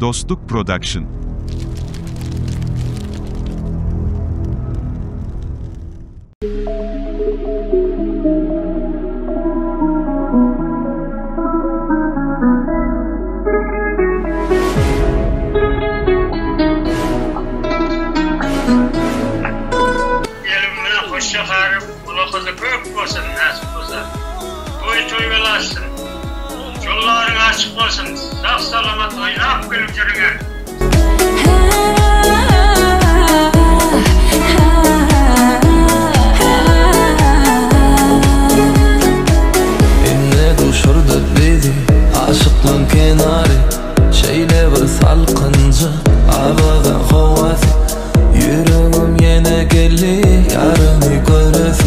Dostluk Production. Şaharım, kulakıza köp olsun, nasip olsun. Toy velasın. Yolların açık olsun. Sağ salamat oynap gülüp yürüne. İnne düşürdü bizi aşıklığın kenarı. Şeyle bir salkıncı avadan havası. Yüreğim yine geldi yarını göresi.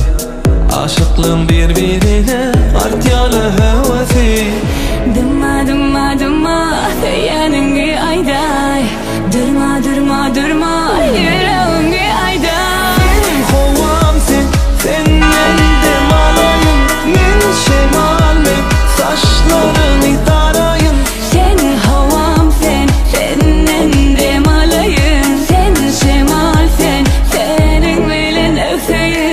Aşıklığın birbirine artyalı havası. Durma durma durma yanıngi ayday. Durma durma durma yüreğingi ayday. Sen kovamsın, senden de malayım. Men şemal men saçlarını tarayın. Sen havam sen, senden de malayım. Sen şemal sen, senin bilen öfeyim.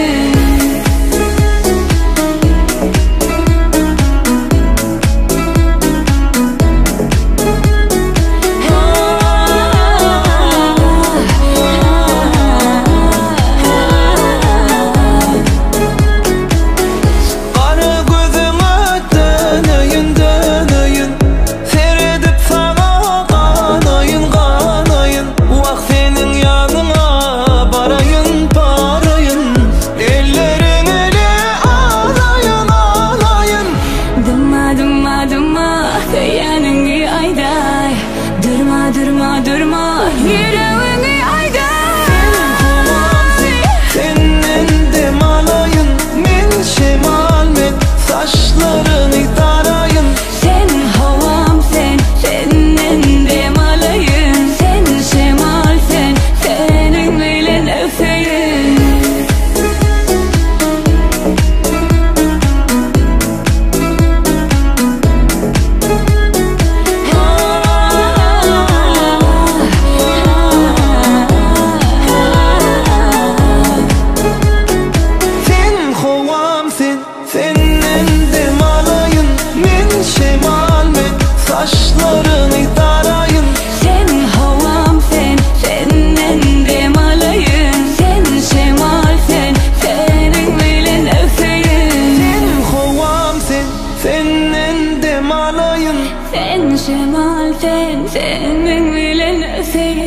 Sen şemal sen, senin bilen öfeyim.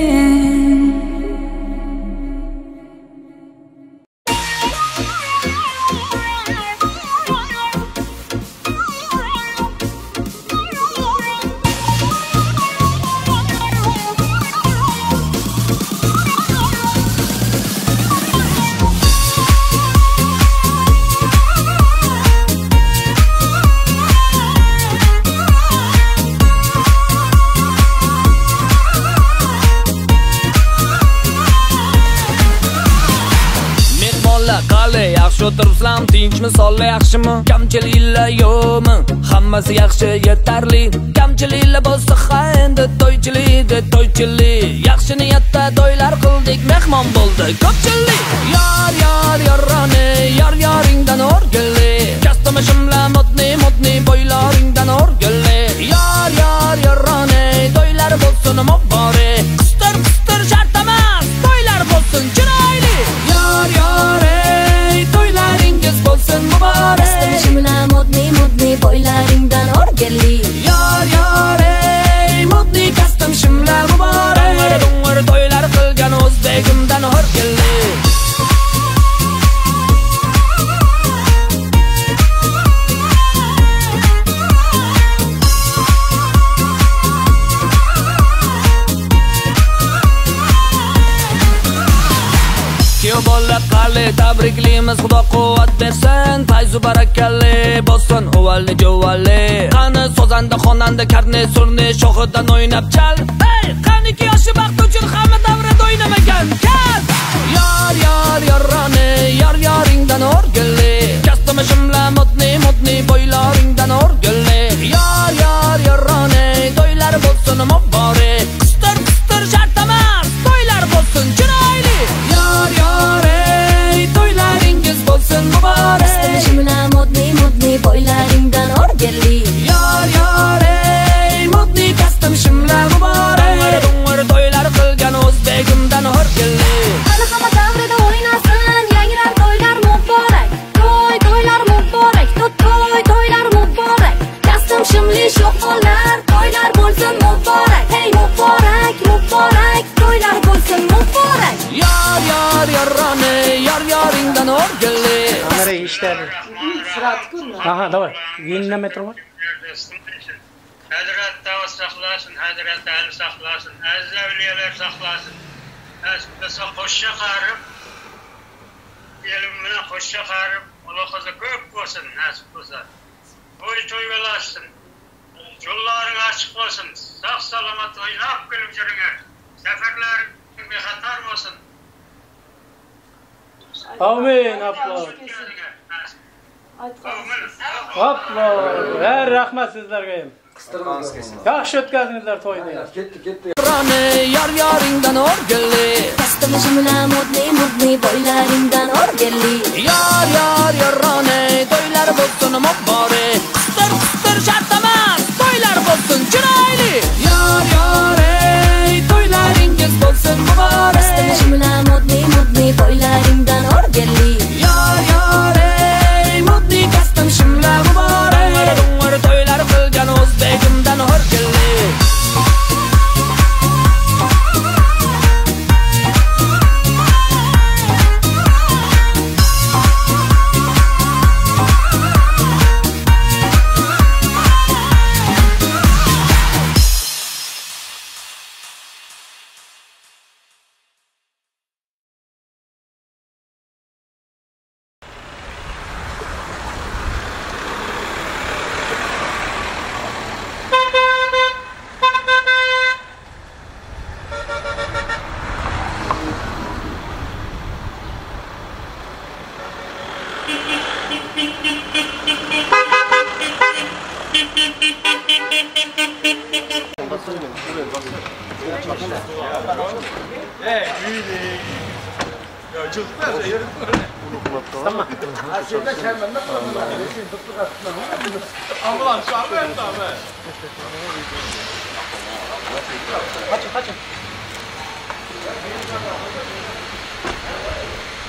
Yaxshi o'tiribsizlar, tinchmi, sog'lik yaxshimi? Kamchiliklar yo'qmi? Hammasi yaxshi, yetarli. Kamchiliklar bo'lsa ha endi to'ychilik. Yaxshi niyatda to'ylar qildik, mehmon bo'ldi ko'pchilik. Yorrani, yoringdan o'rgilli. Kastamashimlar modni bo'ylaringdan o'rgilli. Yorrani, to'ylar bo'lsin muborak. Qistir shart emas, to'ylar bo'lsin chiroyli. To'ylaringiz bo'lsin muborak. Kastamashimlar modni bo'ylaringdan o'rgilli. Modni kastamashimlar muborak. Dung'ir to'ylar qilgan o'zbegimdan o'rgilli. Bola qali tabriklaymiz, Xudo quvvat bersin. Fayzu barakalli bo'lsin uvalli jovalli. Qani sozanda xonanda karne surni shohidan o'ynab chal. Hey, qaniki yoshi baxt uchun hamma davrada o'ynamagan. Kal. Yorrani, yoringdan o'rgilli. Kastamashimlar modni bo'ylaringdan o'rgilli. Yorrani, to'ylar bo'lsin muborak. Kastam shimli sho'xolar, to'ylar bo'lsin muborak. Hey muborak, muborak, to'ylar bo'lsin muborak. Yarrani, yaringdan o'rgilli. Kamera işler. Aha, давай. Yeni metre var. Hazret Davut saklasın, Hazret Ali saklasın, aziz evliyalar saklasın. Mesela hoşça karım, elimine hoşça karım, ola kızı köp olsun, nasip olsa. Toy velasın, yolların açık olsun, sağ salamat oynap gülüp yürünger. Seferlerin bir hatar olsun. Amin, abla. Abla, her rahmet sizlerge. Yaxshi o'tkazingizlar to'yni. Ketdi. Yaringdan o'rgilli. Kastam shimla modniy, boylaringdan o'rgilli. Yarrani, to'ylar bo'lsin muborak. Qistir shartamas, to'ylar bo'lsin chiroyli. Ey, to'ylaringiz bo'lsin muborak. Kastam shimla modniy, boylaringdan o'rgilli. Ey, modniy kastam shimla muborak. To'ylar qilgan o'zbegimdan o'rgilli. Kaçın.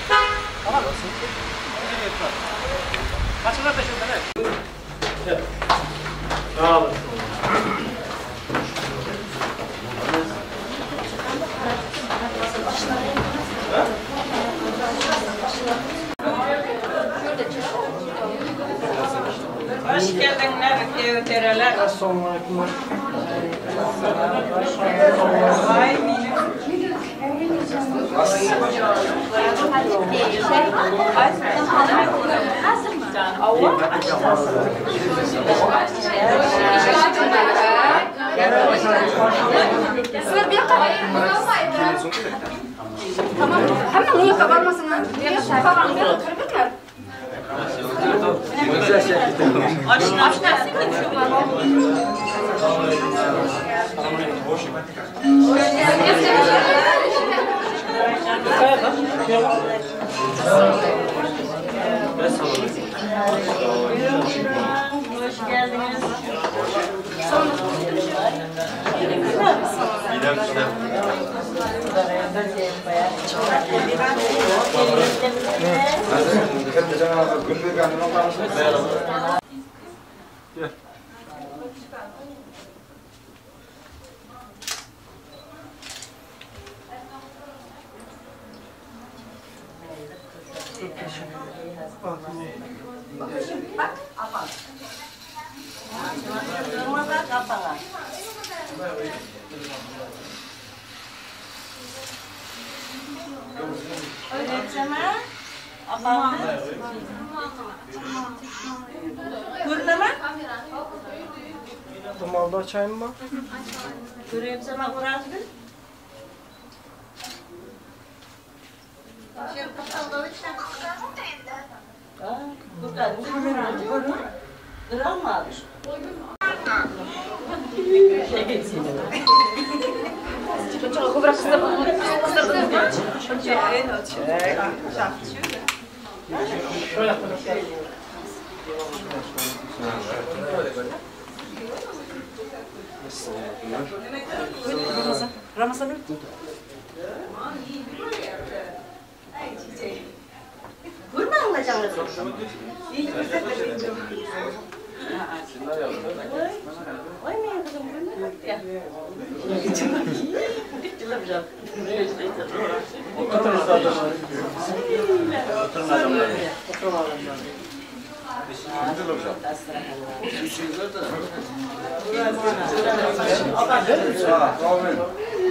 Tamam. Kaçın da peşinden. Evet. Sağ olun. Hoş geldinler devtereler. Assalamualaikum. Vay benim. Tamam. Hemen bunu kabarmasın ha. Kabarmıyor. Kırmızı. Hoş geldiniz. Bak, apa? Apa? Purnama? Malda açayım mı? Göreyim sana Kur'an'ı. Çok bırak kızlar. Ramazan. Kurban olacağınız. İyi güzel. Oy men kızım bunu ya. Gittiler hocam.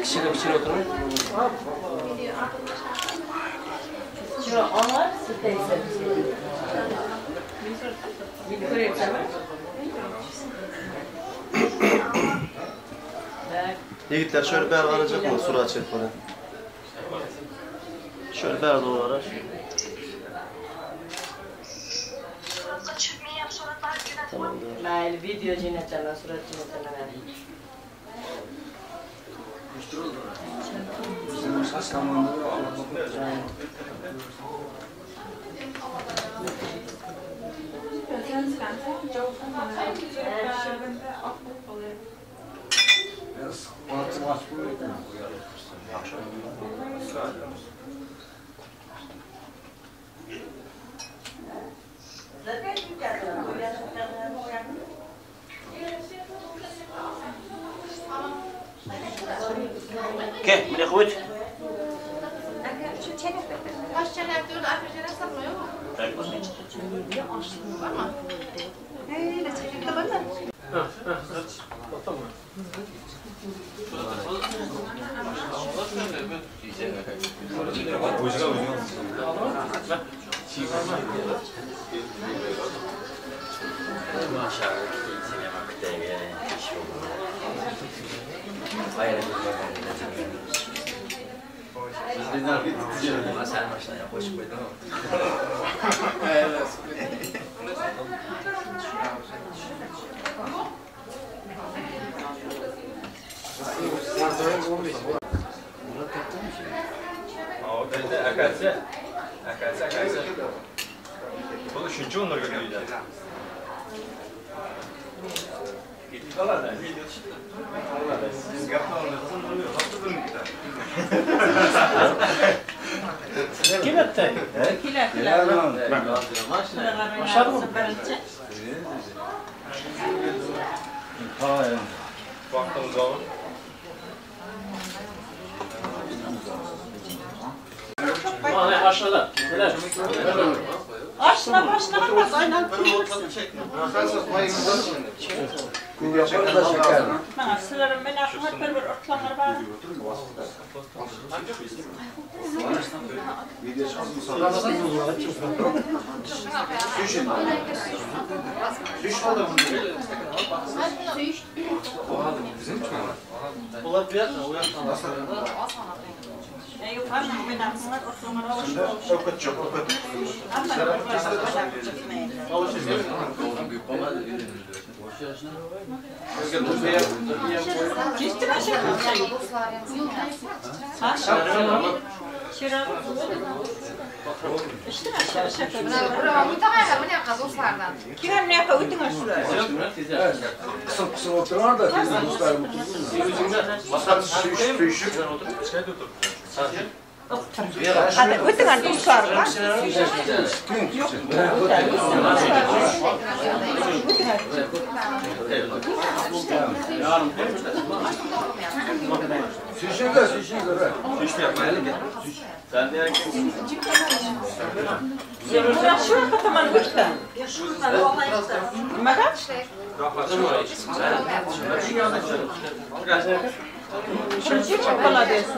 Kişiyle oturun. Şu onlar siteyse. Bir kere yapsam. Yigitler şöyle bir arayacak mı? Sura çek bana. Şöyle bir aralar. Tamamdır. Mayli video jinetlerden, surat jinetlerden verdim. Ke, mene goed. Bunu şunca onları görüyorlar. Kim etti? Kila. Başladı mı? Baktığımız zaman. Aşağıda. Neler? Aşna başlamaz aynen. Bana sığırım ben aklıma bir ortalamlar var. Yok var mı ben aklıma ortalamlar var. Kim ne yapıyor? Ötün aşırı. Kısım oturuyor da teyze dostlar Hadi ötün aşırı dostlar. Sen de Şu kataman güçlü. Makat? Şurası çok kolay diyorsun.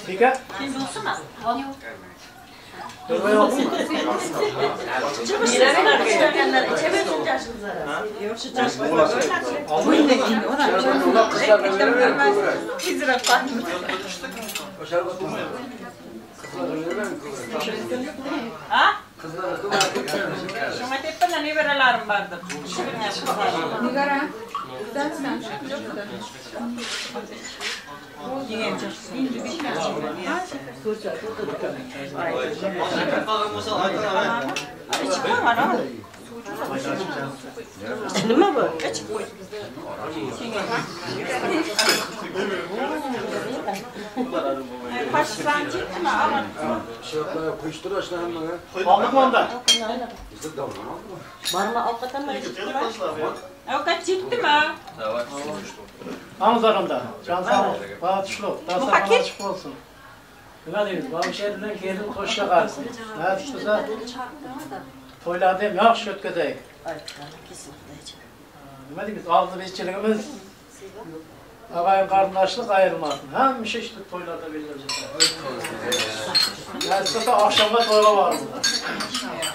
Pika? Kim bulsun mu? Şuna tepeden ne verelim vardı? Nigara. Güzel sen. Nima bu? Kaçtan çıktı mı? Şöyle kuşturaşla hemen. Aldık mı onda? Var mı avukata mı çıktı mı? Avukat çıktı mı? Anızlarımda. Can sağ ol. Bana tuşlu. Daha sonra açık olsun. Nima deymiz? Babam şehrinden kelin koşuya kalsın. Ne tutsa toylardayım. Yaxşı ötkazayım. Nima deymiz? Ağzı beşçiligimiz ağayın kardeşlik ayrılmasın. Hem şey işte toylarda belirleyecek. Yani istiyorsa akşamda toyla var burada.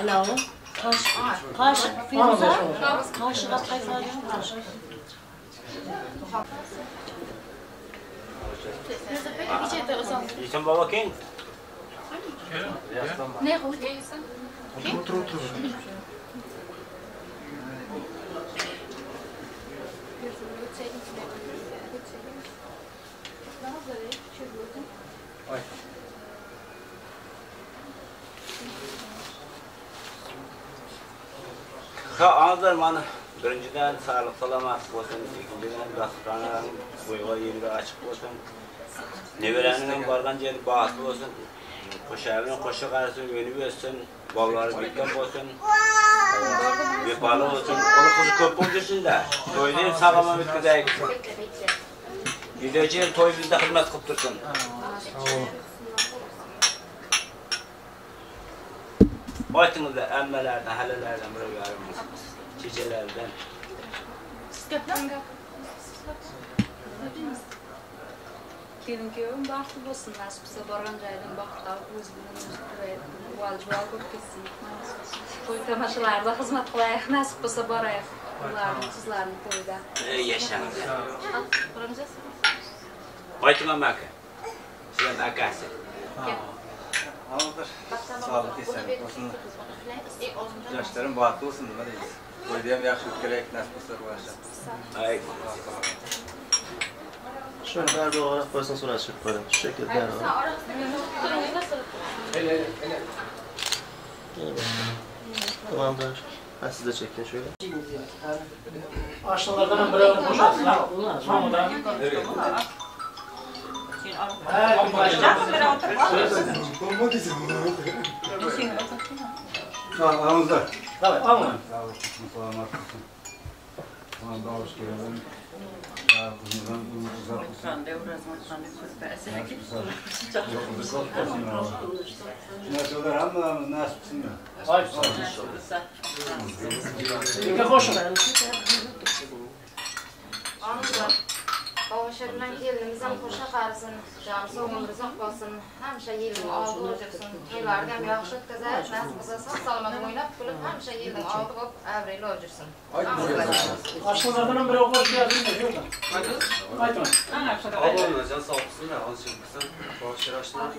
Ne o? Kaşık. Firuza. Kaşık atlayı kaşık. Yiyeceğim baba kim? Ne koyacaksın? Otur. Ağızlar bana birinciden sağlık salamat olsun, ikinciden gazete boyga yeri açık olsun. Neverenin bargan yeri bağlı olsun. Koşarının koşu karısı önü olsun. Balları bitken olsun. Vefalı olsun. Onu kızı köp olursun da. Toylayın sağlama bitkideyik. Gideceğin toy bizde hizmet kılıp dursun. Baytınızda emmelerden, halelerden buraya yarımız. Çiçelerden. Kelin köyüm baxtlı olsun, nasipse baran jaydan baxta o'z bilan valjuval ko'p ketsin. To'y tomoshalarida xizmat qilaylik, nasib bo'lsa boraylik. Ularning qizlarining to'yida. Yaşanız. Baytınam aka. Sizin akası. Ağızlar. Sağlık esen olsun. Yaşlarım bahtlı olsun. Ne deyiz? Toydayım yaxşı ötkürek, nasip olsa bu aşağı. Ay. Şöyle berber olarak koysun sonra açıp böyle. Şu şekilde berber. Tamamdır. Ben size çekin şöyle. Aşılardan biri boşaltsın. Mahmut'a. Ağızlar. Tabii, alma. Selamat olsun. Bana da hoş geldin. Nasıllar hamılarımız nasipsin mi? Hayır. Bir koşun. Babasha bilan kelinimiz ham qo'sha qarsin, joni sog'lom rizoq bo'lsin, hamsha yilning oldi o'tirsin. To'ylarni ham yaxshi o'tkazaylik, nasib bo'lsa sog' salomat o'ynab kulib, hamsha yilning oldi bo'lib, avrayli o'tirsin. Aşılardan biri koş geldin de yok da. Aytma. Allah'ım can sağ olsun da alışır mısın? Bağışır açtılar.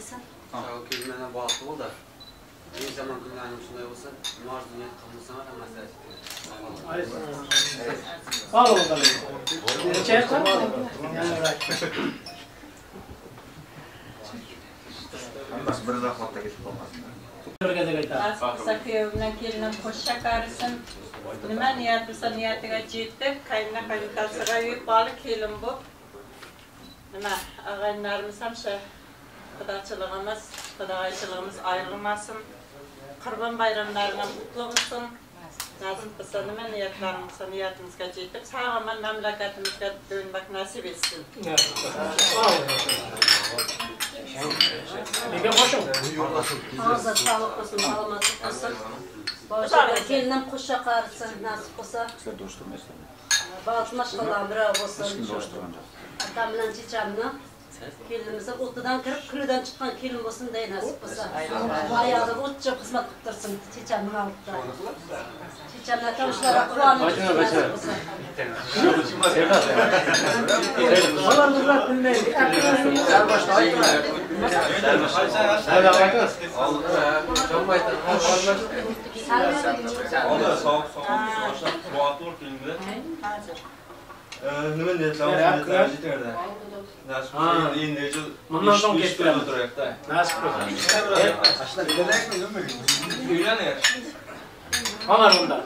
Sağ kelimeden bağlı ol da. Bir zaman günlerim şunday olsa, Mars dünya kalmasına da mesele çıkıyor. Sağ olun da. Çek sen. Nasıl bir zahmetle geçip olmasın. Sakıyevimden kelinim koşa karısın. Nima niyat bo'lsa niyatiga yetib, qaynona qaynotasiga yuk balı kelin bu. Nima ağaynlarımız hamşa xudochiligimiz, xudoychiligimiz ayrılmasın. Qurban bayramlarına mutlu olsun. Nasip bo'lsa nima niyatlarimiz bo'lsa niyatimizga yetib, sog'lom mamlakatimizga dönmek nasip etsin. Bir koşun. Ağzı sağlık olsun, sağlamatlık olsun. Bağışlar kelinim qo'sha qarsin, nasip bo'lsa. Batmaş qalan bira bo'lsin. Atam bilan chechamni kelinimiz o'tidan kirib, kiridan chiqqan kelin bo'lsin dey nasib bo'lsa. Ayog'i o'tcha xizmat qilib tursin, chechamni olibda. Chechamlar tavushlar quvonib Nima niyatlar terdi. Nasib qilsa endi bundan so'ng kettiramiz. Nasib qilsa. Ashlar uylanaylikmi, uylanmaylik? Uylanaylik. Ana bunda,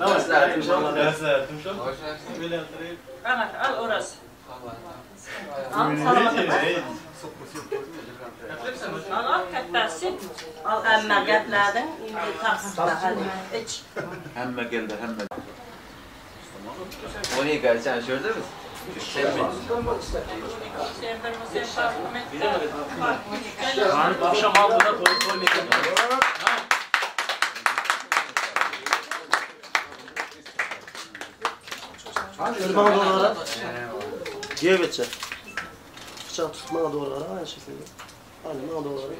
Ana, al orası. Al salamat. Al kattasi. Al amma gaplading, endi taqsirla hadi. Ich. Hamma keldi, hamma. O'ni garchi ashordamiz. Sen akşam altıda koymayacağım. Bana doğru ara. Geçe. Bıçak tutmana doğru ara aynı şekilde. Hadi bana doğru ara.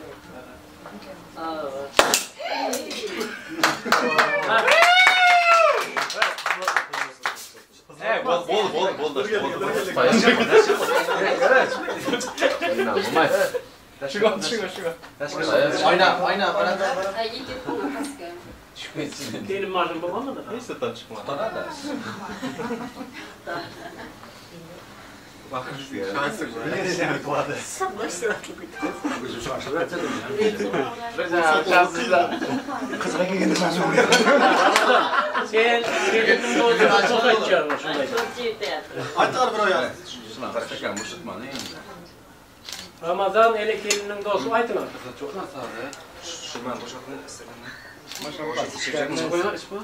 Bol. Ayna. Benim marjım babam mı da? Neyse tam çıkma. Bakın şansı var. Ne demek bu adı? Bizim şansı var. Kızına gelin ben oraya. Sen gelin doğru çok açıyorum şurada. Aytar buraya. Ramazan ele gelinin dostu aytılar. Çok nasıl abi? Şundan boşaltın istedim. Maşallah. Koyar ismi.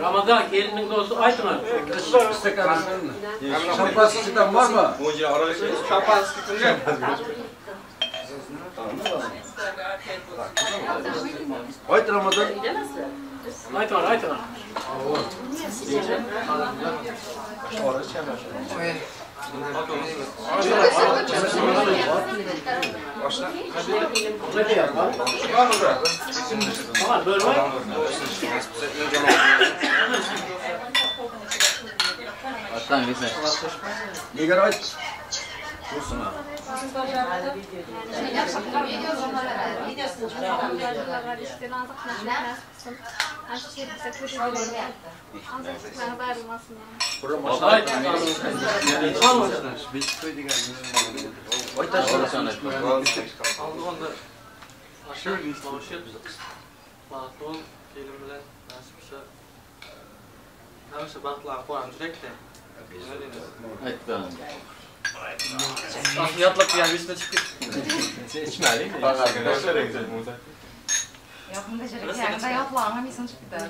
Ramazan gelinin dostu aytılar. Şampansızlıktan var mı? Şampansızlık kimde? Haydi Ramazan. Aytılar. Ne diyor lan? Tamam böyle var. Aslan gitsin. Nigar aç. Dursun ha. Yatlak yani üstüne çıkıp. İçmeli mi? Bak arkadaşlar güzel muza. Yakında şöyle kıyakta yapılan hem insan çıkıp gider.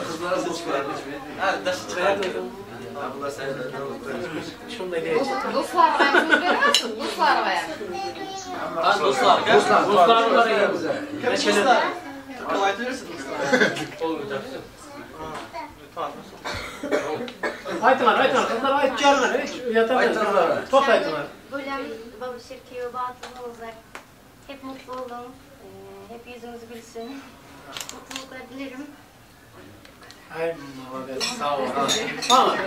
Kızlara sıçmıyor. Ha, daşı çıkar. Abla sen şunu da geç. Dostlar ben bunu veremezsin. Dostlar ben. Ha dostlar. Dostlar var ya. Dostlar. Kolaytırırsın. Olmayacak. Aytılar. Kızlar aytçılar. Hiç yatamıyor. Çok aytılar. Böyle baba şirketi batıl olacak. Hep mutlu olun. Hep yüzünüzü gülsün. Mutluluklar dilerim. Ay Muhammed sağ ol. Tamam.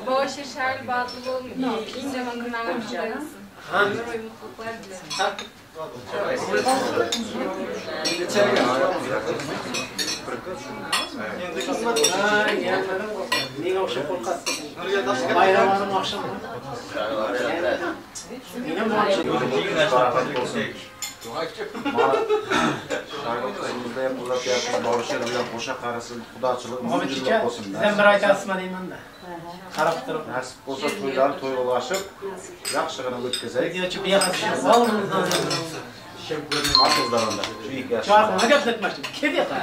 Bu şişerli batıl olmuyor. İyi zaman kınanmışsın. Mutluluklar dilerim. Neye okşap korkatsın? Bayramının akşamı. Yine bu akşam. Şarkıda yapılacak yapma, barışır bilen boşa karasın, kudaçılık, Muhammed Çiçek, sizden bir ayta asma deyim ben de. Karap durub. Nasip olsa toylar toy ulaşıp, yaxşıgını ötküzek. Diyor ki bir yakasın. Alımızdan Çarkına gepletmiştim. Kedi yatar.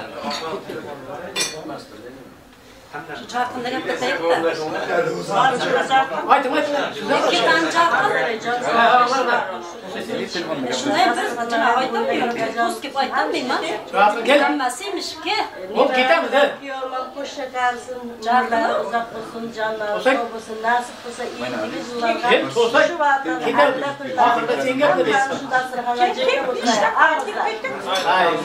Şu çarkında gepleteydik de. Haydi haydi. İki tane çarkı. Şunu yaparız. Acaba aytamıyorum. Tuz gibi aytamıyorum. Çarkı gel. Gelmezsiymiş ki. Hop gidelim de. Yollar koşa kalsın, canlar uzak olsun, canlar uzak olsun, nasip olsa iyi gibi yıllardan. Gel tosa gidelim. Ahırda sen gel de biz. Şundan sonra halacak olsa. Artık bittim. Hayır.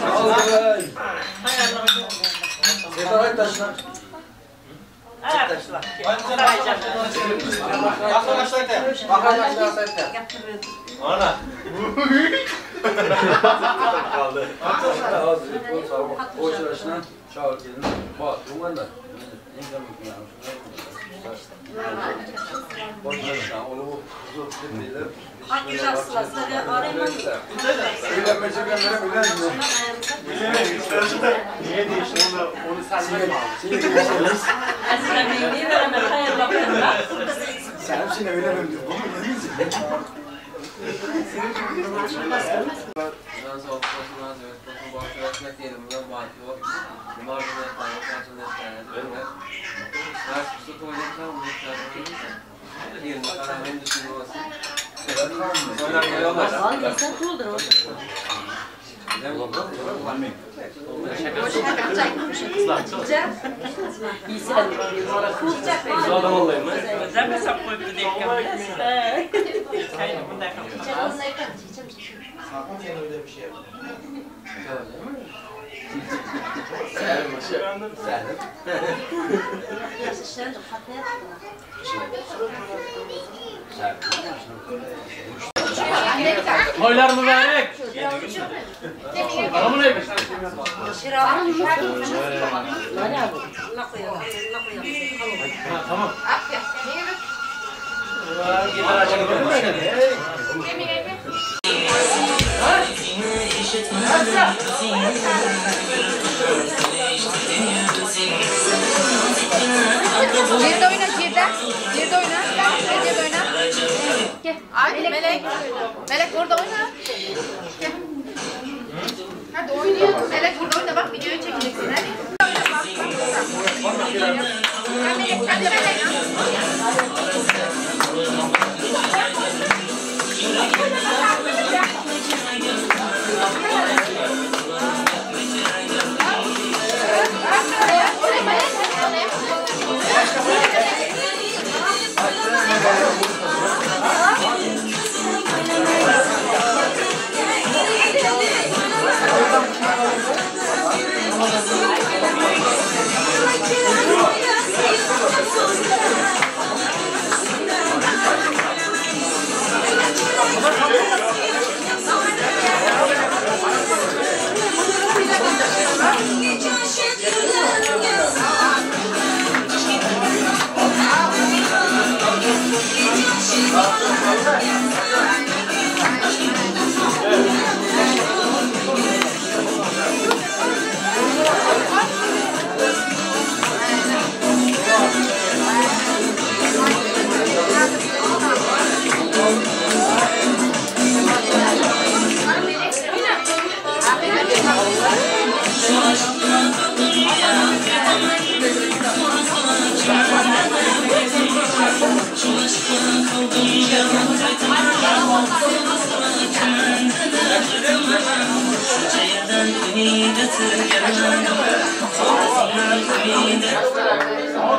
Sen hepsine öyle mi diyor? Toylar mübarek. Adamın evi. Tamam. Geride oyna, geride. Geride oyna. Geride oyna. Gel. Ay Melek. Melek orada oyna. Gel. Hadi oynayalım. Melek burada oyna. Bak videoyu çekeceksin. Hadi. Melek, hadi Melek.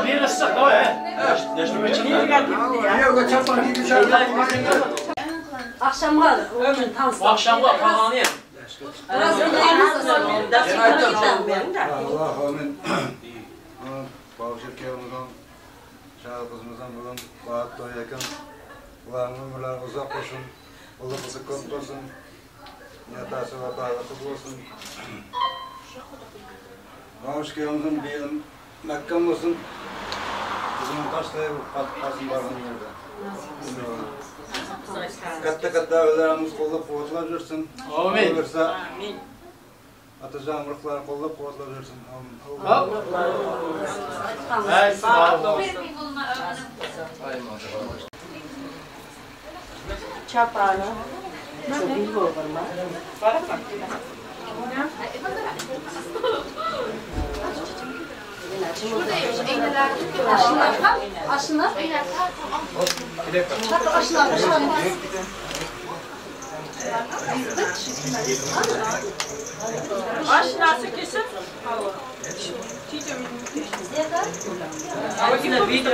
Bir ıslık da o Akşam kalır. Akşam var pahalıya. Biraz Allah amin. Bağışır kıyamızdan, şahı kızımızdan bugün vaat doğa yakın. Ulanın ömürler uzak olsun, ılımızı kont olsun, yatası ve dağlıkı olsun. Bağış kıyamızın bir yılım Mekkam olsun. Kızımın taşlayıp kasım bağın yerde. Katta evlerimiz kollap kuvvetler versin. Amin. Olursa atacağım ruhlar kollap kuvvetler versin. Çapanı, Çok iyi olur mu? Aşına. Aşinası kesin. Ama yine video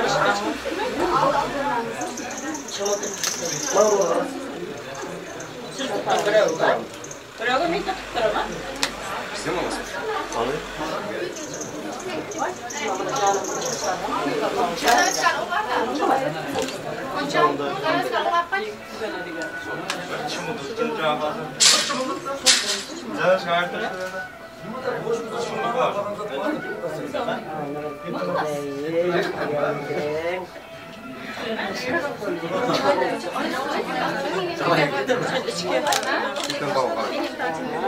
Berapa minta berapa? Bizim olmasın. Alır.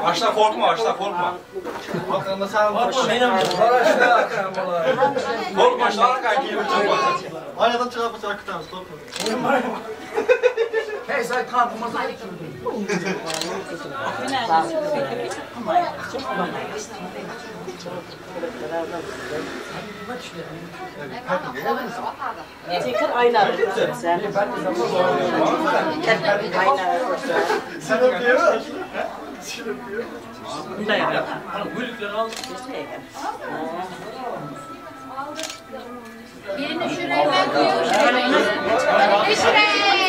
Aşağı korkma, aşağı korkma. Bakalım sen korkma. Korkma, aşağı arkaya geliyor. Aradan çıkar bıçak tutar, korkma. Hey sen kalkmazsa Tekrar aynı arada. Sen. Sen öpüyor musun? Sen öpüyor. Ne yapıyor? Gülükleri al. Birini şuraya ben koyuyorum. Şuraya.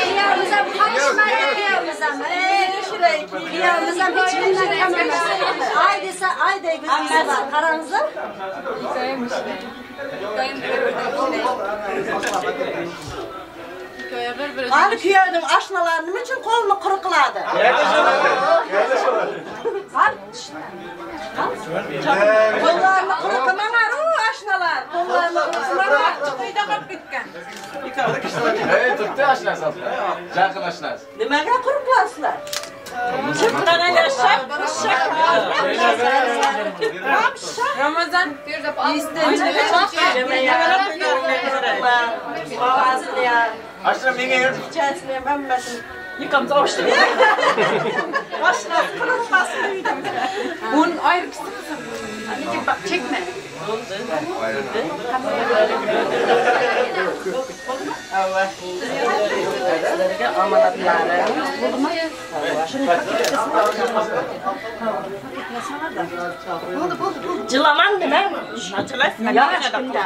Kıyamıza kaçma kıyamıza. Şuraya kıyamıza hiçbirinden kamera. Ayda gözümüz var. Karanızda. Güzelmiş. Abi kıyardım aşnalarının için kolunu kırıkladı. Kollarını kırıklamalar o aşnalar. Kollarını kırıklamalar. Çıkıyda kapıp gitken. Evet, tuttu aşağı satın. Yakın aşağı. Demeye kırıklarsınlar. Çıktıran yaşak, şak. Ramazan bir de Ağzını ya. Aşağı beni İçerisine ben basın. Yıkamda hoştu. Başına kırılmasın. bunun ayrı kısmı. Anneciğim bak çekme. Allah. Amanatları. Cılaman değil mi? Yavaş günde.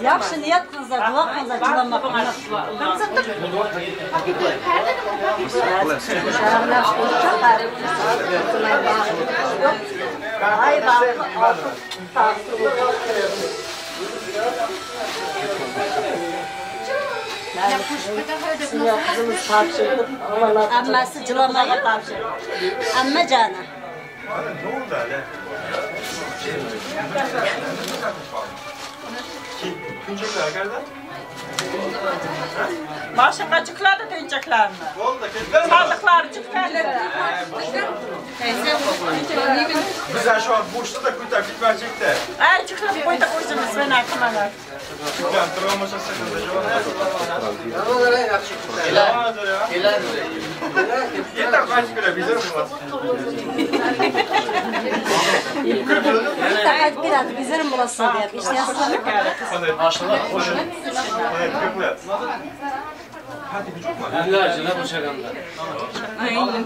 Yaxşı niyet kızlar, dua kızlar cılamak. Hayır, kızımız tavşırdı. Amması cılamağa tavşırdı. Amma canı. Ne oldu öyle? Küncekler nerede? Başka kaçıklardı döneceklerini. Sağlıkları çıktılar. Güzel şu an boşta da kurtar bitmeyecek de. Ay çıktılar boyda koyacağız ben aklıma. Çıkan travması sakınca yeter kaç kere bize mi var? Yeter biraz bizim burası diye. İşte yasladık. Aşağıda koşun. Evet, kökler. Hadi bir çok mu? Binlerce ne bu şakanda? Aynen.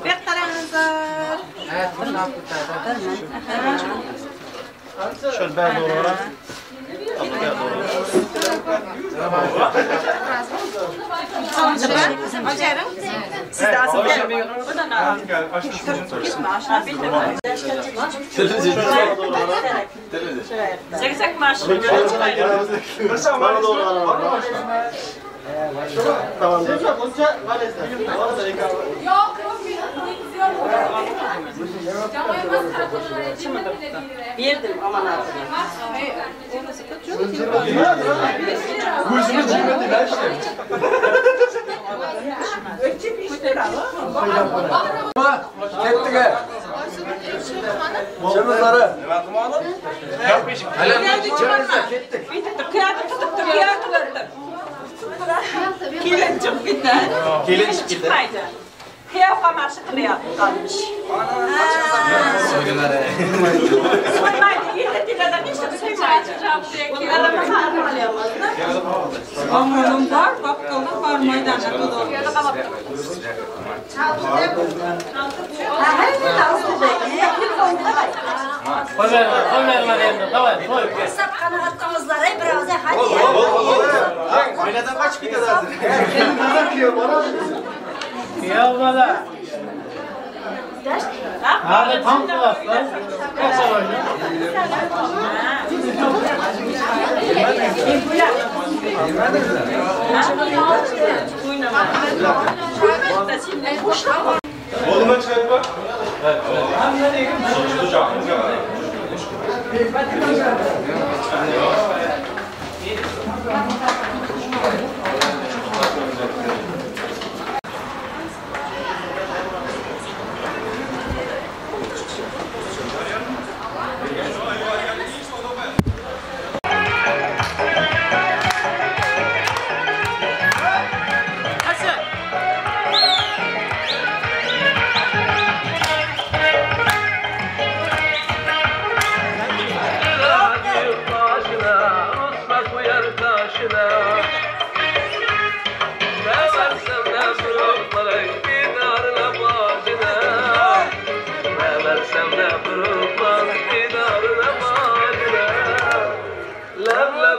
Bir karanızlar. Evet, şöyle ben doğru olarak. Siz de aslında bu da ne? Gel, aşağı şunu sorsun. Aşağı bildim. Zek maaş. Bana doğru alalım. Tamam. Yok. Verdim aman abi. Gözümü cimrediler işte. Kettik. Çemizlere. Nima qilmoqda? Kıyafet tutup da kıyafet verdim. Kelin çık gitti. Kelin çık gitti. Kıyafet maşı kıyafet kalmış. Soygunlar. Soymaydı. İlle dileden işte bir soymaydı. Bunlara bakar alayamazdı. Amanım var, bakkalda var maydana kadar. Koyverler elimde, davay, koy. Sapkanı attığımızlar, biraz hadi ya. Oynadan kaçıp gidiyorlar. Kıyavmada. Hadi tam kulaklar. Nasıl oynuyor? Oğluma çıkart bak. Evet. Sonuçta canımız var. Love,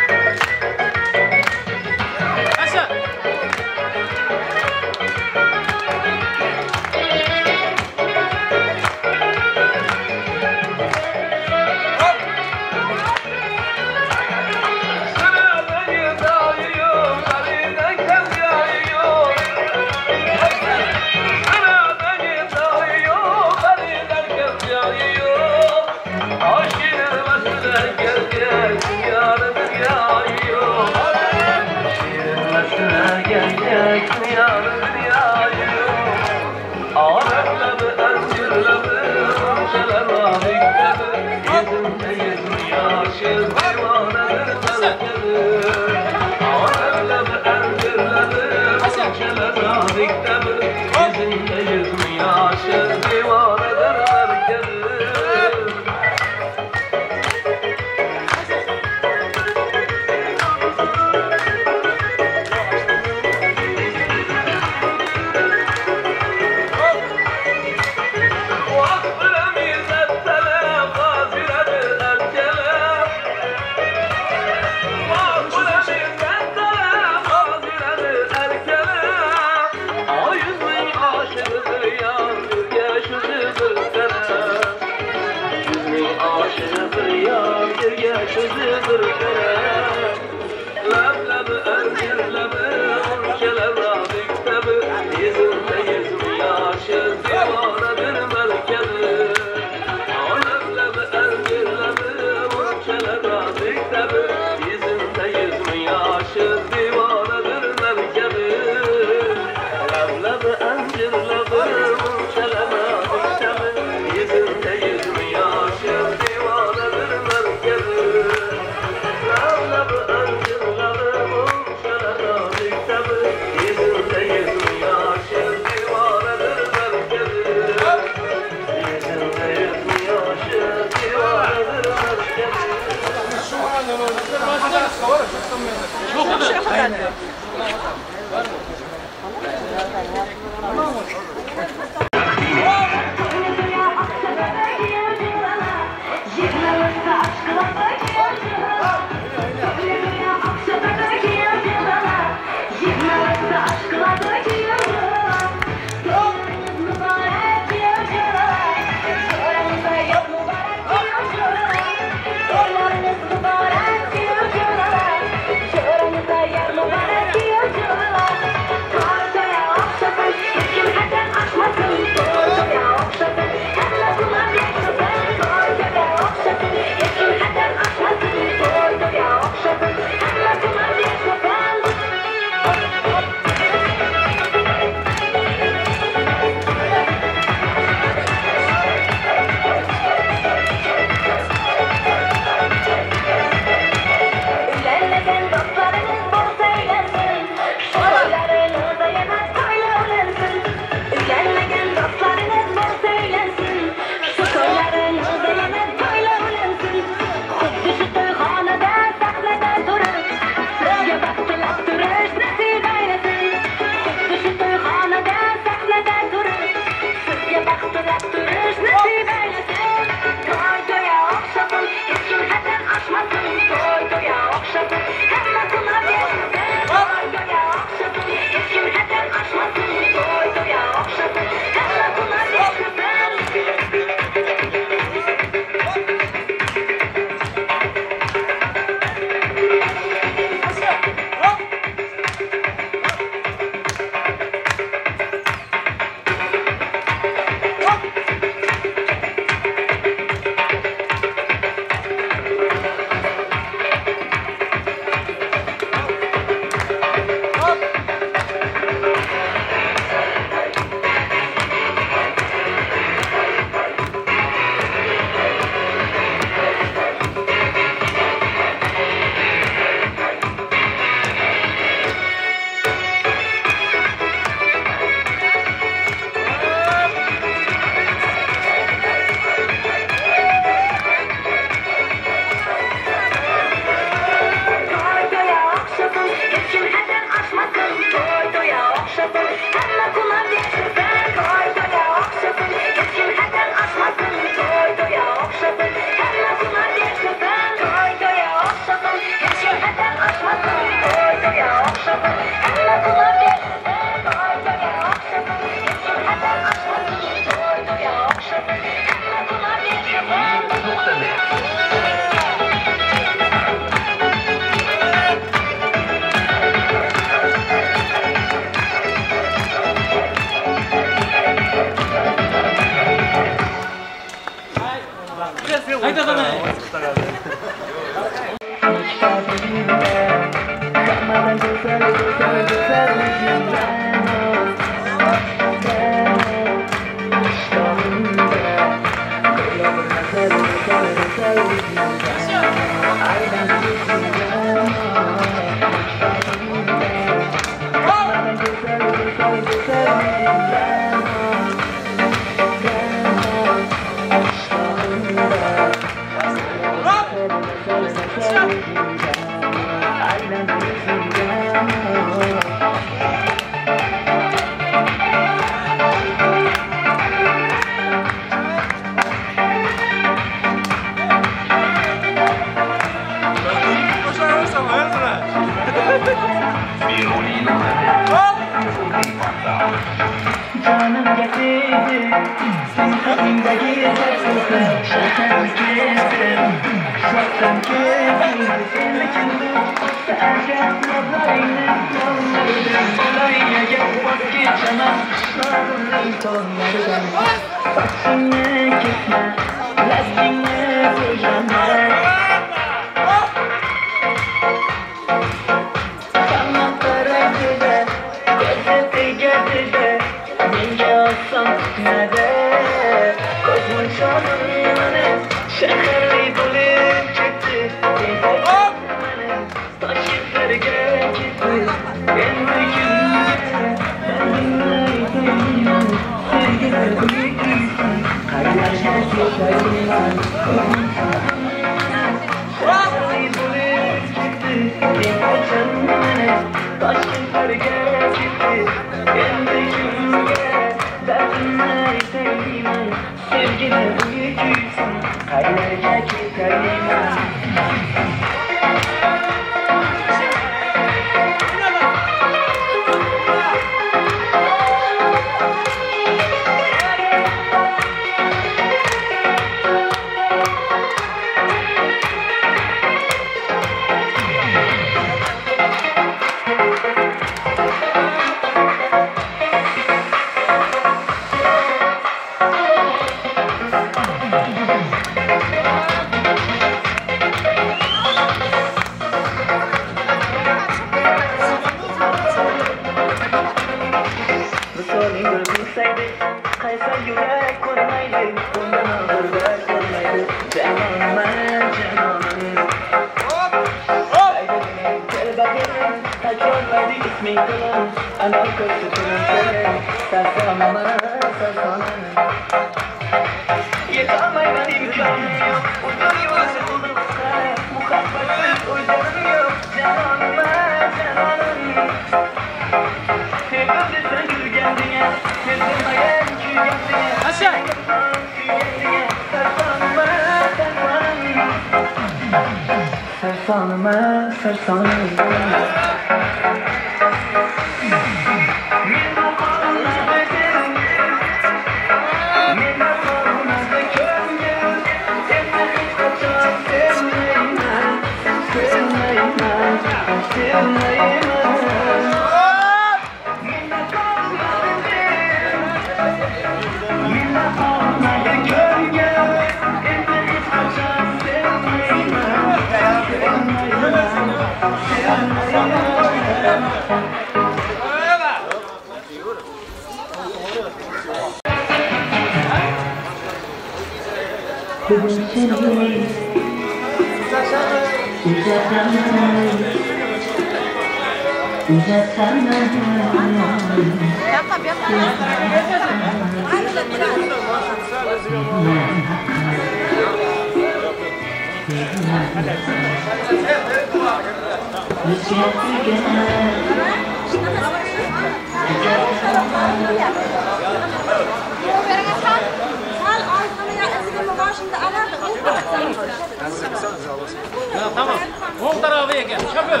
Tamam. 10 tarafı gel. Çabuk.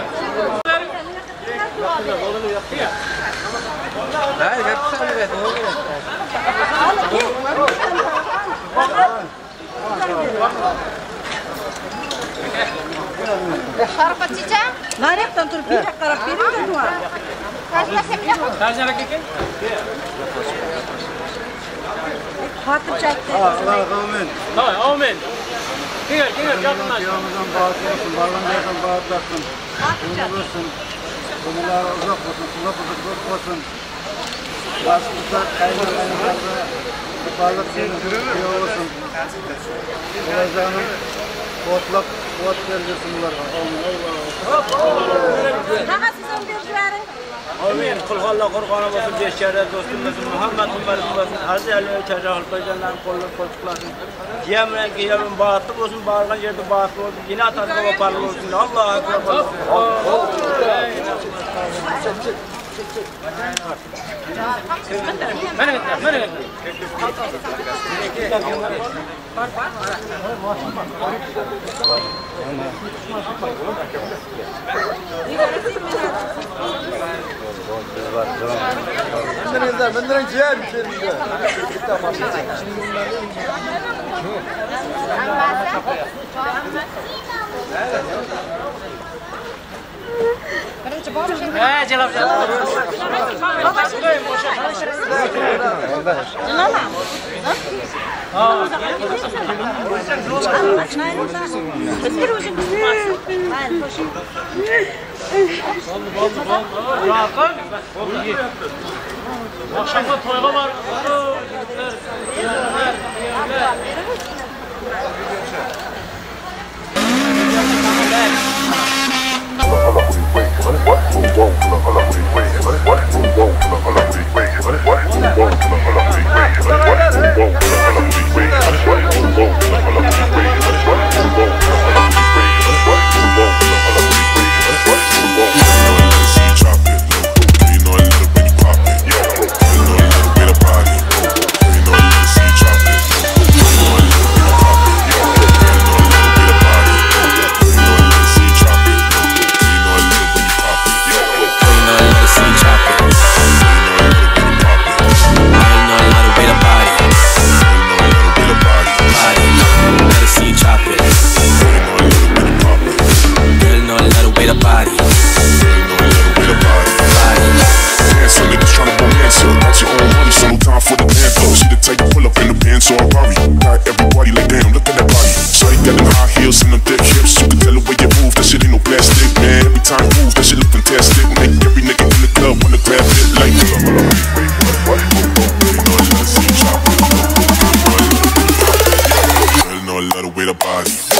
Hayır, yapsana evet. Şarkı çiçeğim. Narepten turup bir dakika veriyor mu? Kaçta semine koy. Kaçta rakı? Hatır çekti. Amin. Tamam, amin. Gel, yakınlaş. Yolumuzdan bağışlasın, barlanlardan bağışlasın. Umut olsun. Konular uzak olsun, kulak olsun. Başımızda kaynaklarımızda varlık senin olsun. Olacağının botlak, bot vergesin bunlara. Daha siz onu verin. Amin. Kulhalla Kur'an'a basın, beşere dostumuzun Muhammed Umber'in basın, Hazreti Çarşaflı Koycanların kolları koltuklasın. Cemren giyelim, bağıtlık olsun, bağırgan yerde bağıtlı olsun, yine atasına vaparlı olsun. Allah'a ekber olsun. Mana. Beneran ciğer Celal. Akşamda toyga var. What? way the body.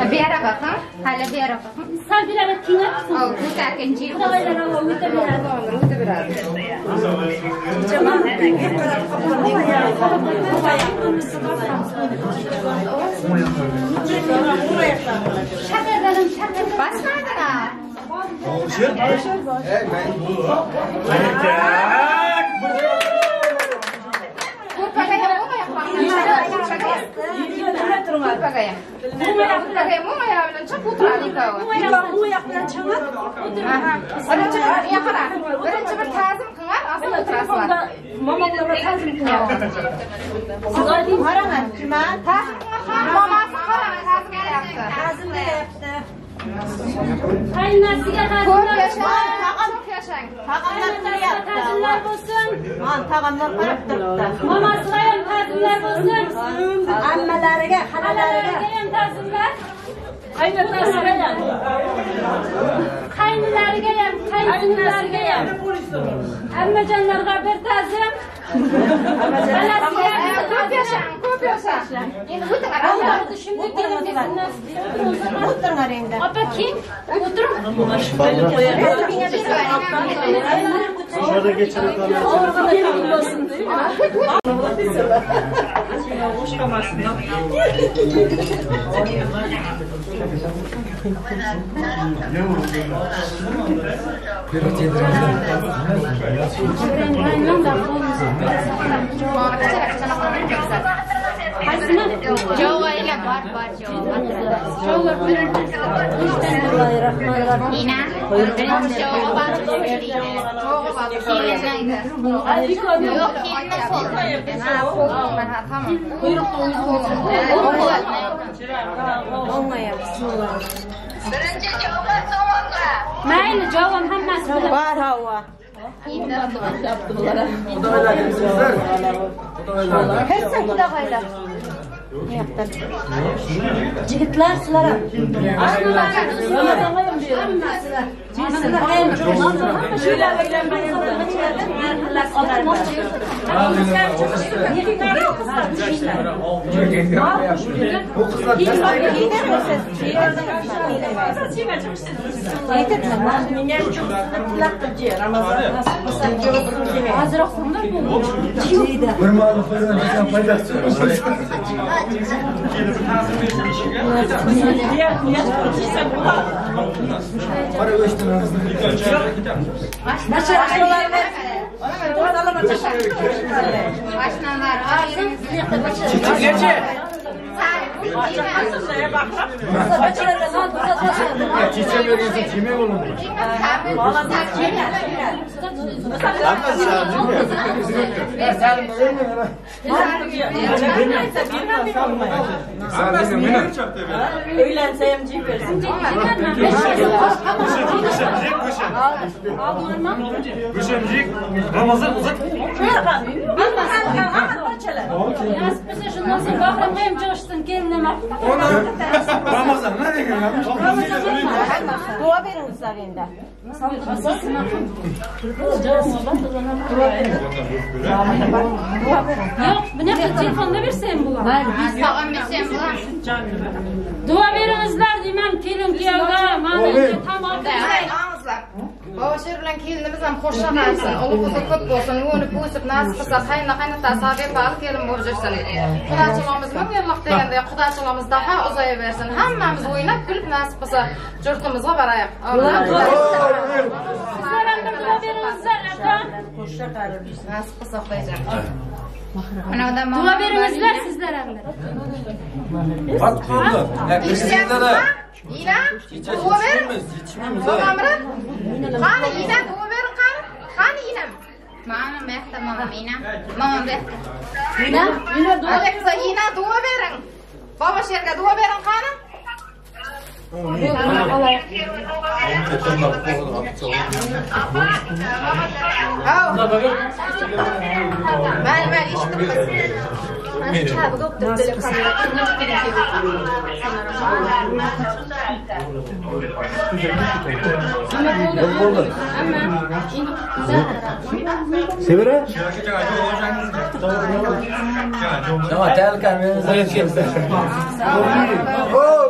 Biar apa kan? Hala biar apa kan? Sambil ada tinggal. Oh, buka kenji. Kalau ada orang, kita biar apa? durardı. Basmadın ha. Tağamlar qarab turibdi. Mamasına ham ta'zimlar bo'lsin. Ammalariga, xonalariga ham ta'zimlar. Qaynotasiga ham. Qaynilariga ham, qaynsinilariga ham. Ammajonlarga bir ta'zim. Ko'p yashang, ko'p yashang. Endi o'tiring. Shunday kelibsizlar. o'tiringlar endi. Opa kim? O'tiring. Şurada geçelim. Jova ile var jova. Bismillahirrahmanirrahim. Ina. Jova var. Jova var. Yok kelme sol. Ha qo'ldan ha tamam. Olmaya bismillah. Birinchi jova so'ngra. Mayli, javob hammasi bilan. Var hava. Hepsi xudo qo'ydi. Jigitlar sizlar ham. Ramazan uzak. Şundan kahramayım çalışsın kendime. Ramazan ne diyor? Dua verin sizlar endi. Yok, bu ne telefonda versem bu. Biz sağam versem bu. Dua verinizler demem kelin kuyovga, mana tamam. Ağızlar. Babashir bilan kelinimiz ham xo'shqa qolsin. Ulu quzi ko'p bo'lsin. Yo'nib o'sib nasib qilsa qayna tasavvur bal kelin bo'lib yursin. Xudochiligimiz mingillik deganda xudochiligimiz daha uzayaversin. Hammamiz o'ynab kulib nasib qilsa yurtimizga boraylik. Sizlar ham dua verinizler aka. Xo'shqa qarab nasib qilsa qo'yacak. Dua verinizler sizlar ham. Bak oldu. Yaklaşıklarda da. Ina, dua ver. Babamra. Qani ina dua ver qani. Qani inam. Mana mehta mamam ina. Mamam mehta. Ina dua ver. Ina dua verin. Babashirga dua verin qani. Severe? Jangan telkan, saya siap. Oh,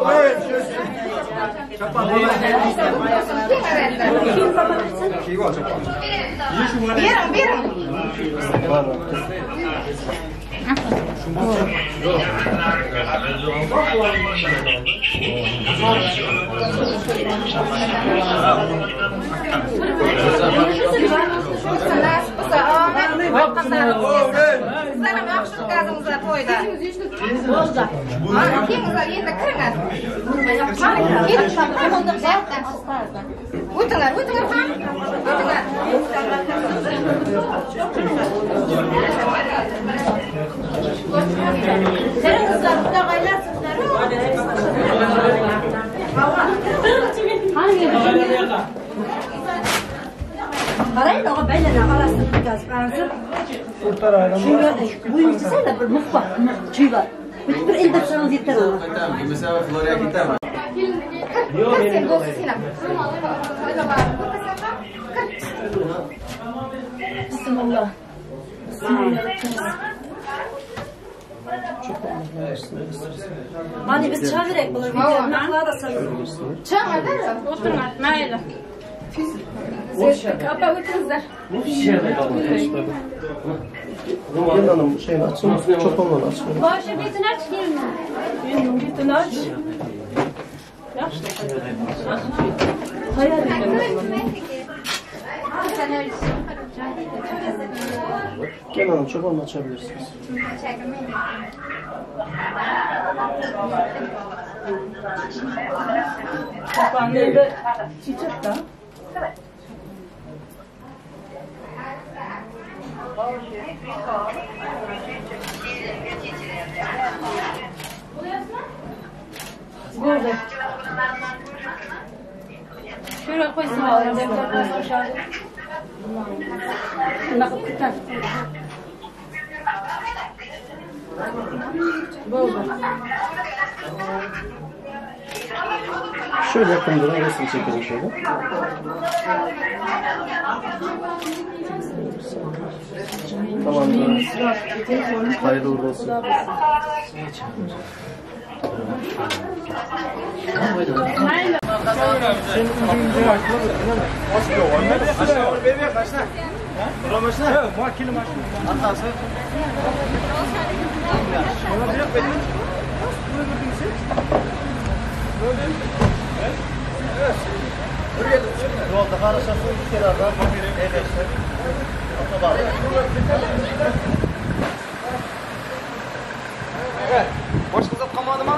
Sizlarım yaxshi gazingizlar to'yda. Bo'ldi. Mana kengizlar endi kiringlar. O'tinglar, o'tinglar ham. O'tinglar. Kiringizlar, tog'aylar sizlar. Qarayın, ağa bəylərlə arasını qaz qansın. Şuylar, bu yüzüsələ bir mutfaq, çiy var. Bir indəksiyonuz yeter ona. Mesela Florya gider mi? Bismillah. Mani biz çay verək bunlar, videolar da sanırım. Çay var mı? Oturma, mayla. Kapa oturuzlar. Gelin hanım şeyini açın, çok olmalı açın. Başı bitin aç gelin. Benim bitin aç. Yaxşı. Hayal edelim. Gelin hanım çok olmalı açabilirsiniz. Kapanın evde çiçek de. Burada. Şuraya koysun bakalım. Şuna kıtan. Burada. Şöyle yakın durun, resim çekelim şöyle. Tamam. Hayırlı uğurlu olsun. Yolda karışasın kenardan evleşsin. Otoban. Evet. Boş kızıp kalmadı mı?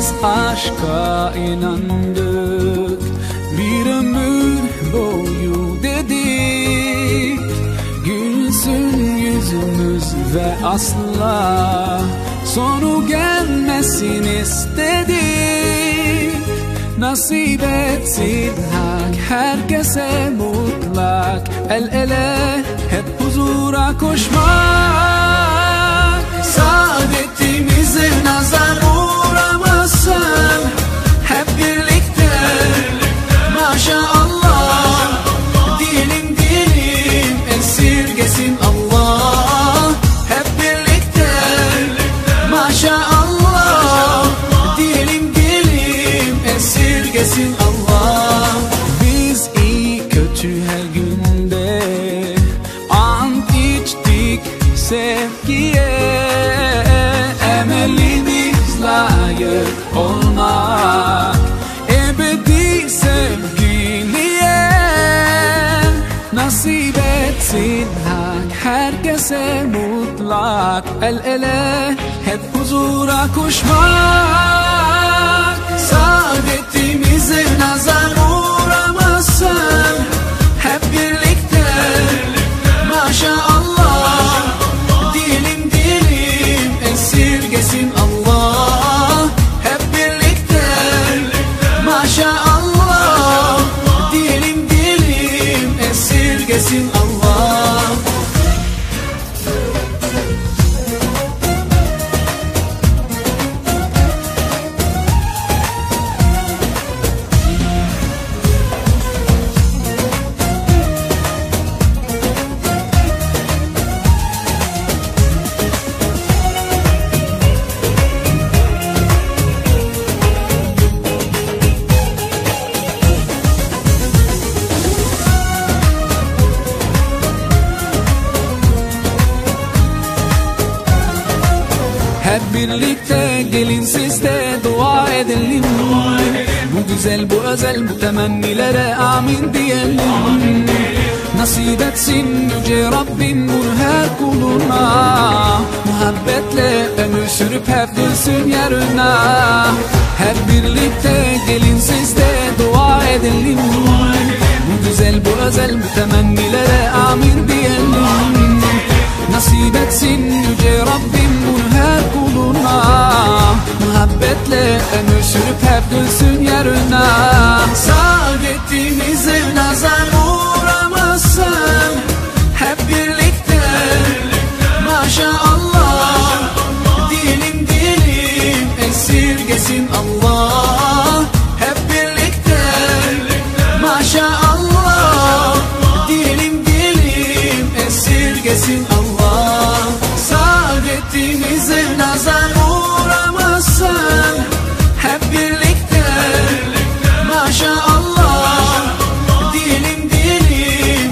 biz aşka inandık, bir ömür boyu dedik. Gülsün yüzümüz ve asla sonu gelmesin istedik. Nasip etsin hak herkese mutlak, el ele hep huzura koşmak. Saadetimize nazar uğramasın, hep birlikte maşallah. Dilim dilim esirgesin Allah, hep birlikte maşallah. Dilim dilim esirgesin Allah. Biz iyi kötü her günde ant içtik sevgiye. Emelimiz layık olmak ebedi sevgiliye. Nasip etsin hak herkese mutlak, el ele hep huzura koşmak. Saadetimize nazar uğramasın, hep birlikte maşallah. Dilim dilim esirgesin Allah, hep birlikte maşallah. Dilim dilim esirgesin Allah. Hep birlikte gelin siz de dua edelim. Bu güzel, bu özel, bu temennilere amin diyelim. Nasip etsin yüce Rabbim bunu her kuluna. Muhabbetle ömür sürüp hep gülsün yarına. Hep birlikte gelin siz de dua edelim. Bu güzel, bu özel, bu temennilere amin diyelim. Nasip etsin yüce Rabbim bunu her kuluna. Muhabbetle ömür sürüp hep gülsün yarına. Saadetimize nazar uğramasın, hep birlikte maşallah. Dilim dilim esirgesin Allah, hep birlikte maşallah. Dilim dilim esirgesin Allah. Saadetimize nazar uğramasın, hep birlikte maşallah. Dilim dilim.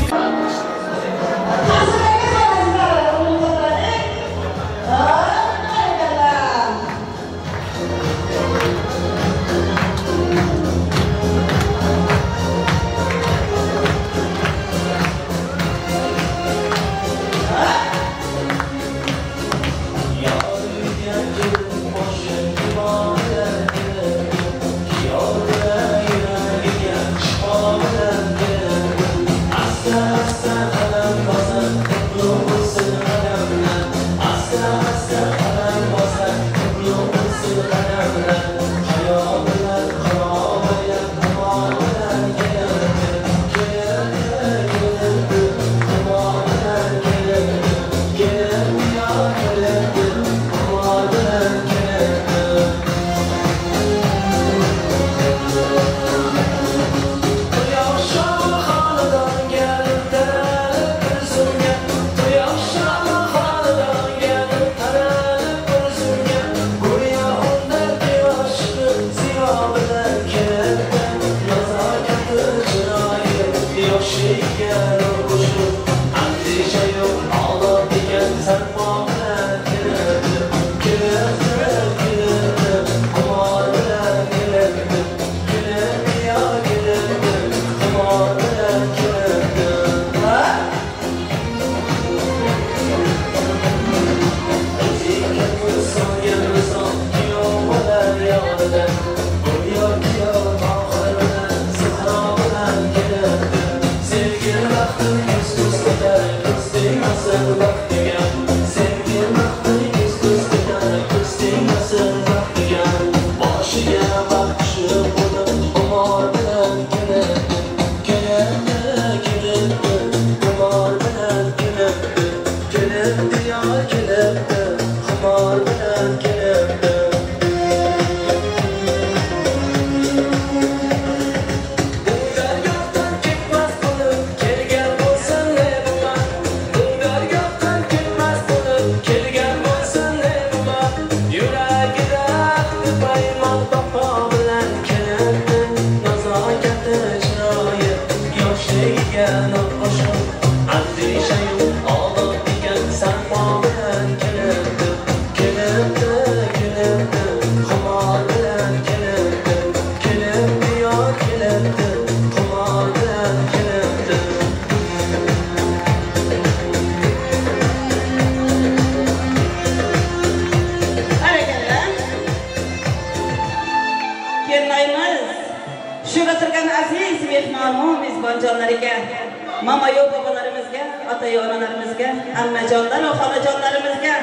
Mama yok babalarımızga, ata onalarimizga, ammajonlar va xolajonlarimizga,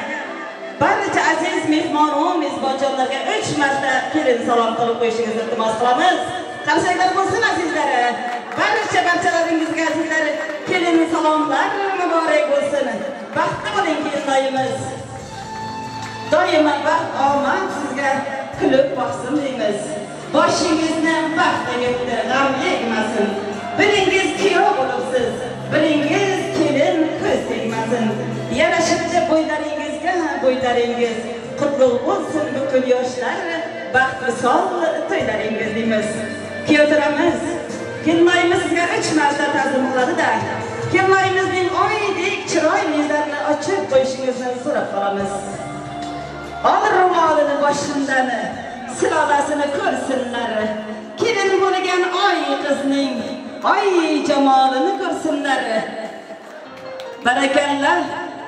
barcha aziz mehmon, mezbonjonlarga 3 marta kelin salom qilib qo'yishingizni iltimos qilamiz. Qarsaklar bo'lsin azizlar. Barchalaringizga azizlar, kelin salomlar muborak bo'lsin. Baxtli bo'ling kelinlarimiz. Doimo baxt, omad sizga kulib boqsin deymiz. Boshingizni baxtga g'am yegmasin. Biringiz kuyov bo'libsiz, biringiz kelin ko'z tegmasin. Yarashibdi bo'ylaringiz, qutlug' bo'lsin bugun yoshlar, baxt misol to'ylaringiz deymiz. Kuyovlarimiz, kelmayimiz sizga 3 marta ta'zim qiladi-da, kelmayimizning oydek chiroylarini ochib qo'yishingizni so'rab qolamiz. Ol ro'molini boshimdan, silolasini ko'rsinlar. Kelin bo'lgan oy qizning ay jamolini ko'rsinlar. Barakallah.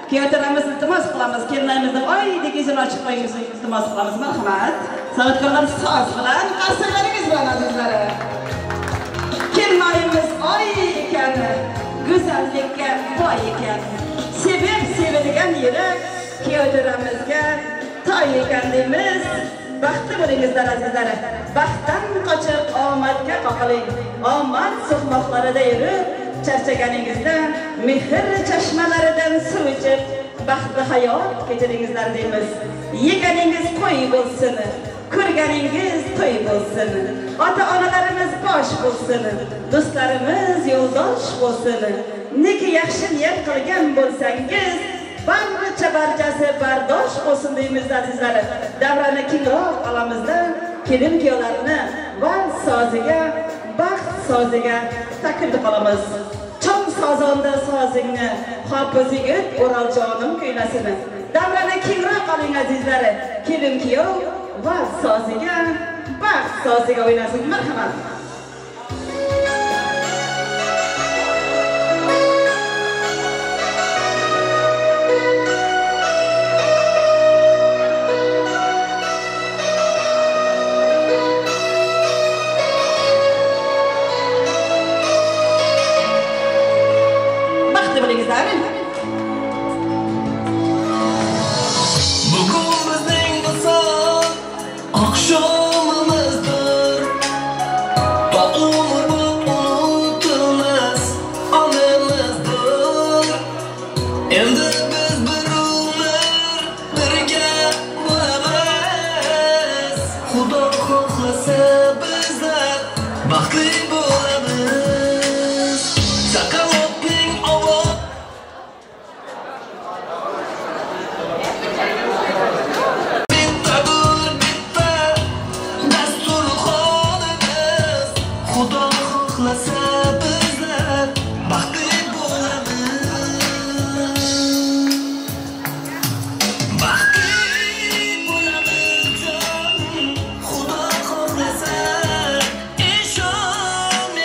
Kuyovlarimiz iltimos qilamiz, kelinlarimizning oydek yuzini ochib qo'yishingizni iltimos qilamiz. Marhamat. San'atkorlar so'z bilan qarsalaringiz bilan azizlar. Kelmayimiz oy ekan, go'zallikka boy ekan. Sevilgan yurak kuyovlarimizga toy ekan deymiz. Baxtli bo'lingizlar azizlar. Baxtdan qochib omadga qoqiling. Omad so'qmoqlarida yurib, charchaganingizda mehr chashmalaridan suv ichib, baxtli hayot kechiringizlar deymiz. Yeganingiz qo'y bo'lsin, ko'rganingiz to'y bo'lsin. Ota-onalarimiz bosh bo'lsin, do'stlarimiz yo'ldosh bo'lsin. Neki yaxshi niyat qilgan bo'lsangiz, barchasi bardosh bo'lsin deymiz azizlar. Davrani kengroq olamizda kelin kuyovlarni vals soziga, baxt soziga taklif qilamiz. Chong sozonda sozingni, hofiz yigit O'roljonim kuylasin. Davrani kengroq oling azizlar. Kelin kuyov vals soziga, baxt soziga o'ynasin. Marhamat. Bugun bizning bo'lsin oqshomimizdir. To umr unutilmas onimizdir. Endi biz bir umr birga bo'lamiz. Xudo xohlasa bizlar baxtli bo'lamiz. Chaqaloqning ovozi Xudo xohlasa bizlar baxtli bo'lamiz. Baxtli bo'lamiz jonim. Xudo xohlasa ishon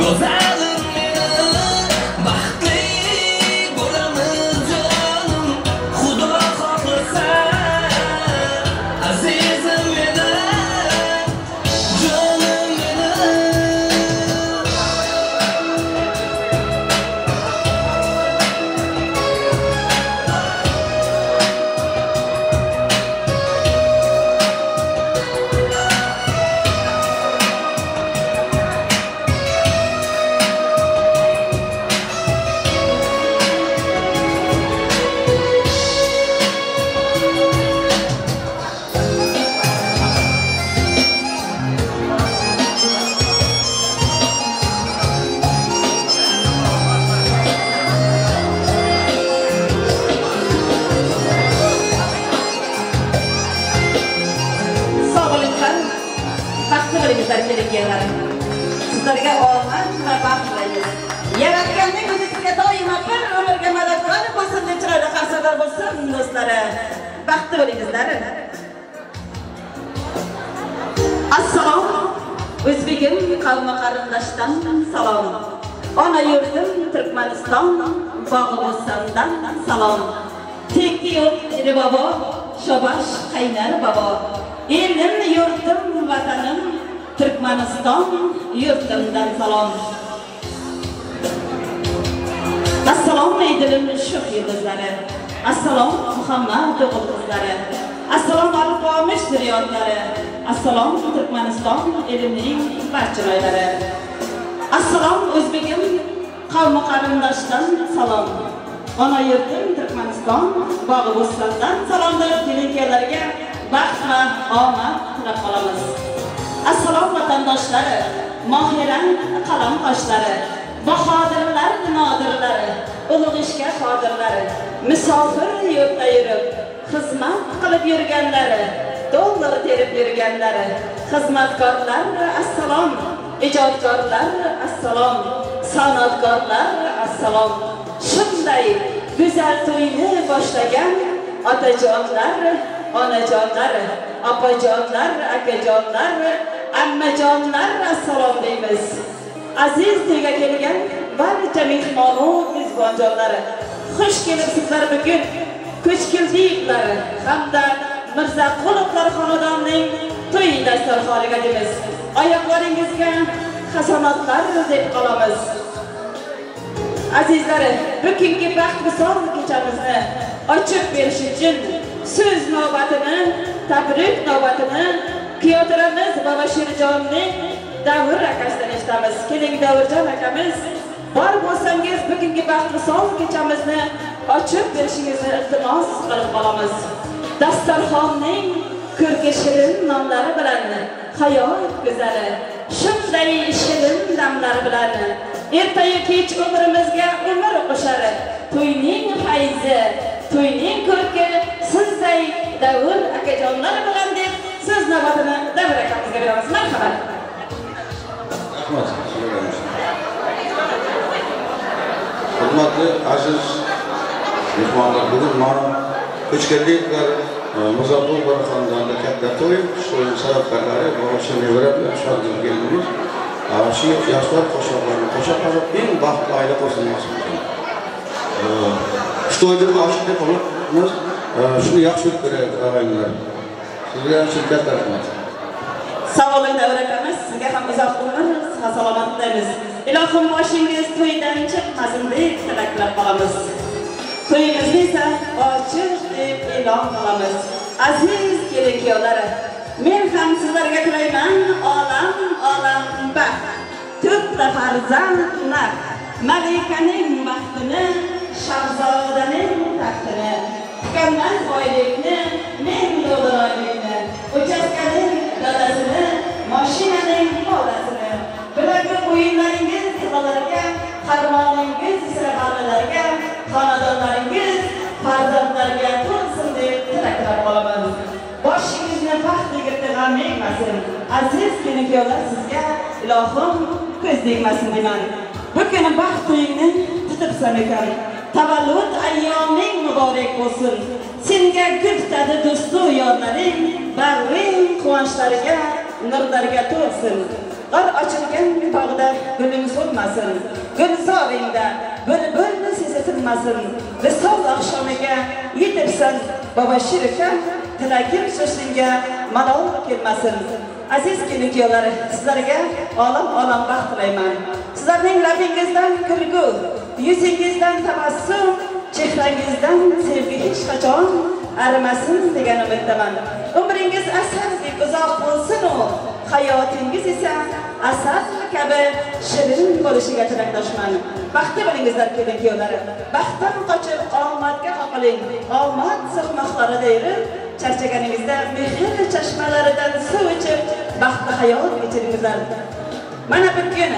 Go'zalim meni baxtli bo'lamiz jonim Xudo xohlasa azizim meni jonim meni Sizlarga omad va baxt tilaymiz. Yaratganning o'zi sizga doimo bir umrga madadkor bo'lsin deb chiroyli qarsaklar bo'lsin do'stlari. Baxtli bo'lingizlar. Assalom. O'zbegim qavmi qarindoshdan salom. Ona yurtim Turkmaniston, Bog'listondan salom. Tekki yo'q edi bobo, shobash qaynar bobo. Elim, yurtim, vatanim Turkmaniston, yurtimdan salom. Assalom eydilim shu yulduzlari. Assalom Muhammad o'g'il qizlari. Assalom al-qomish ziryodlari. Assalom Turkmaniston elimning barcha joylari. Assalom o'zbegim qavmi qarindoshdan salom. Ona yurtim Turkmaniston, Bog'listondan salomlar kelinlarga baxt va omad tilab qolamiz. Assalom vatandoshlari, mohirang qalam qoshlari, bahodirlar, nodirlari, ulug' ishga qodirlari, musofir yurtda yurib, xizmat qilib yurganlari, dollar terib yurganlari, xizmatkorlar, assalom, ijodkorlar, assalom, san'atkorlar, assalom. Shunday go'zal to'yni boshlagan otajonlar, onajonlar, opajonlar, akajonlar, ammajonlar assalom deymiz. Aziz to'yga kelgan barcha mehmonu mezbonjonlari, xush kelibsizlar bugun ko'chkildiklar hamda Mirzaqulovlar xonadonining to'y dasturxoniga deymiz. Oyoqlaringizga hasanatlar deb qolamiz. Azizlari, bugungi baxt visol kechamizni ochib berish uchun so'z navbatini, tabrik navbatini Piyotramiz Babashirjonning Davr akasidan eshitamiz. Keling Davrjon akamiz, bor bo'lsangiz bugungi baxt visol kechamizni ochib berishingizni iltimos qilib qolamiz. Dasturxonning ko'rki shirin nomlari bilan hayot go'zali, shunday shirin damlari bilan ertayu kech umrimizga umr qo'shar. To'yning fayzi, to'yning ko'rki sizday Davr akajonlar bilan deb so'z navbatini Davr akamizga beramiz. Marhamat. Rahmat. Hurmatli aziz mehmonlar, bugun mana ko'chkiliklar Mirzaqulovlar xonadonida katta to'y, shu sabablarga o'sha nevarlar shodlik keldimiz. Shu yoshlar qo'shoqlarni qo'shib eng baxtli oila qo'shilmoqchi. Shu to'yda ochiq deb qolamiz. Shuni yaxshi ko'radi og'aynilar. Sizga ham katta rahmat. Sog' bo'ling Davr akamiz, sizga ham uzoq umr, sihat salomat tilaymiz. Ilohim boshingiz to'ydan chiqmasin deb tilaklar qolamiz. To'yimizni esa ochiq deb e'lon qilamiz. Aziz kelin-kuyovlar, men ham sizlarga tilayman olam baxt. To'rtta farzandlar, malikaning baxtini, shahzodaning taxtini, tuganmas boylikni, men do'ldiraylikni, uchastkaning dadasini, mashinaning bolasini, bilagi o'yinlaringiz tiqalarga, harmoningiz sirg'allarga, xonadonlaringiz farzandlarga to'lsin deb tilaklar qolaman. Boshingizni baxt yigitni g'am yegmasin. Aziz kelin-kuyovlar, sizga ilohim ko'z tegmasin deyman. Bu kuni baxt to'yingni tutibsan ekan. Tavallud ayyoming muborak bo'lsin. Senga guftadi do'stu yorlaring, bag'ring quvonchlariga, nurlarga to'lsin. Qar açılgan tog'da guling so'nmasin. Gulzoringda bulbul sezitilmasin. Visol oqshomiga yetibsan baba shirka, tilagim shoshingga malol kelmasin. Aziz kelin-kuyovlar, sizlarga olam baxt tilayman. Sizlarning labingizdan kulgu, yuzingizdan tabassum, chehrangizdan sevgi hech qachon arimasin degan umiddaman. Umringiz asardek uzoq bo'lsin u, hayotingiz esa asar kabi shirin bo'lishiga tilakdoshman. Baxtli bo'lingizlar kelin-kuyovlar. Baxtdan qochib omadga qoqiling. Omad sirmoqlarida yurib, charchaganingizda mehr chashmalaridan suv ichib, baxtli hayot kechiringizlar. Mana bugun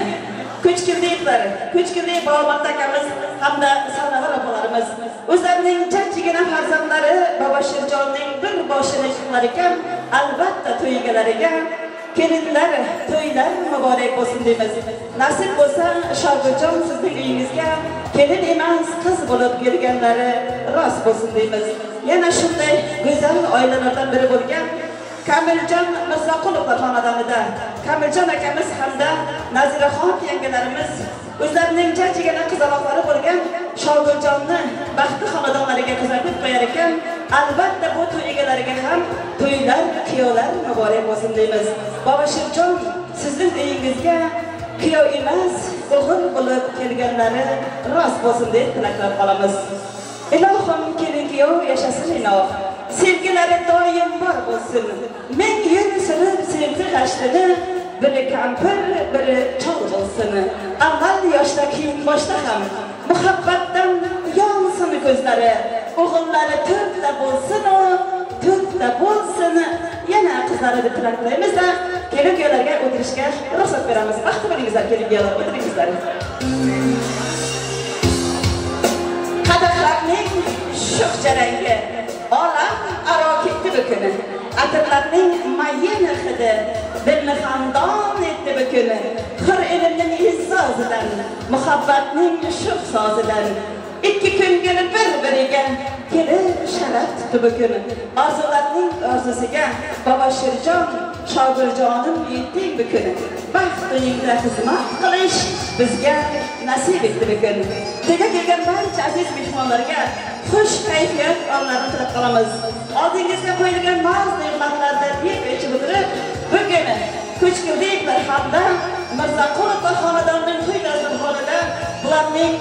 ko'chkirli Bobot akamiz hamda Sanovar opalarimiz o'zlarining jajjigina farzandlari Bobashirjonning bir boshini chiqlar ekan, albatta to'ygalariga kelinlar, to'ylar muborak bo'lsin deymiz. Nasib bo'lsa, Shogirjon sizning uyingizga kelin emas, qiz bo'lib kelganlari rost bo'lsin deymiz. Yana shunday go'zal oilalardan biri bo'lgan Kamiljon Mirzoqulovlar xonadonida Kamiljon akamiz hamda Naziraxon yangalarimiz o'zlarining jajjigina qizaloqlari bo'lgan Shogirjonni baxtli xonadonlariga kuzatib qo'yar ekan, albatta bu to'y egalariga ham to'ylar, kuyovlar muborak bo'lsin deymiz. Bobashirjon, sizning uyingizga kuyov emas, o'g'il bo'lib kelganlari rost bo'lsin deb tilaklab qolamiz. Ilohim kelin-kuyov yashasin iloh. Sevgilari doim bor bo'lsin. Ming yil surib sevgi g'ashtini, biri kampir, biri chol bo'lsin. Avval yoshda, keyin boshda ham muhabbatdan yonsin ko'zlari. O'g'illari to'rtta bo'lsin, to'rtta bo'lsin. Yana qizlari deb tilaklaymiz-da, kelin-kuyovlarga o'tirishga ruxsat beramiz. Baxtli bo'lingizlar kelin-kuyovlar, o'tiringizlar. Qadahlarning sho'x jarangi olam aro ketdi bu kuni. Atirlarning mayin hidi dilni xandon etdi bu kuni. Hur ilmning izzozidan, muhabbatning sho'x sozidan ikki ko'ngil bir-biriga kelib sharaf tutdi bu kuni. Orzularning orzusiga Bobashirjon, Shogirjonim yetding bu kuni. Baxt uyingda xizmat qilish bizga nasib etdi bu kun. Tega kelgan barcha aziz mehmonlarga xush kayfiyat onlarini tilab qolamiz. Oldingizga qo'yilgan ne'matlardan yeb ichib o'tirib, bugun ko'chkirdiklar hamda Mirzoqulovlar xonadonining to'y dasturxonida bularning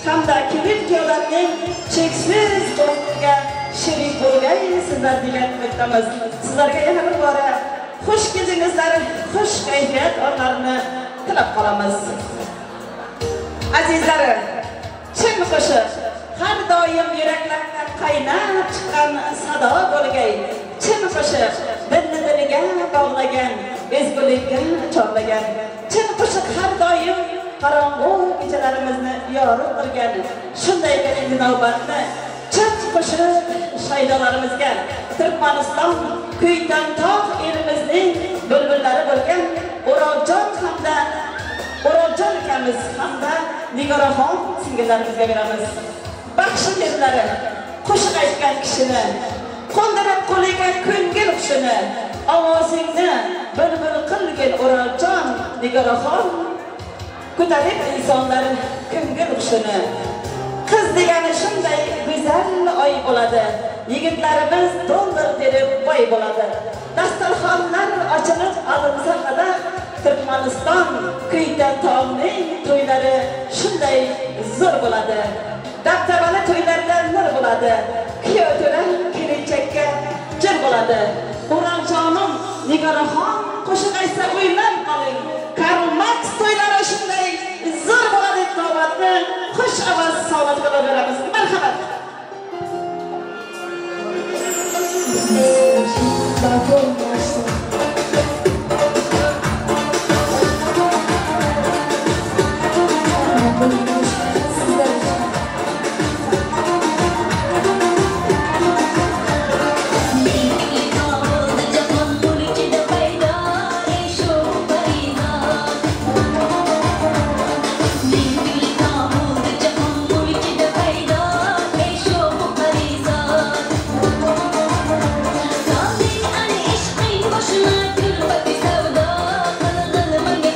hamda kelin-kuyovlarning cheksiz do'stiga sherik bo'lgaysizlar degan umiddamiz. Sizlarga yana bir bora xush keldingizlar, xush kayfiyat onlarini tilab qolamiz. Azizlar, chin qo'shiq har doim yuraklardan qaynab chiqqan sado bo'lgay. Chin qo'shiq dilni diliga bog'lagan, ezgulikka chorlagan. Chin qo'shiq har doim qorong'u kechalarimizni yorug' qilgan. Shunday endi navbatni chin qo'shiq shaydolarimizga Turkmaniston kuydan tog' elimizning bulbullari bo'lgan O'roljon hamda O'roljon akamiz hamda Nigoraxon singillarimizga beramiz. Baxshi yerlari qo'shiq aytgan kishini, qo'ndirib qo'liga ko'ngil qushini, ovozingni bulbul qilgin O'roljon Nigoraxon, ko'tarib insonlar ko'ngil qushini. Qiz degani shunday go'zal oy bo'ladi. Yigitlarimiz dollar berib boy bo'ladi. Dasturxonlar ochilib olinsa qadar Turkmaniston kuydan tog'ning to'ylari shunday zo'r bo'ladi. Dabdabali to'ylarda nur bo'ladi. Kuyov to'la kelinchakka jir bo'ladi. O'roljonim Nigoraxon qo'shiq aytsa o'ylab qoling. Karl Marx to'ylari shunday zo'r bo'ladi deb navbatni xush ovoz sovg'a qilib beramiz. Marhamat. Başına gül bakı sevda, kılgın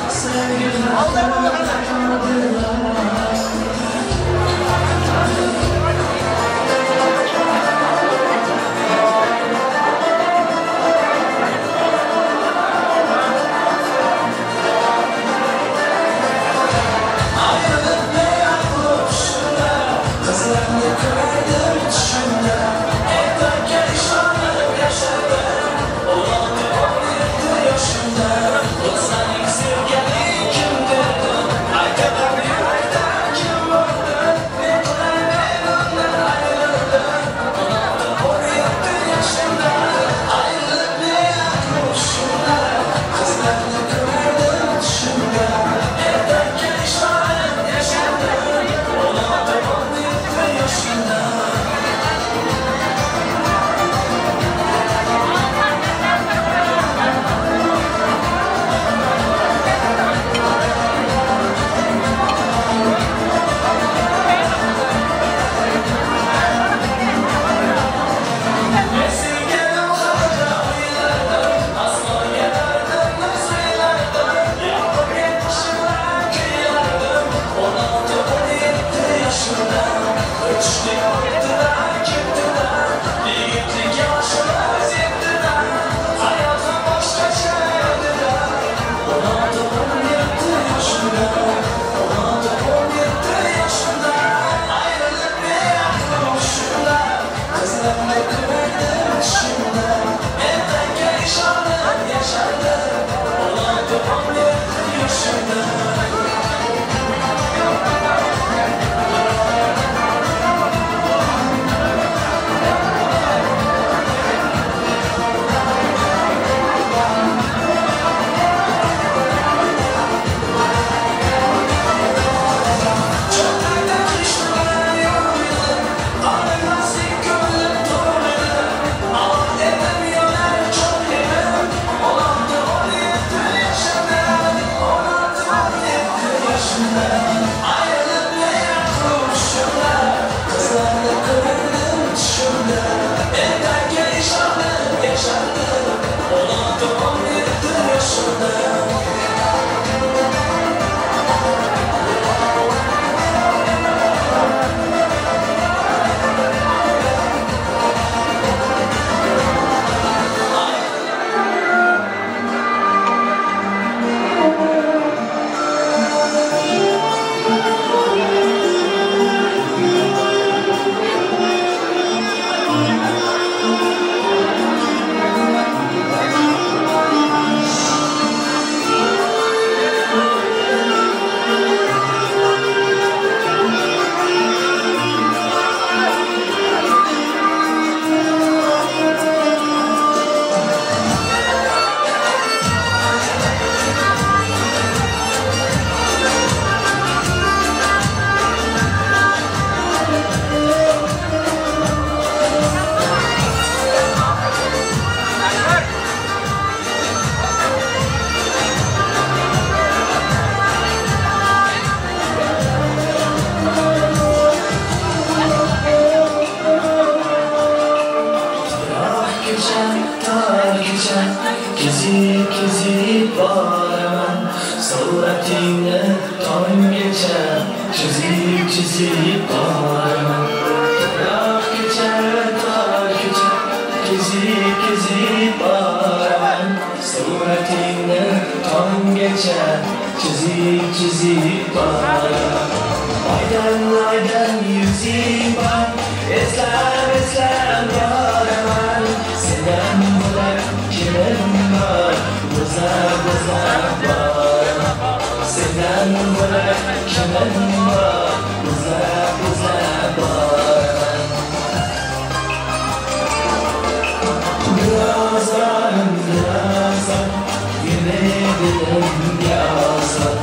Sevgili boraman suratingni tonggacha chizib boraman tor kecha kezib boraman suratingni tonggacha chizib boraman aydan yuzing bor eslab boraman sendan bo'lak kimim bor o'zlab boraman sendan bo'lak kimim bor o'zlab boraman birazdan yuragimga ozor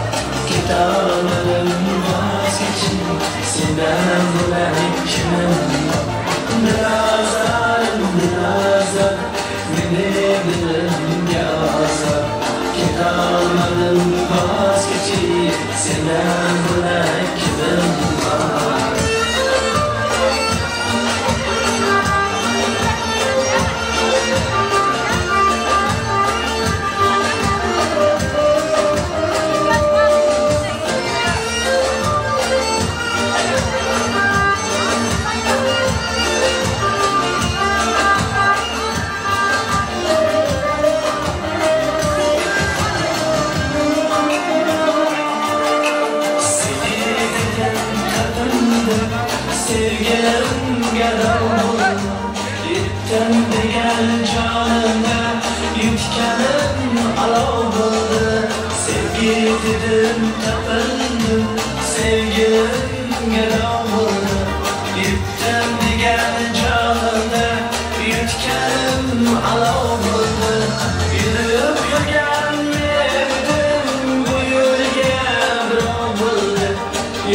ketolmadim voz kechib sendan bo'lak kimim birazdan yuragimga ozor ketolmadim voz kechib sendan bo'lak kimim bor sevgilimga davr yetdim degan jonimda yutganim olov bo'ldi sevgi dedim topildim sevgilimga davr yetdim degan jonimda yutganim olov bo'ldi yurib yurgan edim bu yo'lga birov bo'ldi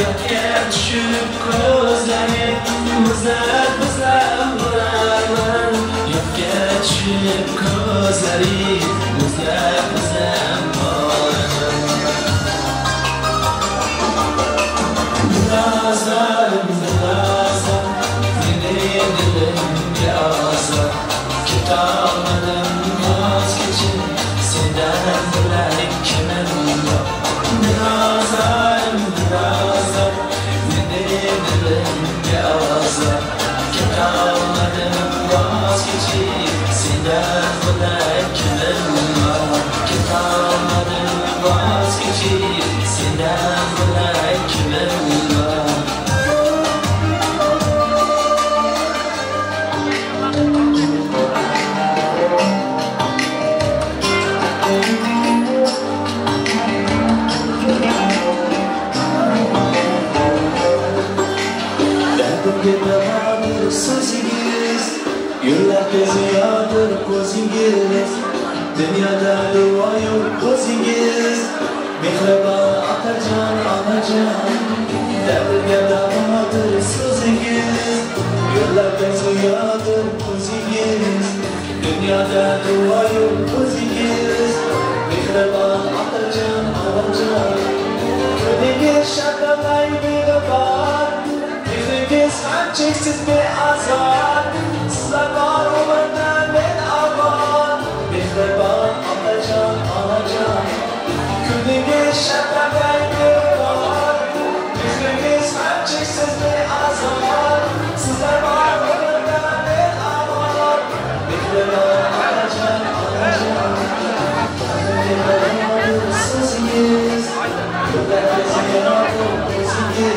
yotga tushib ko'zlarim muzlab borarman yotga tushib ko'zlarim muzlab boraman birazdan mening dilimga ozor ketolmadim voz kechib sendan bo'lak kimim bor birazdan mening dilimga ozor ketolmadim voz kechib sendan bo'lak kimim bor ketolmadim voz kechib sendan bo'lak kimim bor Dardimga so'zingiz yillarga ziyodir ko'zingiz dunyoda duo yo'q o'zingiz mehribon otajon onajon dardimga davodir so'zingiz yillarga ziyodir ko'zingiz dunyoda duo yo'q o'zingiz mehribon otajon onajon ko'ningiz shabnamay beg'ubor Yüzünüz hançeksiz bir azar Sizler var umardan ben aman Mihriban anacan anacan Gününüz şefemden bir var Yüzünüz hançeksiz bir azar Sizler var umardan ben aman Mihriban anacan anacan Mihriban sözünüz Yüzlerinizi yardım özünüz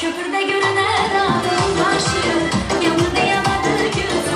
Köprüde görünen ağrım başı, yanında yamadı gözüm.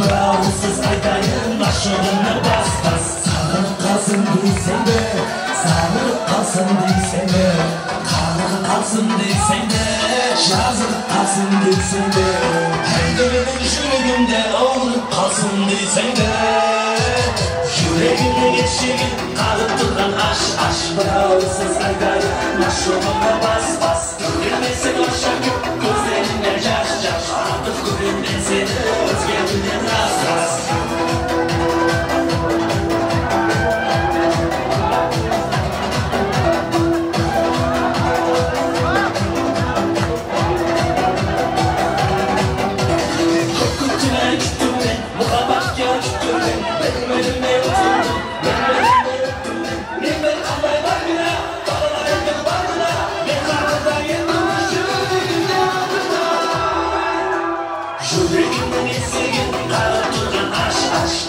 Bravo'suz aytayım aşığını bas bas. Sağlık kalsın deysen de, sağlık kalsın deysen de, kanın kalsın deysen de, yazık kalsın deysen de, her birinin yüreğimde ağırlık kalsın deysen de, yüreğimde geçtiğin kalıp duran aş. Bravo'suz aytayım aşığını bas bas. Görmesin aşağı gözlerinde yaş. Artık görünmen seni özgürlüğünden rast.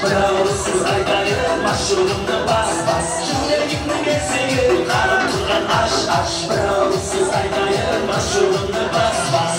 Bravo'suz aytayım aşığımda bas bas. Yüreğimde geçsin kalıp duran aş. Bravo'suz aytayım aşığımda bas bas.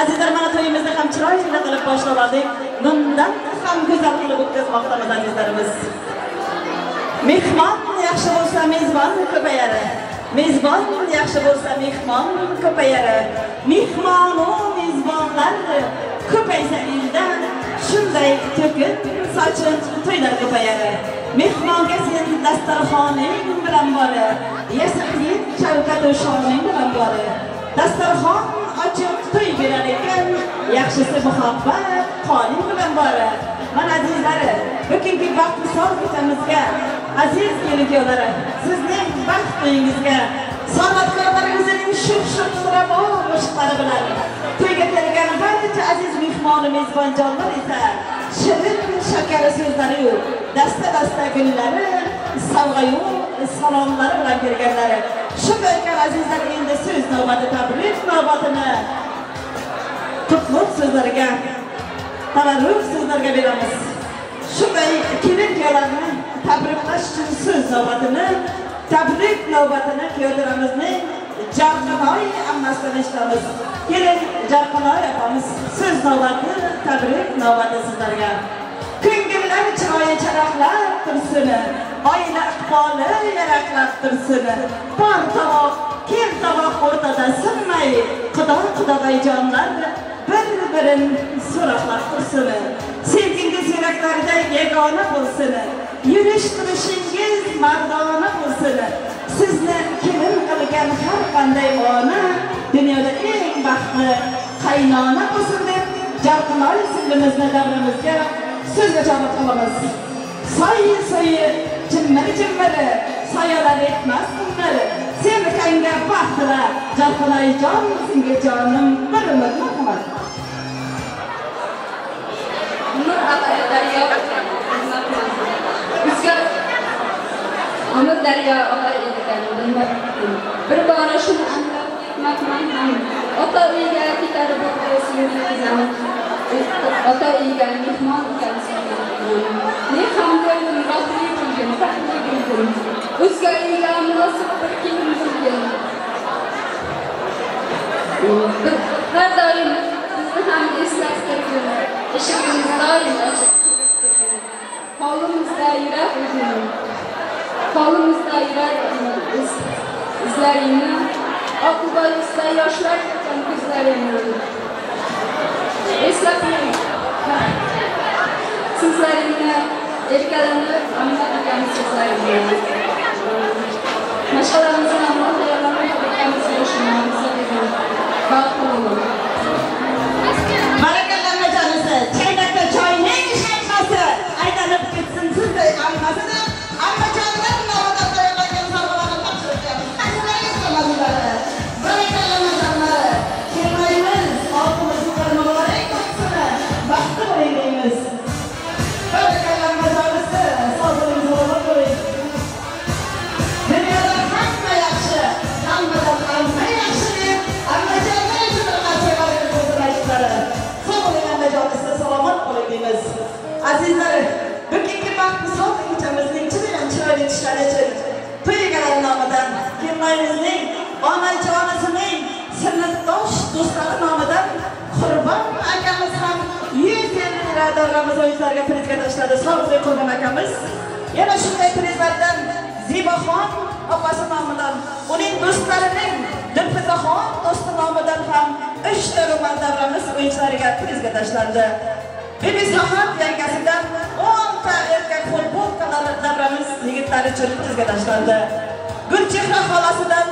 Azizlar, mana to'yimizni ham chiroyli qilib boshladik. Bundan ham go'zal qilib o'tkazmoqdamiz azizlarimiz. Mehmon yaxshi bo'lsa mezbon ko'payar. Mezbon yaxshi bo'lsa mehmon ko'payar. Mehmon-u mezbonlar ko'paysa eldan shunday to'kib sochib to'ylar ko'payar. Mehmonga sen dasturxoning bilan bor. Yasaqlik shavkat shoning bilan bor. Dasturxon ochib to'y berar ekan, yaxshisi muhabbat qoning bilan bor. Mana azizlar, bugungi vaqt misol ketamizga aziz kelin-kuyovlar, sizning vaqt to'yingizga san'atkorlarimizning shuq-shuq surabo qo'shiqlari bilan to'yga kelgan barcha aziz mehmon mezbonjonlar esa shirin shakari so'zlari, dasta-dasta gullari, sovg'a-yu salomlari bilan kelganlar. Shunday ekan azizlar, endi so'z navbati tabrik navbatini qutlug' so'zlarga, tabarruk so'zlarga beramiz. Shunday kelin-kuyovlarni tabriklash uchun so'z navbatini, tabrik navbatini kuyovlarimizning Jarqinoy ammasidan eshitamiz. Keling, Jarqinoy apamiz, so'z navbati, tabrik navbati sizlarga. Ko'ngillar chiroyi charaqlab tursin, oila iqboli yaraqlab tursin. Bor tovoq, kel tovoq o'rtada sinmay, Xudo-xudoyjonlar bir-birin so'roqlab tursin. Sevgingiz yuraklarda yagona bo'lsin. Yurish-turishingiz mardona bo'lsin. Sizni kelin qilgan har qanday ona dunyoda eng baxtli qaynona bo'lsin deb Jarqinoy singlimizni davramizga so'zga chaqirib qolamiz. Soy-soyi, jimmiri-jimmiri, soyalar etmas kunlari. Seni kanga baxtla, Jarqinoyjon, singiljonim, bir umr marhamat. Nur atay daryo. Amir daryo oqar ekan, bilmadim. Bir bora shuni anglab ketmoqman ham. Ota uyga ketarib o'tsin, ota uyga mehmon ekansiz. Ne ham ko'nglim rohatli bo'lgan, baxtli bo'lgan. O'zga uyga munosib bir kelin bo'lgan. Har doim sizni ham eslab turgan. Eshigimiz doim ochiq. Qo'limizda yurak o'zini. Qo'limizda yurak izlaringni, oqibatimizda yoshlar ketgan ko'zlaringni. Eslab turing. Sizlaringni erkalanib, omad ekan sizlaringni. Mashqalarimizni amal tayyorlamak ekanmiz bo'lishimiz. Baxtli Barakallah majonisi, chaynakda choyning shayxasi aylanib ketsin sizday almasida, ammajonlar navbatda tayyorlangan sovg'alarni topshiramiz. Azizlar, barakallah majonlar, kelmaymiz, oxirgi muborak bo'lsin, baxtli bo'ling deymiz. Barakallah majonisi, sog'lig'ingiz obod bo'ling. Dunyoda hamma yaxshi, hammadan hamma yaxshi deb, ammajonlar uchun salomat bo'ling deymiz. Azizlar, bugungi vaqt misol kechamizning judayam chiroyli ishlari uchun to'ygalar nomidan, kelinoyimizning onajonisining sinfdosh do'stlari nomidan Qurbon akamiz ham 100 lira davramiz o'yinlariga prizga tashladi. Sog'lik Qurbon akamiz. Yana shunday prizlardan Ziboxon opasi nomidan, uning do'stlarining Dilfizaxon do'sti nomidan ham 3 ta ro'mol davramiz o'yinlariga prizga tashlandi. Bibi Sahat yangasidan 10 ta erkak futbolkalar davramiz yigitlari uchun prizga tashlandi. Gulchehra xolasidan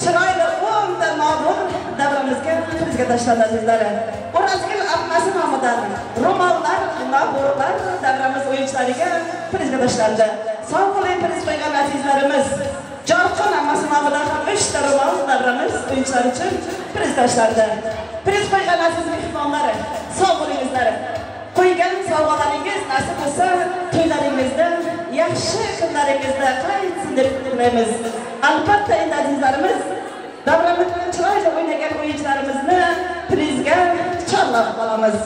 chiroyli 10 ta nobur davramizga prizga tashlandi azizlar. O'razgul ammasi nomidan ro'mollar, noburlar davramiz o'yinlariga prizga tashlandi. Sog' bo'ling priz qo'ygan azizlarimiz. Jorqon ammasi nomidan ham 3 ta ro'mol davramiz o'yinlari uchun priz tashlandi. Priz qo'ygan aziz mehmonlar, sog' bo'lingizlar. Qo'ygan sovg'alaringiz nasib bo'lsa, to'ylaringizda, yaxshi kunlaringizda qaytsin deb tilaymiz. Albatta endi azizlarimiz, davramizda chiroyli o'ynagan o'yinchilarimizni prizga chorlab qolamiz.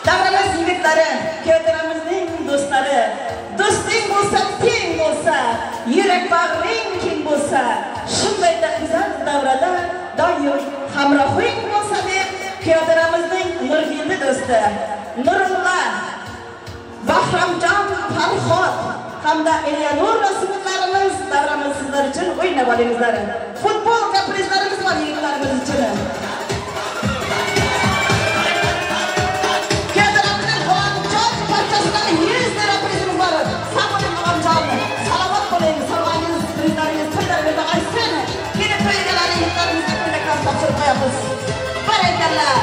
Davramiz yigitlari, kuyovlarimizning do'stlari, do'sting bo'lsa, teng bo'lsa, yurak bag'ring keng bo'lsa, shunday go'zal davrada doim hamrohing bo'lsa deb Kıyadıramızın Nurgül'ü dostu. Nurullah, Bahramcan, Farhod, hamda Eleanor Resullarımız, davramız sizler için oynab olayımızlar. Futbol kaprizlarımız var yigitlarimiz için. Kıyadıramızın Bahramcan parçasından 100 lira prizimiz var. Sağ olun Bahramcan, salavat olayım, salavatınız, prizleriniz, toylarınızda açsın. Yine toygaları yigitlerimizle böyle kapsapçılık yapız. Barekallah.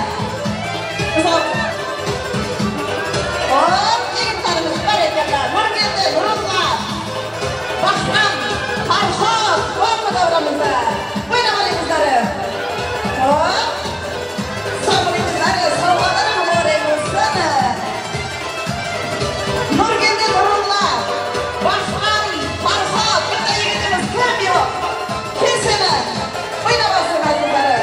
Hop, yigitlerimiz barekallah. Nurgül'de, Nurullah, Bahram, Farhod, olma davramızda. Buyurun olayımızları. Hop, sabırımızları, savunmaları mübarek olsun. Nurgül'de, Nurullah, Bahram, Farhod, burada yigitimiz kim yok? Kimsene. Buyurun olayımızları.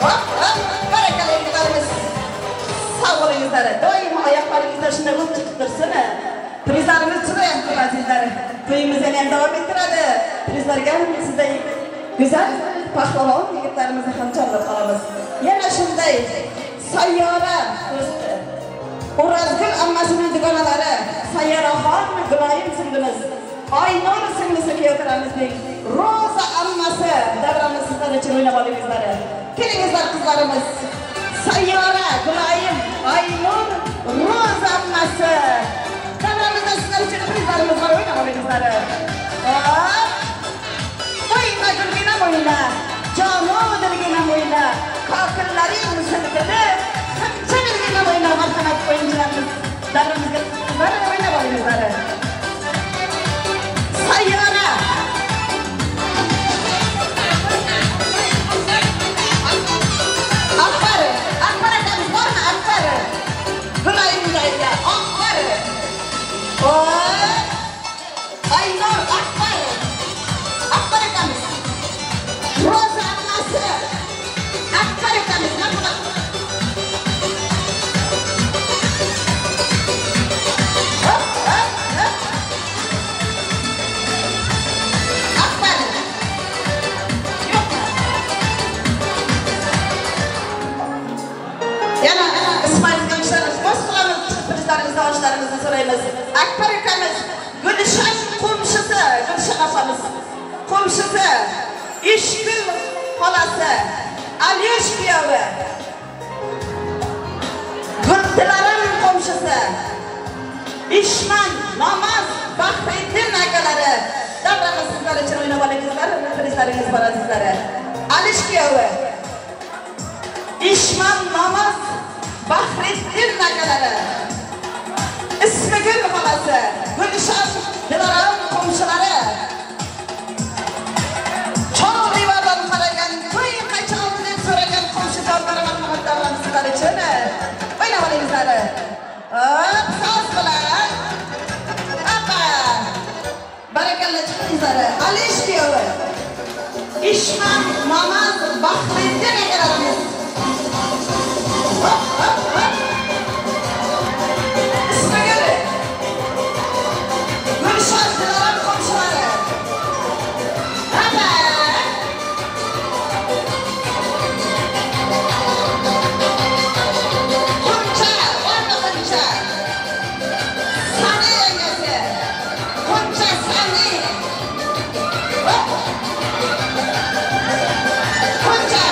Hop, hop, barekallah yigitlerimiz. Sağ olun yüzleri. Doyum ayaklarınızda şimdi hız çıktırsın. Prizlerimiz çıkıyor azizler. Köyümüz hem devam ettiredi. Prizlerge size güzel pahlavan yigitlerimizi hem çalıp alamız. Yana şimdi sayyara Urazgül ammasının dükkanaları sayyara har mı gılayım sındınız. Aynur sındısı kiyotiramızın Roza amması davramız sizler için oynamalı bizleri. Kilinizler kızlarımız. Sayyara, Gülayim, Aynur, Roz amması. Davramızda sizler için prizlerimiz var, oynama bizleri. Oyna Gülginem oyna, Canu Gülginem oyna, Kakırların sınıfını, Kımça Gülginem oyna, Markamat oyuncularımız. Davramızda sizler oynama bizleri. Sayyara. Akbar edemiz var mı Akbar? Gülayım Gülay'da Akbar. Aynur Akbar. Akbar edemiz. Roza annası. Akbar edemiz. Akbar. Yok mu? Yana İsmail gençlerimiz, bozkularımız, prizlerimizi, ağaçlarımızı sorayımız. Akbar ülkemiz, Gülşen komşusu, Gülşen apamız, komşusu, İşgül halası, Aliyoş piyağı, Güldilar'ın komşusu, İşman, Namaz, Bahrettin akaları, davranız sizler için oynamalıyızlar, prizleriniz var azizlere. Aliş piyağı, İşman, Namaz, Bahrettin nakaları, İsmigül halası, Gülşen, Dilar'ın komşuları, Çoğu rivadan karagan, Kuy kaçaldı deyip soragan komşu canlarım Muhammed sizler için. Oynamalıyızları. Hop, sağız kılar. Hoppa. Barakallah çıkınızları. Aliş diyor. İşman, Namaz, Bahrettin nakalarımız. Hop hop hop. İsmigül. Gülşen Dilar'ın komşuları. Hoppa. Kunça, orada Kunça. Sani yengesi. Kunça Sani. Hop. Kunça.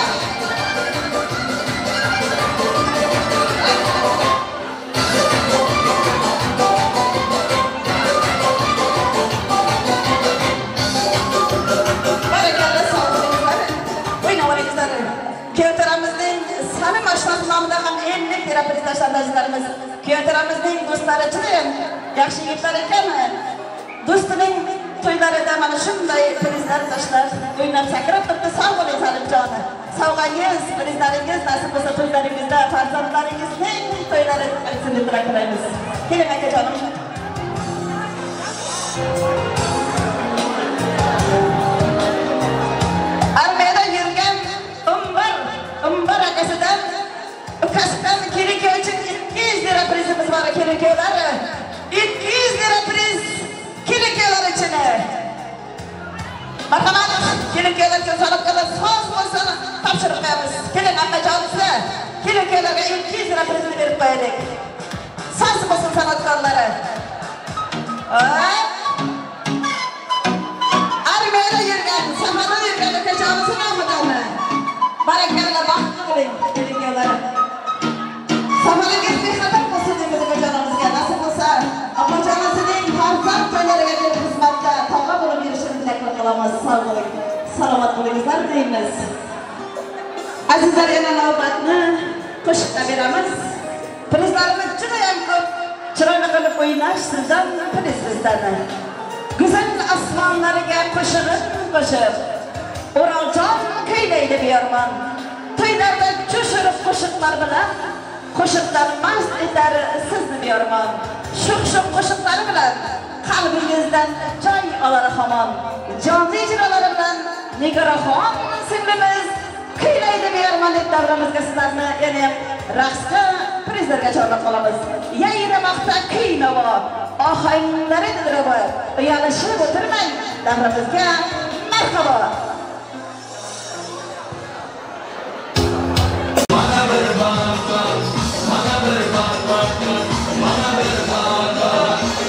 Barakallah sağ olsunlar. Oynamalıyızlar. Köyteramızın sanım aşmasınamda ham enlik bir reprezentasyondaşlarımız. Köyteramızın dostları için yaxshi yigitlar ekan. Do'stining to'ylarida mana shunday prizlar tashlar, o'ynab sakrab turibdi. Sog' bo'ling Salimjon. Sovg'angiz, prizlaringiz nasib bo'lsa to'ylaringizda farzandlaringizning to'ylari aytsin deb tilaymiz. Keling akajonim. Armiyada yurgan Umbar akasidan ukasidan kelinkoy uchun 200 lira prizimiz bor kelinkoylar. 200 lira priz kelinkoylar uchun. Marhamat, kelinkoylar uchun solib qilib so'z bo'lsin. topshiriq qo'yamiz. Keling, ammajonisi. Keling-kelarga 200 lira prizini berib qo'yaylik. Saz bo'lsin san'atkorlari. Armiyada yurgan, safarda yurgan akajonisi nomidami? Barakalla, baxt qiling, keling-kelar. Safaringiz bexatar bo'lsin deymiz akajonimizga. Nasib bo'lsa, opajonisining farzand to'ylariga kelib xizmatda tog'a bo'lib yurishini tilak qilamiz. Sog' bo'ling, salomat bo'lingizlar deymiz. Azizlar, yana navbatni qo'shiqqa beramiz. Prizlarimiz juda ham ko'p. Chiroyli qilib o'ynash sizdan priz bizdan. Go'zal osmonlariga qo'shib, O'roljon kuylaydi beyorman. To'ylarda jo'shirib qo'shiqlar bilan qo'shiqlar mast etar sizni beyorman. Sho'x-sho'x qo'shiqlar bilan qalbingizdan joy olar hamon. Jonli ijrolari bilan Nigoraxon singlimiz kuylaydi beyorman deb davramizga sizlarni yana ham raqsga prizlarga chorlab qolamiz. Yayramoqda kuy-navo, ohanglari dilrabo, uyalishib o'tirmang, davramizga marhabo. Mana bir baqat, mana bir baqat, mana bir baqat.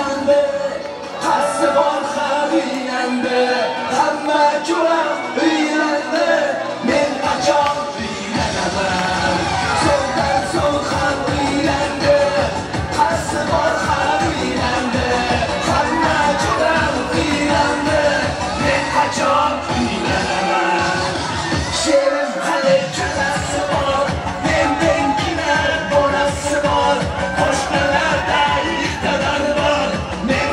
uylandi qasi bor xabilandi hamma jo'rab uylandi men qachon uylanaman so'ldan so'l ham uylandi qasi bor xabilandi hamma jo'rab uylandi men qachon uylanaman sherim hali jo'rasi bor mendengina bolasi bor boshqalarda ikkitadan bor men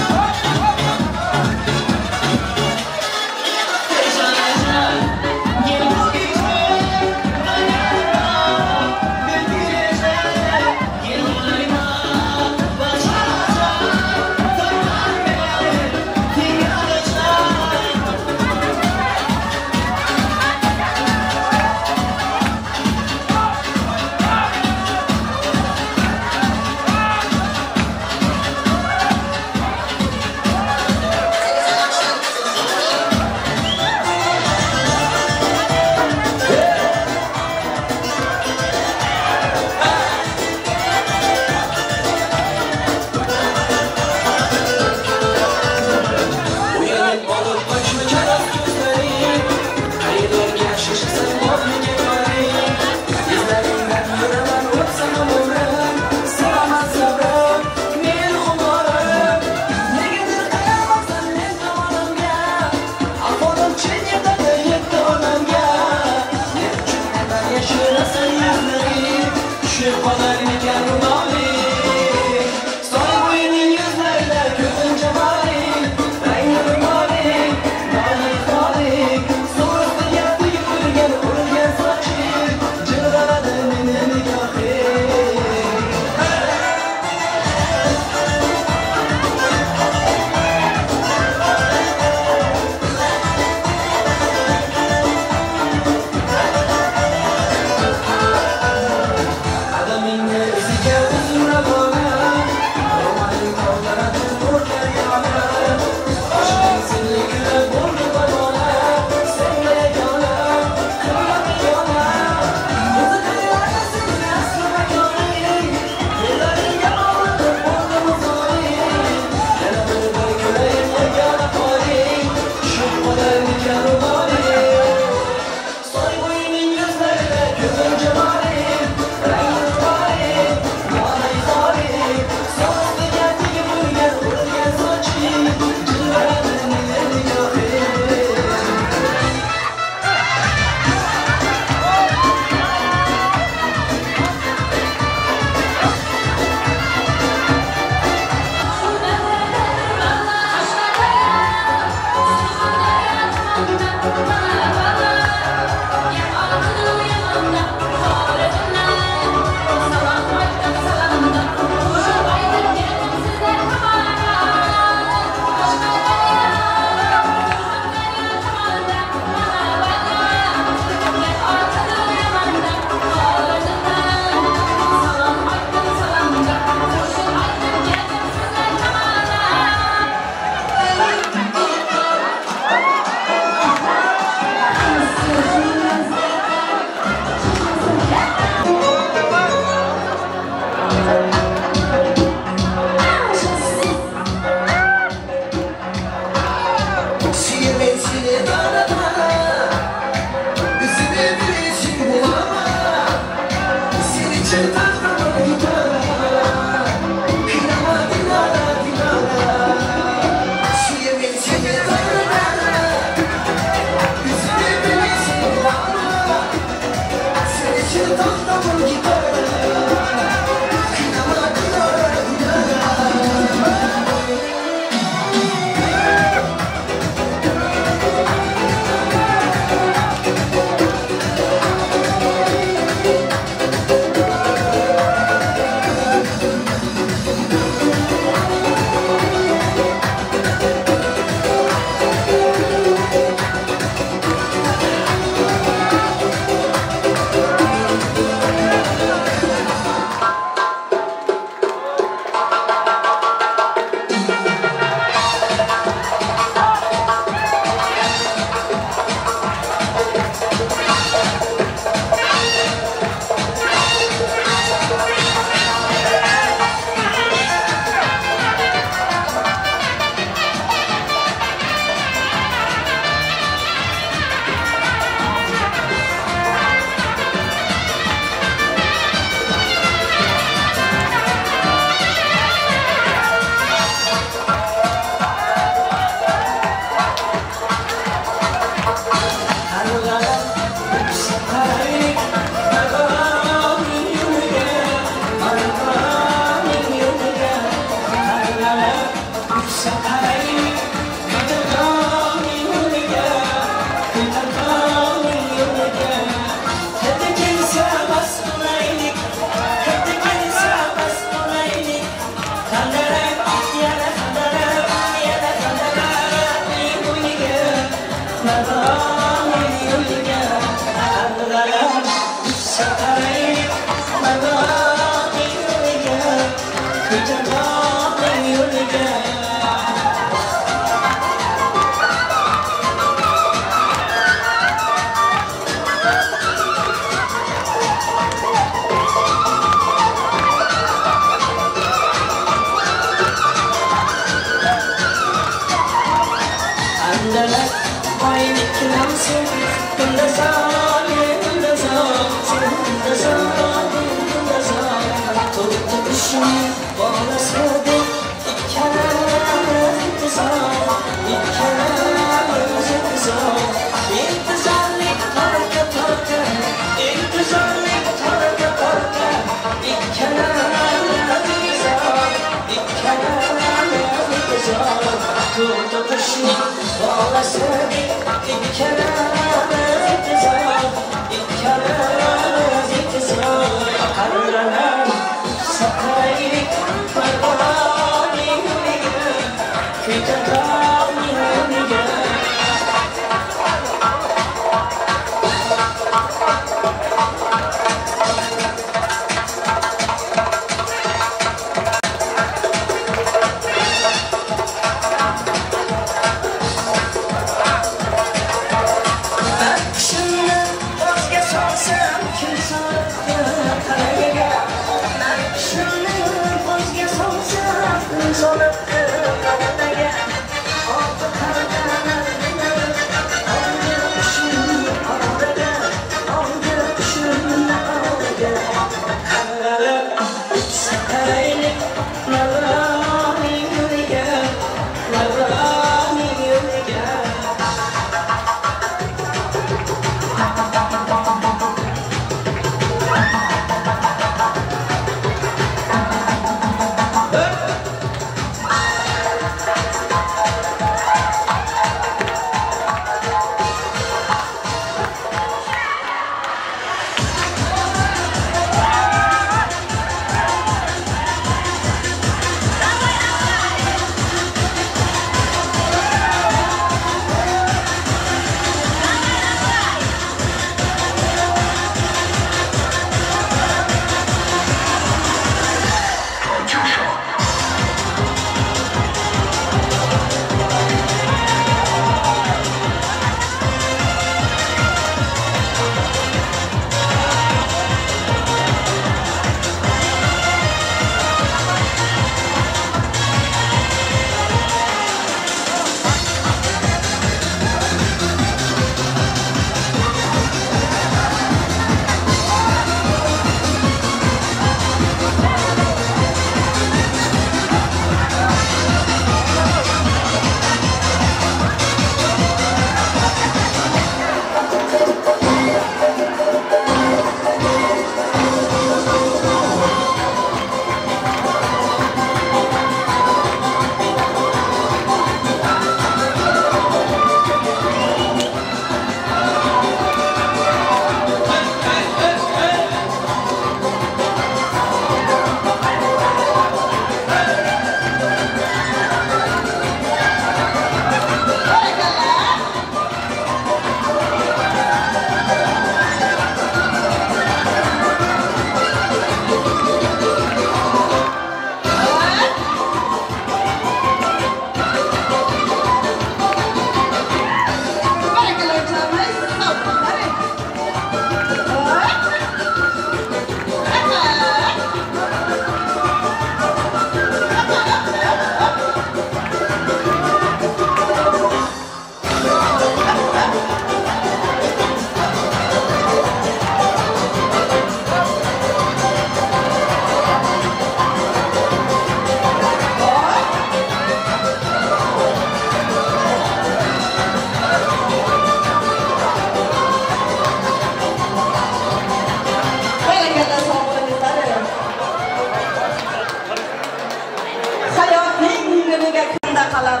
sadaqalar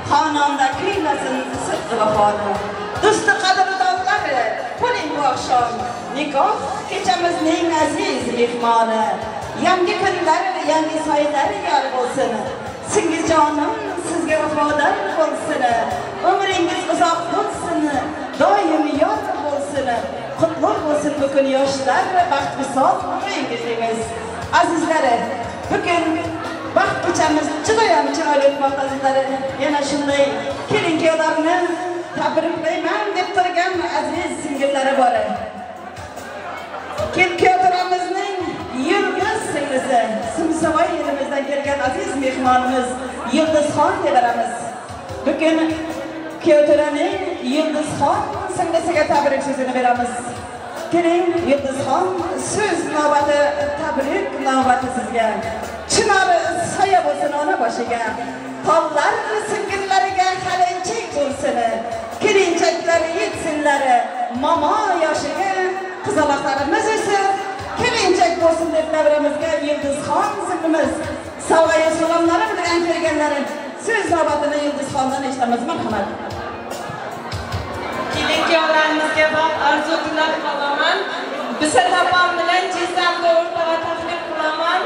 xonanda kuylasin sidqi vafoni. Do'sti qadrdonlari, bo'ling bu oqshom nikoh kechamizning aziz mehmoni. Yangi kunlar, yangi soylar yor bo'lsin. Singiljonim sizga vafodor bo'lsin. Umringiz uzoq bo'lsin, doim yor bo'lsin. Qutlug' bo'lsin bugun yoshlar, baxt visol umringiz. Azizlari, bugun baxt kechamiz judayam chiroyli o'tmoqda azizlari. Yana shunday kelin-kuyovlarni tabriklayman deb turgan aziz singillari bor. Kelin-kuyovlarimizning Yıldız singlisi, Simsavoy yerimizdan kelgan aziz mehmonimiz Yıldızxon dediramiz. Bugun kuyovto'raning Yıldızxon singlisiga tabrik so'zini beramiz. Keling, Yıldızxon, so'z navbati, tabrik navbati sizga. Chinori soya bo'lsin ona boshiga. Tollar singillariga qalinchik bo'lsin. Kelinchaklari yetsinlar momo yoshiga. Qizaloqlarimiz esa kelinchak bo'lsin deb davramizga Yıldızxon singlimiz sovg'a salomlari bilan kelganlari so'z navbatini Yıldızxondan eshitamiz. Marhamat. Kelin-kuyovlarimizga bor arzu tilab qolaman. Bisa tapam bilan Jizzaxda o'rtaga taklif qilaman.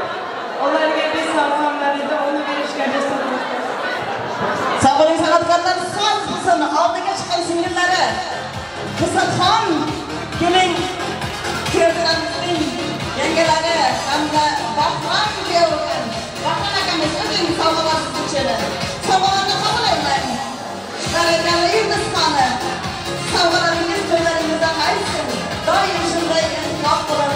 Ularga bir sovg'am bor edi, uni berishga jasur. Sog'lik san'atkorlar so'z bo'lsin, oldiga chiqqan singillari. Qizatxon, keling, kuyovlarimizning yangalari hamda Bahrom kuyovlar. Bahrom akamiz o'zing sovg'alarsiz uchun. Sovg'alarni qabul aylang. Barakalla Yıldızxoni. Sovg'alaringiz to'ylaringizda qaytsin. Doim shunday intiqom qilib,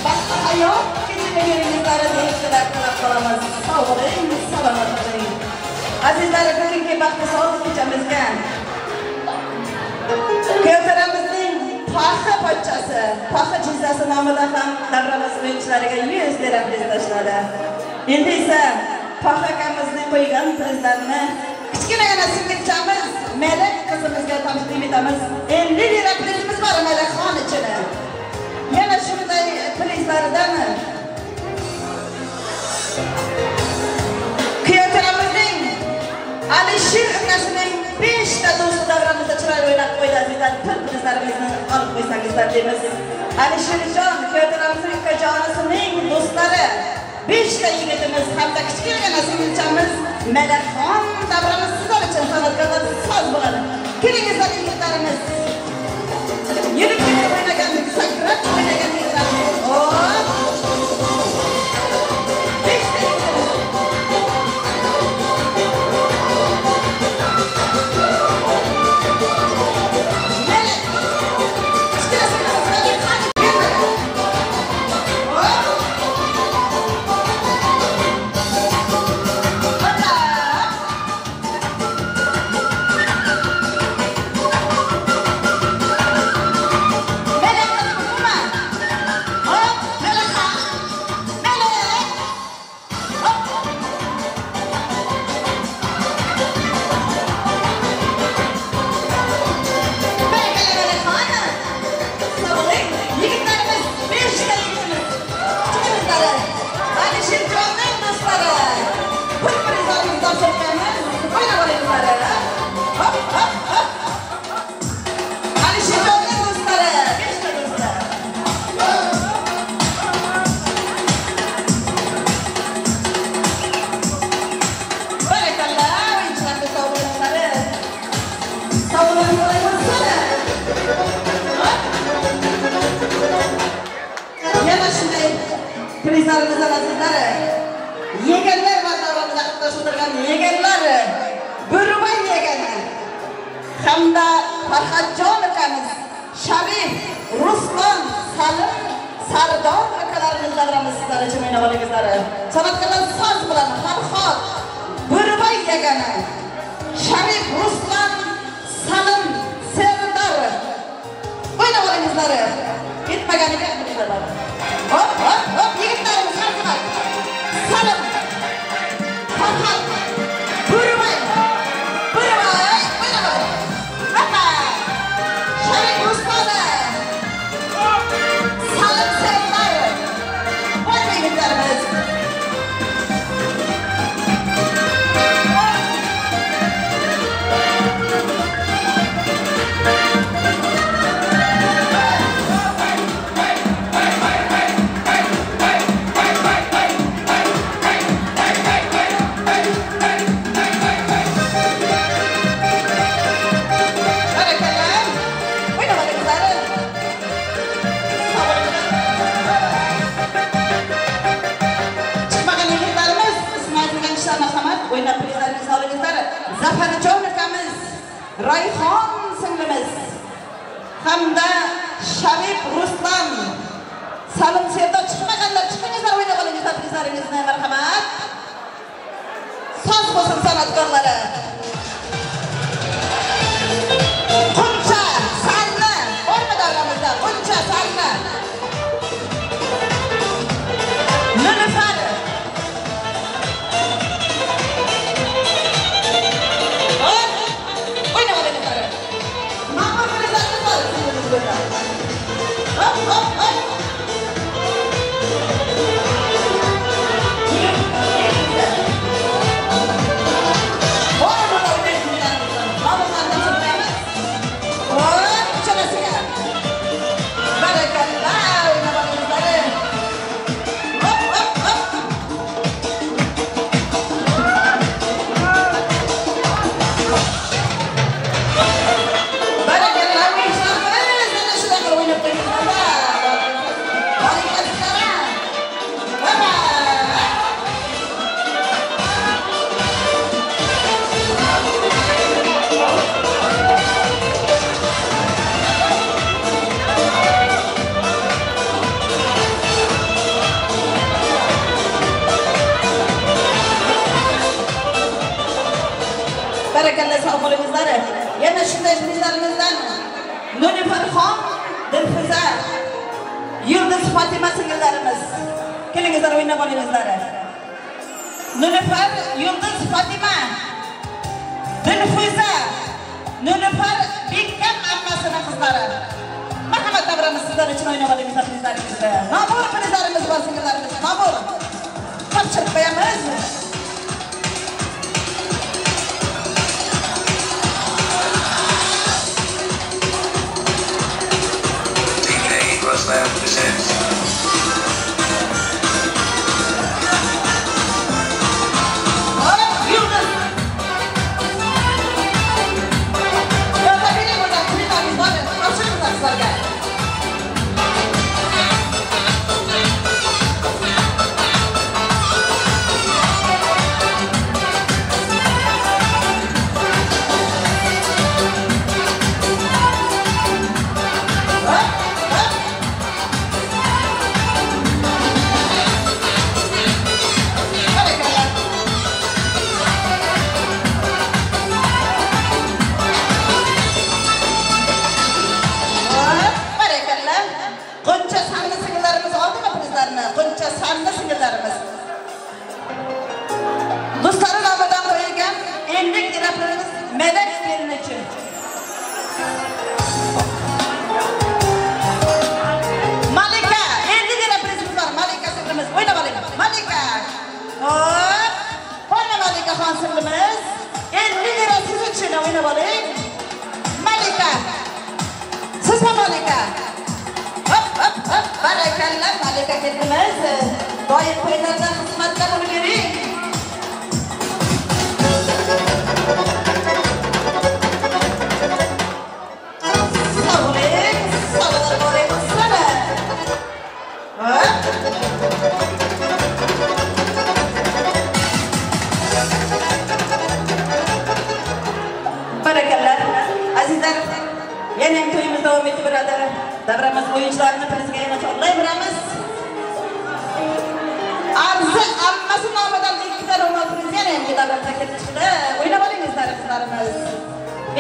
baxtli hayot kechirganlaringizlari deb tilab qolamiz. Sog' bo'ling, salomat bo'ling. Azizlar, bugungi baxtli soat kechamizga kuyovlarimizning Paxta pochchasi, Paxta jizzasi nomida ham davramiz o'yinchilariga 100 dirham priz tashladi. Endi esa Paxta akamizning qo'ygan prizlarini kichkinagina singilchamiz Melek qizimizga taqdim etamiz. 50 dirham prizimiz bor Melekxon uchun. Yana shunday prizlardan kuyovlarimizning Alisher akasining 5 ta do'sti davramizda chiroyli o'ynab qo'ydi azizlar. Prizlarimizni olib qo'ysangizlar deymiz. Alisherjon, kuyovlarimizning ukajonisining do'stlari 5 ta yigitimiz hamda kichkinagina singilchamiz Melekxon davramiz sizlar uchun san'atkorlar so'z bo'ladi. Kelingizlar yigitlarimiz. Yurib ketib o'ynagandik, sakrab o'ynagandik. Prizlarimizdan azizlari, yeganlar va davomida qatnashtirgan yeganlar, Bo'ribay yegani hamda Farhadjon akamiz, Sharif, Ruslan, Salim, Sardor akalarimiz davramiz sizlar uchun o'ynab olingizlar. San'atkorlar so'z bilan Farhod, Bo'ribay yegani, Sharif, Ruslan, Salim, Sardor o'ynab olingizlar. Ketmaganiga bilingizlar. Hop, hop, hop, yigitlarimiz marhamat. Salim, Farhod, Bo'ribay, o'ynab oling. Hoppa! Sharif, Ruslan, Salim, Sardor o'ynab yigitlarimiz. solingizlar. Zafarjon akamiz, Rayhon singlimiz hamda Sharif Ruslan. Salom sevda chiqmaganlar, chiqingizlar, o'ynab olingizlar bizlaringizni, marhamat. So'z bo'lsin san'atkorlari. Quncha salni, o'rma davramizda, quncha salni. Nilufar. O'ynab olingizlar. Ma'mur qilingizlar, hop, hop, hop. Yana shunday bizlarimizdan Nilufar, Dilfuza, Yulduz Fatima singillarimiz. Kelingizlar, o'ynab olingizlar. Nilufar, Yulduz Fatima, Dilfuza, Nilufar Bekam ammasining qizlari. Marhamat, davramiz sizlar uchun o'ynab olingizlar bizlaringizda. Ma'mur qizlarimiz bor singillarimiz. Ma'mur. Topshirib qo'yamiz. Ruslan presents. Dostları namadan koyarken ellik liralarımız melek gelin için. Malika, 50 lira prizimiz var. Malika sınırımız. Oyna Malika. Malika. Hop. Oyna Malika Han sınırımız. 50 lira siz için oyna Malika. Malika. Siz mi Malika? Hop hop hop. Barakallah Malika kendimiz. Doyum koylardan kısmetler onu göreyim. Barakallah. Azizlar, yana ham to'yimiz davom etaveradi. Davramiz o'yinchilarini prizga yana chorlayveramiz. Arzi ammasi nomidan ikkita ro'mol priz yana ham davlatga ketishdi. O'ynab olingizlar qizlarimiz.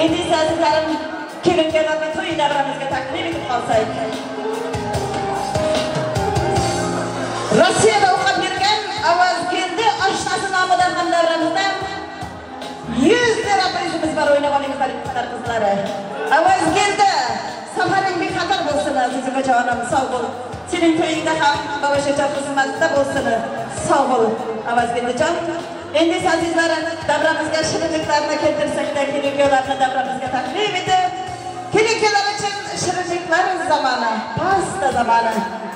Endi esa azizlarim, kelin-kelinlarni to'y davramizga taklif etib qolsak. Rossiyada o'qib yurgan Avazgeldi oshnasi nomidan ham davramizda 100 lira prizimiz bor. O'ynab olingizlar qizlari. Avazgeldi, safaring bexatar bo'lsin azizim jonim, sog' bo'l. Sening to'yingda ham babashacha xizmatda bo'lsin. Sog' bo'l Avazgeldijon. Endi azizlarim, davramizga shirinliklarni keltirsak-da, kelin-kuyovlarni davramizga taklif etib, kelin-kuyovlar uchun shirinliklar zamoni, pasta zamoni.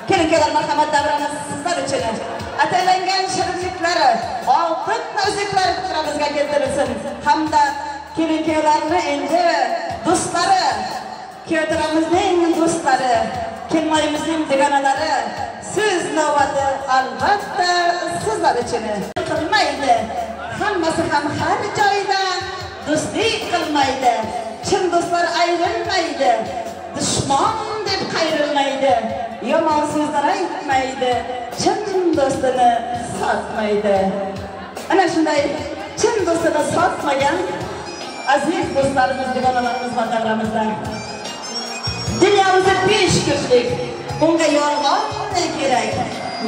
Kelin-kuyovlar marhamat, davramiz sizlar uchun atalangan shirinliklar, oltin noziklar davramizga keltirilsin. Hamda kelin-kuyovlarni endi do'stlari, kuyovlarimizning do'stlari, kelmoyimizning dugonalari, siz navbati albatta sizlar uchun. Qilmaydi. hammasi ham har joyda do'stlik qilmaydi. Chin do'stlar ayrilmaydi. Dushman deb qayrilmaydi. Yomon so'zlar aytmaydi. Chin do'stini sotmaydi. Ana shunday chin do'stini sotmagan aziz do'stlarimiz, dugonalarimiz va davramizda. Dunyomizda 5 kuchlik, unga yolg'on kerak.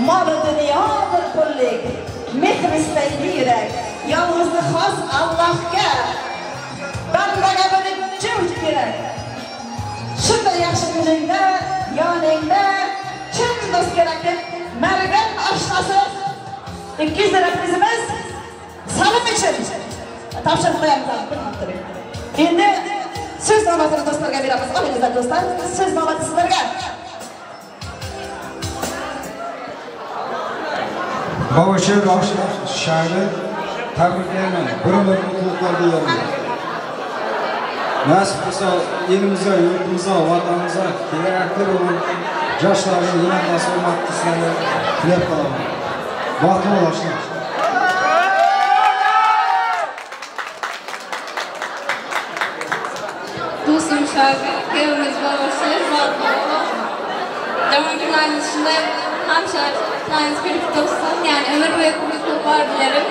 Mol dunyo bir pullik, mehr istaydi yurak. Yolg'izlik xos Allohga, bandaga bir juft kerak. Shunday yaxshi kuningda, yoningda chin do'st kerak deb Margan oshnasi 200 raqamimiz salim uchun topshirib qo'yamiz. Endi so'z navbatini do'stlarga beramiz. Olingizlar do'stlar, so'z navbati sizlarga. Bavashir shahri tabriklayman. Bir-bir mutluluklar dilerim. Nasip bo'lsa elimizga, yurtimizga, vatanimizga kerakli bo'lgan yoshlarning yana tasavvurlarini tilab qolaman. Baxtli bo'lishlar. Do'stim shahri, kevimiz Bavashir, Jamon günleriniz içinde hamşehrileriniz birlikte olsun. Yani ömür boyu mutluluklar dilerim.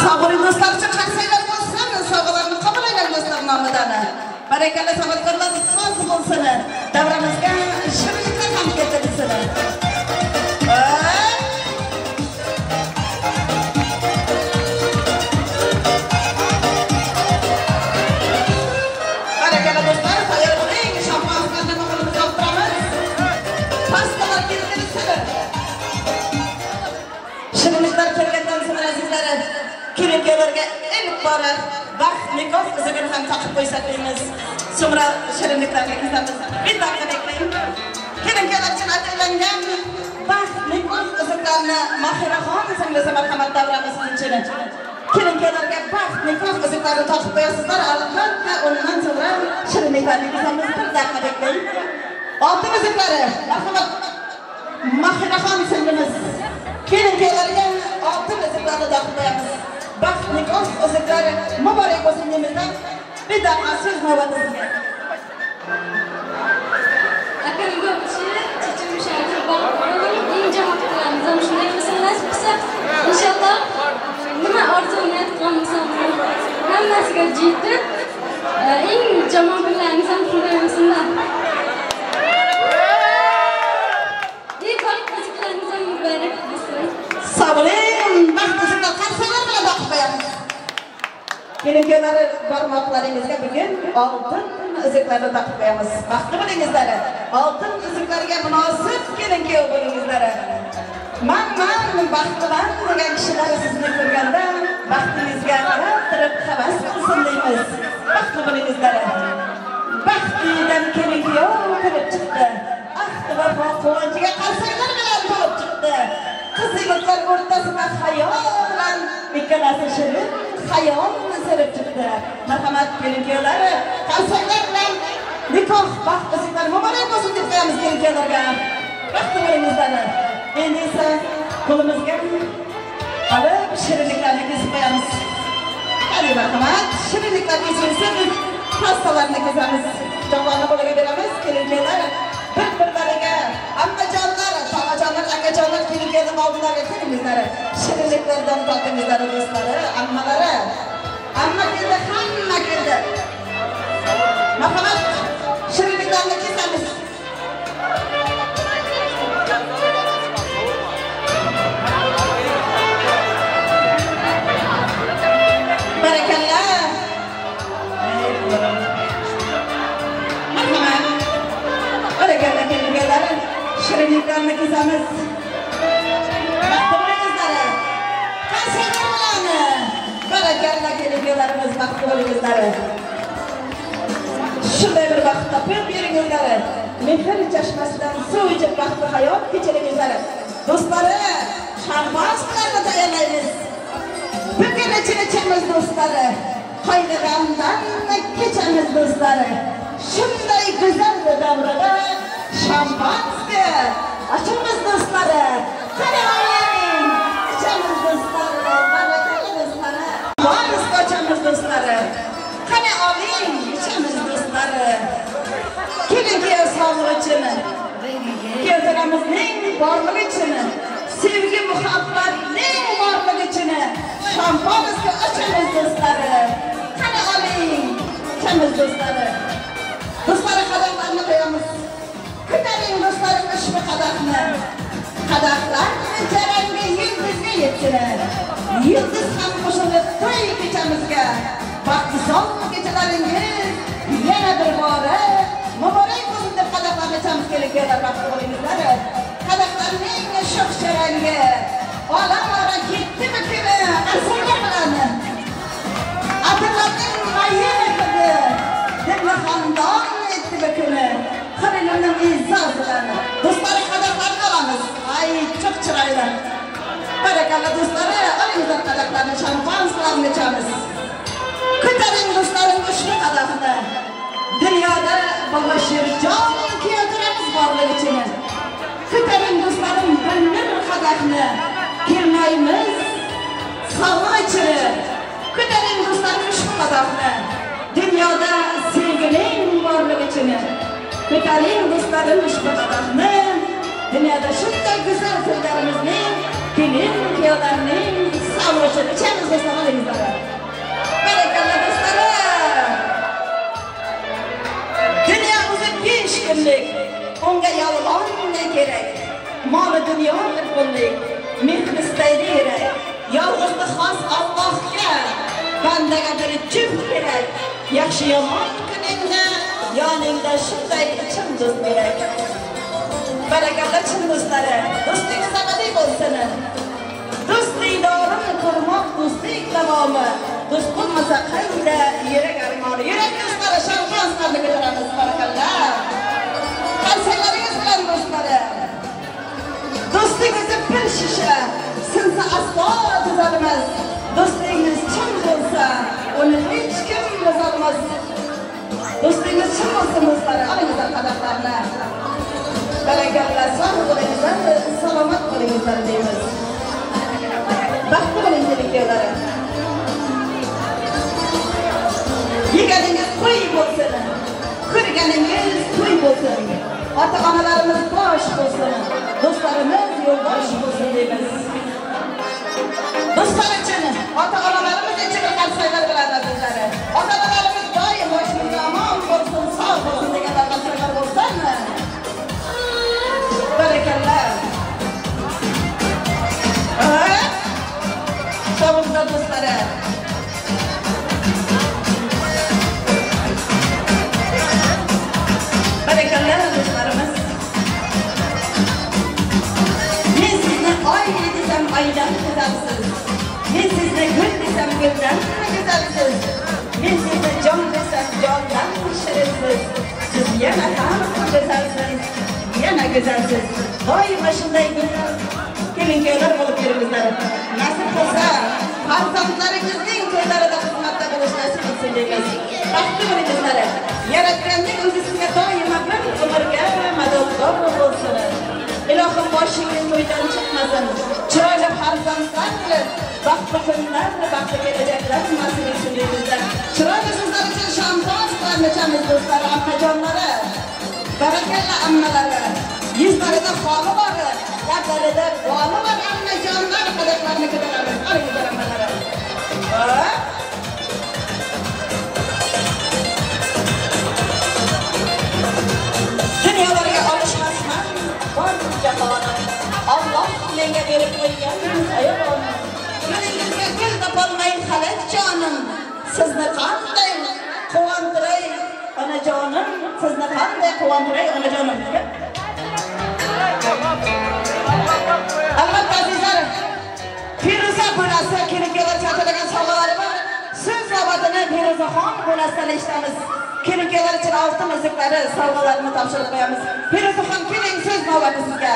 Sabırlı dostlar için çok sayılar olsun. Sabırlarını kabul eden dostlar namıdan. Bereketli sabırlarla söz olsun. Davranızda şirinlikle tam getirsin. Bereketli dostlar, hayır bulayım. Şampiyonlarla bakalım kaldıramız. Pastalar getirsin. Şirinlikler kelgenden sonra azizlere, kelinkelerge ilk bari vaqt nikoh qizigan ham taqib qo'ysak deymiz. So'ngra shirinliklarga ketamiz. Bir daqiqa beklang. Kelinkelar uchun atalgan vaqt nikoh qiziqlarni Mahiraxon singlisi marhamat davramiz uchun. Kelinkelarga vaqt nikoh qiziqlarni taqib qo'yasizlar. Albatta undan so'ngra shirinliklarga ketamiz. Bir daqiqa beklang. Oltin qiziqlari marhamat Mahiraxon singlimiz kelinkelarga oltin qiziqlarni taqib qo'yamiz. Baxt nikoh o'ziklari muborak bo'lsin demizdan bir daqiqa so'z navbatizga. Akam ko'pchi, chechim shahri barqaror, eng jamoatlarimiz ham shunday bo'lsin nasib qilsa, inshaalloh nima orzu niyat qilamiz hammasiga yetib, eng jamoatlarimiz ham shunday bo'lsinlar. Eng o'ziklarimiz ham muborak bo'lsin. Sabring, baxt o'ziklar qanchalar bilan taqib qo'yamiz. Kelinkelari barmoqlaringizga bugun oltin uzuklarni taqib qo'yamiz. Baxtli bo'lingizlar. Oltin uzuklarga munosib kelinkev bo'lingizlar. Men baxtliman degan kishilar sizni ko'rganda baxtingizga qarab turib havas qilsin deymiz. Baxtli bo'lingizlar. Baxtlidan kelinkev kirib chiqdi. Ahdi va quvonchiga qarsaklar bilan bo'lib chiqdi. Qizlar o'rtasida xayollan ikkalasi shirin xayol sirib chiqdi. Marhamat kelinkevlari, qarsaklar bilan nikoh baxt qilsinlar, muborak bo'lsin deb qo'yamiz kelinkevlarga. Baxtli bo'lingizlar. Endi esa qo'limizga hali shirinliklarni kesib qo'yamiz. Hadi marhamat, shirinliklarni kesib pastalarni kesamiz. Javohlarni qo'liga beramiz kelinkevlar. Bir-birlariga ammajonlar, tog'ajonlar, akajonlar kelinkening oldilariga kelingizlar. Shirinliklardan topingizlar do'stlari, ammalari. Amma keldi, hamma keldi. Marhamat, shirinliklarni kesamiz. Barakallah. Marhamat. Barakallah kelinkelar, shirinliklarni kesamiz. Barakallah kelinkelarimiz baxtli bo'lingizlar. Shunday bir vaqt topib beringizlar. Mehr chashmasidan suv ichib baxtli hayot kechiringizlar. Do'stlari, sharboz bilan tayyorlaymiz. Bugun ichimiz do'stlari. Qaynidandan kechamiz do'stlari. Shunday go'zal davrada shampanskiy ochamiz do'stlari. Qani oling. dostları. Dostları kadaklarını koyamız. Küterin dostlarına şu kadakını. Kadaklarını terenge yıldızga yetsinler. Yıldız ham koşulib to'y kechamizga. Baxtli son kechalaringiz yana bir bora muborak bo'lsin deb kadaklarni chamiz kelinganlar baxtli bo'lingizlar. Kadaklarning sho'x charangi olam ora ketdimi kuni asrga qiladi. Atirlarning g'ayri qildi. Debla xandon etdi kuni. Xabilimning izzatidan. Do'stlar kadaklarni olamiz. Ay çok chiroyli. Barakallah do'stlar, olingizlar kadaklarni şampanskalarni chamiz. Ko'taring do'stlarim ushbu qadahni. Dunyoda baba Sherjon keltiramiz borlik uchun. Ko'taring do'stlarim bir qadahni. Kelmaymiz sog'liq uchun. Ko'taring do'stlarim ushbu qadahni. Dunyoda sevgining borlik uchun. Ko'taring do'stlarim ushbu qadahni. Dünyada şunday güzel sözlerimizin, gelin kıyılarının sağlığı içemiz dostlarına denizlere. Berekallah dostları. Dünyamızın 5 günlük, onga yalan ne gerek? Malı dünya kırpınlık, mihn isteydi gerek. Yalnızlık has Allah'a, bendege bir cüb gerek. Yakşı yaman gününde, yanında şunday için dost gerek. Barakallah chin do'stlari, do'stlik abadiy bo'lsin. Do'stlik dorini ko'rmoq do'stlik davomi. Do'st bo'lmasa qayda yurak armoni. Yurak do'stlari shampanskalarni ko'taramiz barakallah. Qaysalaringiz bilan do'stlari. Do'stligingizni bir shisha sinsa aslo tuzalmas. Do'stligingiz chin bo'lsa, uni hech kim buzolmas. Do'stligingiz chin bo'lsin do'stlari, olingizlar qadaqlarni. Barakallah, sog' bo'lingizlar, salomat bo'lingizlar deymiz. Baxtli bo'ling kelingizlar. Yeganingiz to'y bo'lsin. Ko'rganingiz to'y bo'lsin. Ota-onalarimiz bosh bo'lsin. Do'stlarimiz yo'ldosh bo'lsin deymiz. Do'stlar uchun, ota-onalarimiz uchun qarsaylar bilan azizlari. Ota-onalarimiz doim boshimizda omon bo'lsin, sog' bo'lsin deganlar qarsaylar bo'lsinmi? Barakallah. Sağolun dostları. Barakallah dostlarımız. Ben sizden ay desem aydan güzelsiniz. Ben sizden gül desem gülden güzelsiniz. Ben sizden can desem candan şerefsiz. Siz yana tam güzelsiniz. Yana güzelsiz. Doy başında gelin köyler olup yerimizler. Nasip olsa farzandlarınızın köylerinde hizmette buluş nasip etsin deyimiz. Baktı birimizlere. Yaratkanlık özüsüne doyuma bir ömürge madallar olsun. İlahım başının köyden çıkmasın. Çırayla farzandlar bilir. Baktı günler, baktı gelecekler nasip etsin deyimizler. Çırayla sizler için şampanslar neçemiz dostlar, amcacanları. Barakallah ammaları. Yüzlerinde falı var, yaplarında falı var, ammacanlar kadaklarını kıdırarız. Arayızlar ammaları. Dünyalarga alışmasman, var cahana. Allah menga berib qo'ygan ayolni. Yo'lingizga gul topolmayın xalat jonim. Sizni qanday quvontiray onajonim, sizni qanday quvontiray onajonim. Albatta azizlar, Firuza bolasi kelinkalar chaqirgan sovg'alari bor. So'z navbatini Firuzaxon bolasidan eshitamiz. Kelinkalar uchun oltin uzuklari sovg'alarini topshirib qo'yamiz. Firuzaxon keling, so'z navbati sizga.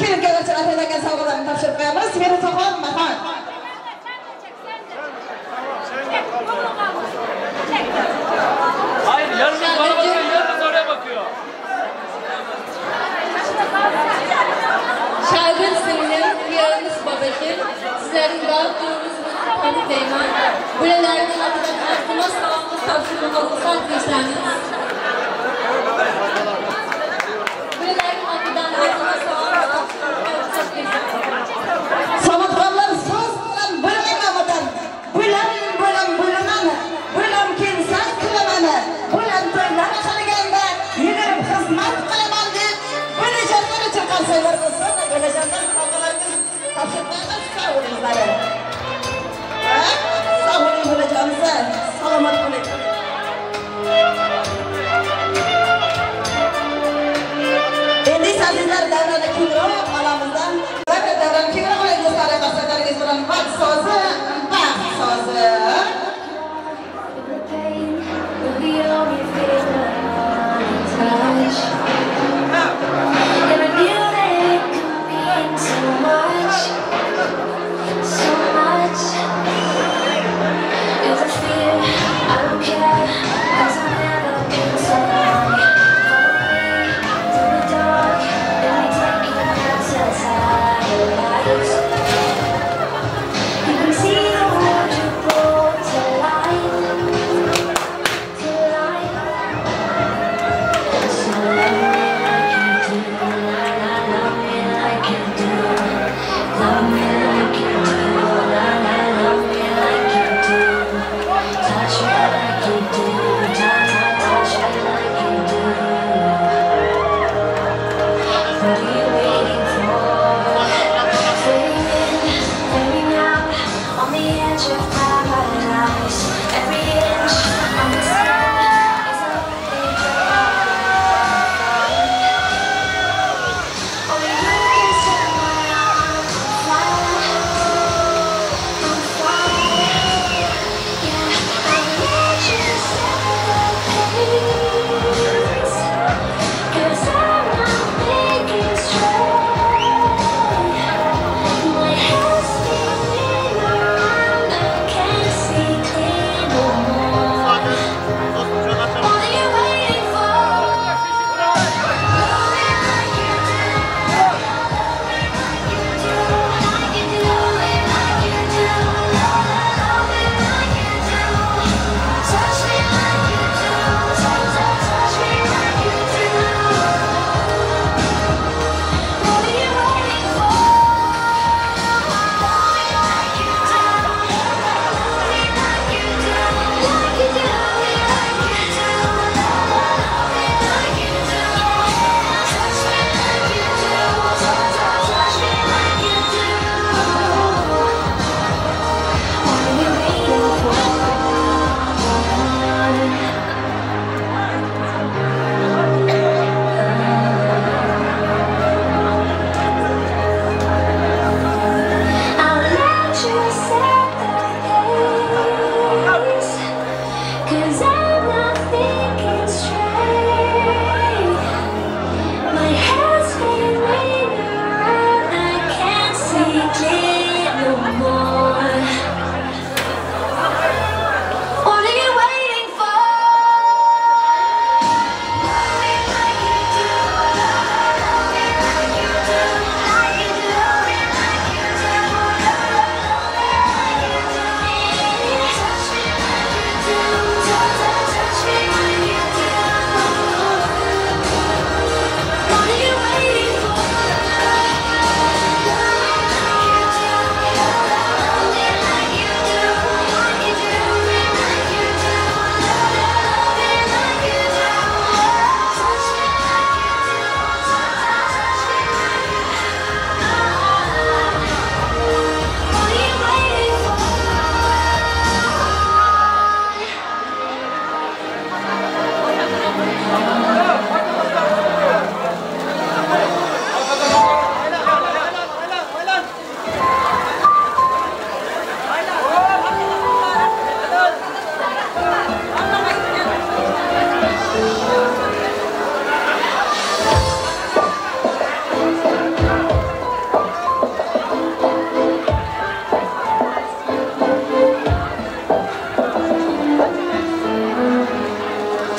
Kelinkalar uchun atalgan sovg'alarni topshirib qo'yamiz. Firuzaxon Mahmud. Hayır, yarın bana bakıyor, yarın oraya bakıyor. Şahin Selim, yarınız babacığım, sizlerin dağıttığınız mutlu Teğmen, böylelerden adından aklıma sağlıklı tavsiyeler olursa arkadaşlarınız. Böylelerden adından aklıma sağlıklı tavsiyeler olursa arkadaşlarınız. Samatlarlar söz bilen bölümün amadan, bölüm bölüm bölümünü, bölüm kimsen kılamanı, bilan vat sozi, baxt sozi.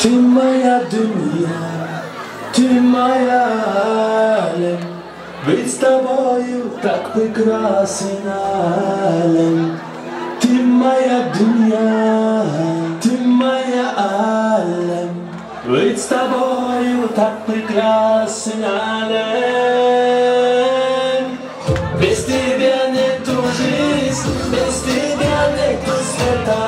Tümmaya dünya, tümmaya alem, ведь с тобою так прекрасен алем. Ты моя дунья, ты моя алем, ведь с тобою так прекрасен алем. Без тебя нету жизни, без тебя нету света.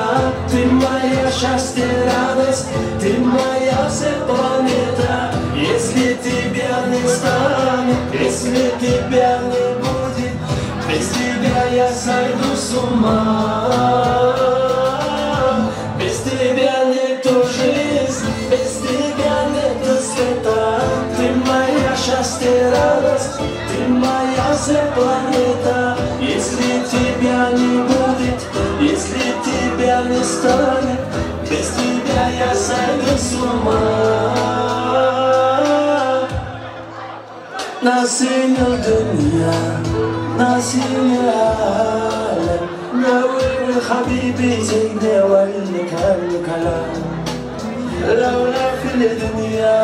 Ты моя счастье, радость, ты моя вся планета. Если тебя не станет, если тебя не будет, без тебя я сойду с ума. Без тебя нету жизни, без тебя нету света. Ты моя счастье, радость, ты моя вся планета. Если тебя nasıl dünya, nasıl alem, ناوي حبيبي زينا وإنك الكلام لولا في الدنيا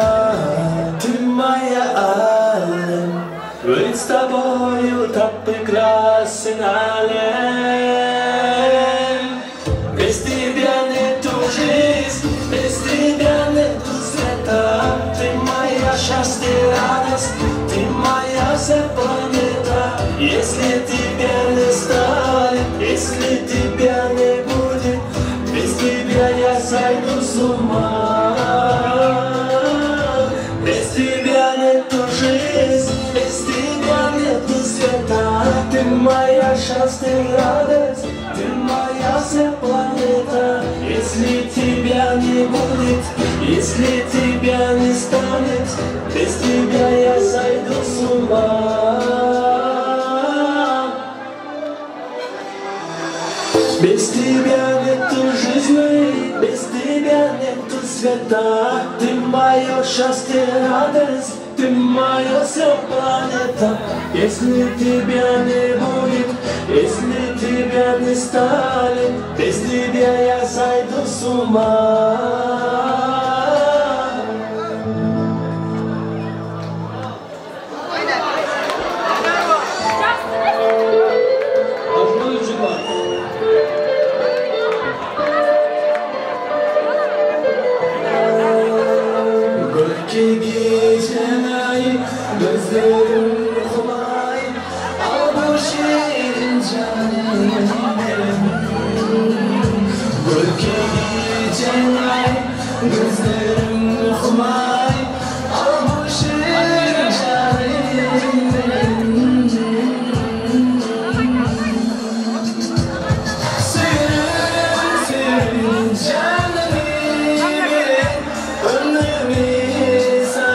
تما يا عالم ويتستبعي وطبق راس العالم Vesti bene tu жизнь, vesti bene tu света, ты моя счастье, радость, ты моя вся планета. Если тебя не станет, если тебя не будет, без тебя я сойду с ума. Без тебя нету жизни, без тебя нету света, ты моя счастье, радость, ты моя вся планета. Если тебя не будет, если тебя не станет, без тебя я сойду с ума. Без тебя нету жизни, без тебя нету света, ты мое счастье, радость, ты моя вся планета. Если тебя не будет, если тебя не станет, без тебя я сойду с ума. Gözlerim kumay, al bu şiirin canım benim. Gölge gecen ay, gözlerim kumay, al bu şiirin canım benim. Suyun, suyun canım benim, ömrümü sana.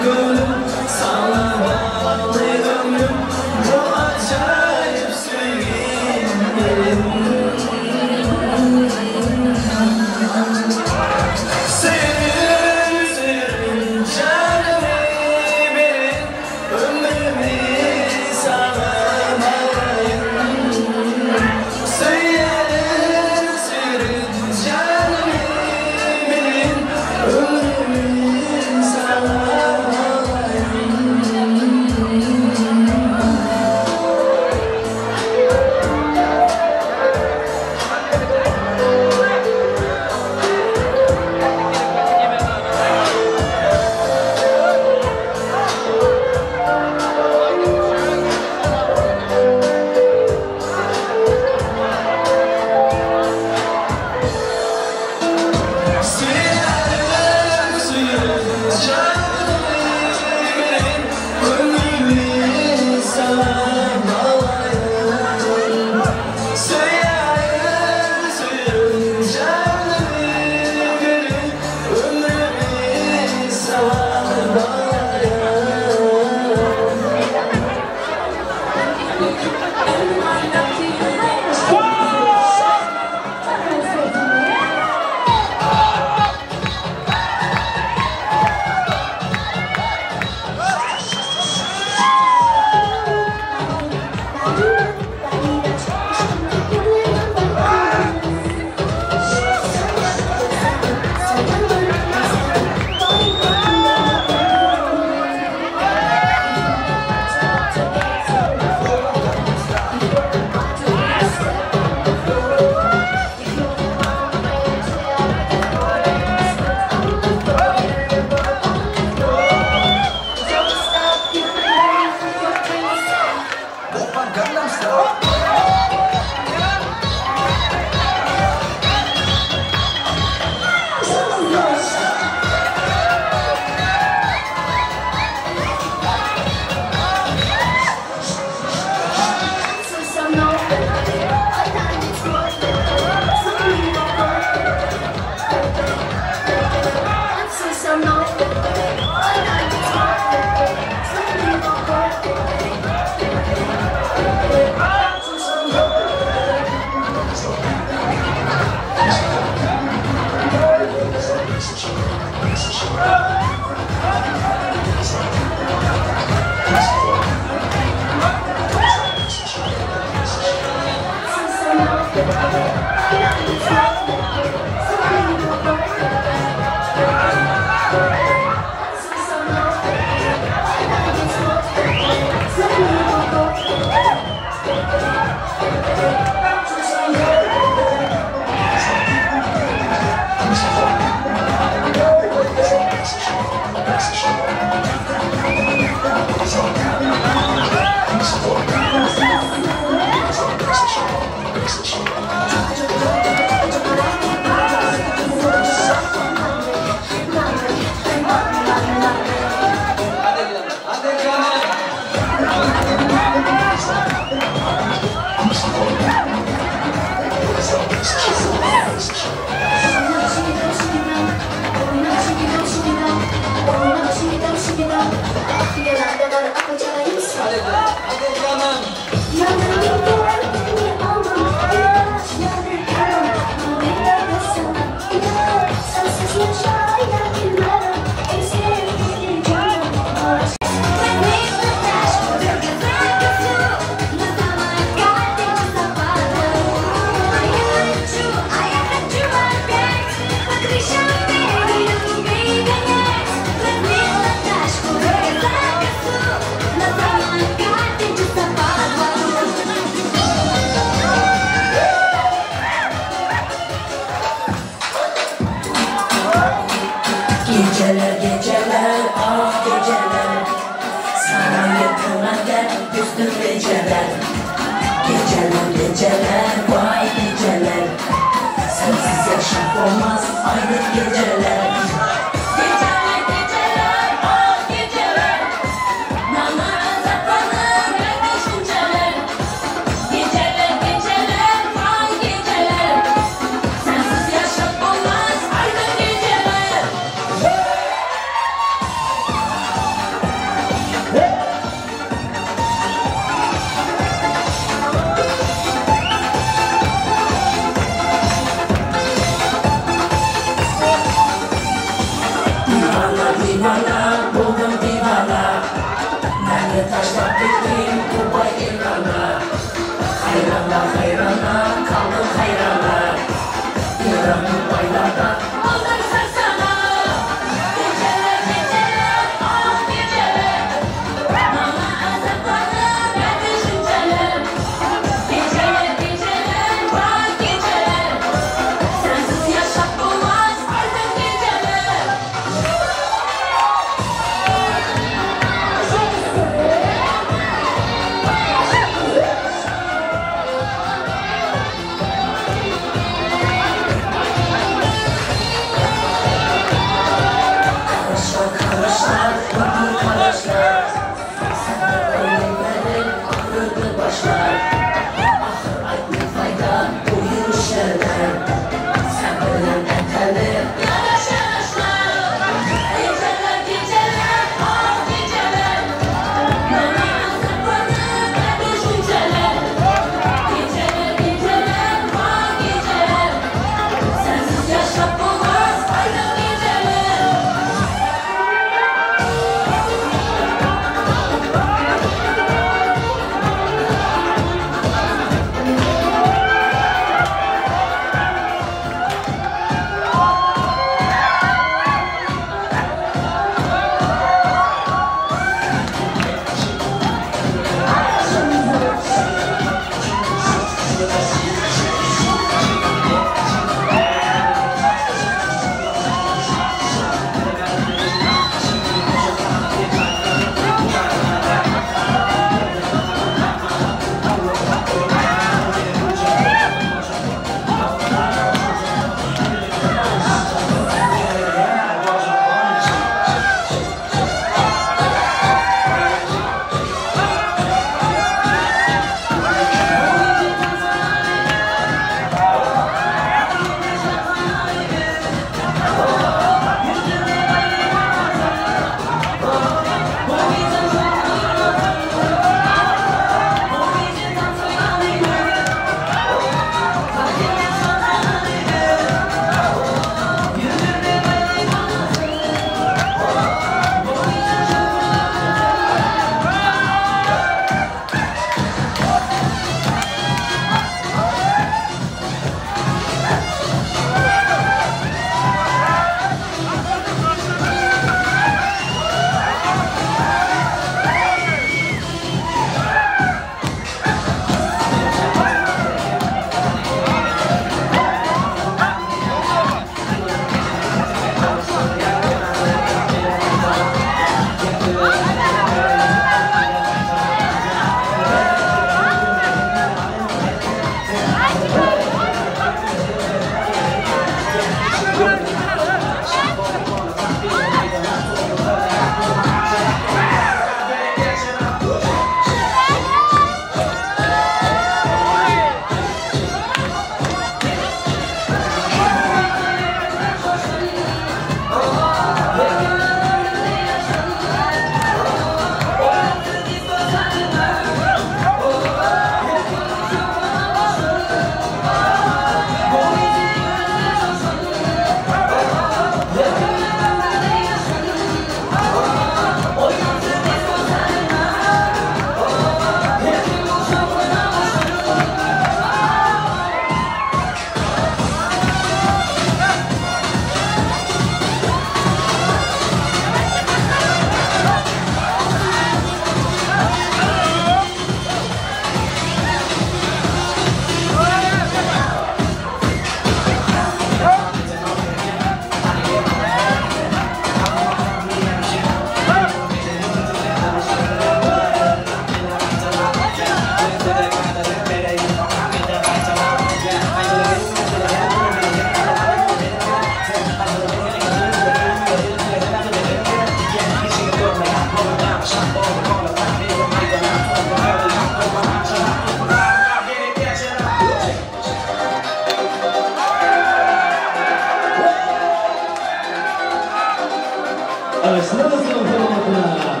Alkışlarınızın hürmetine.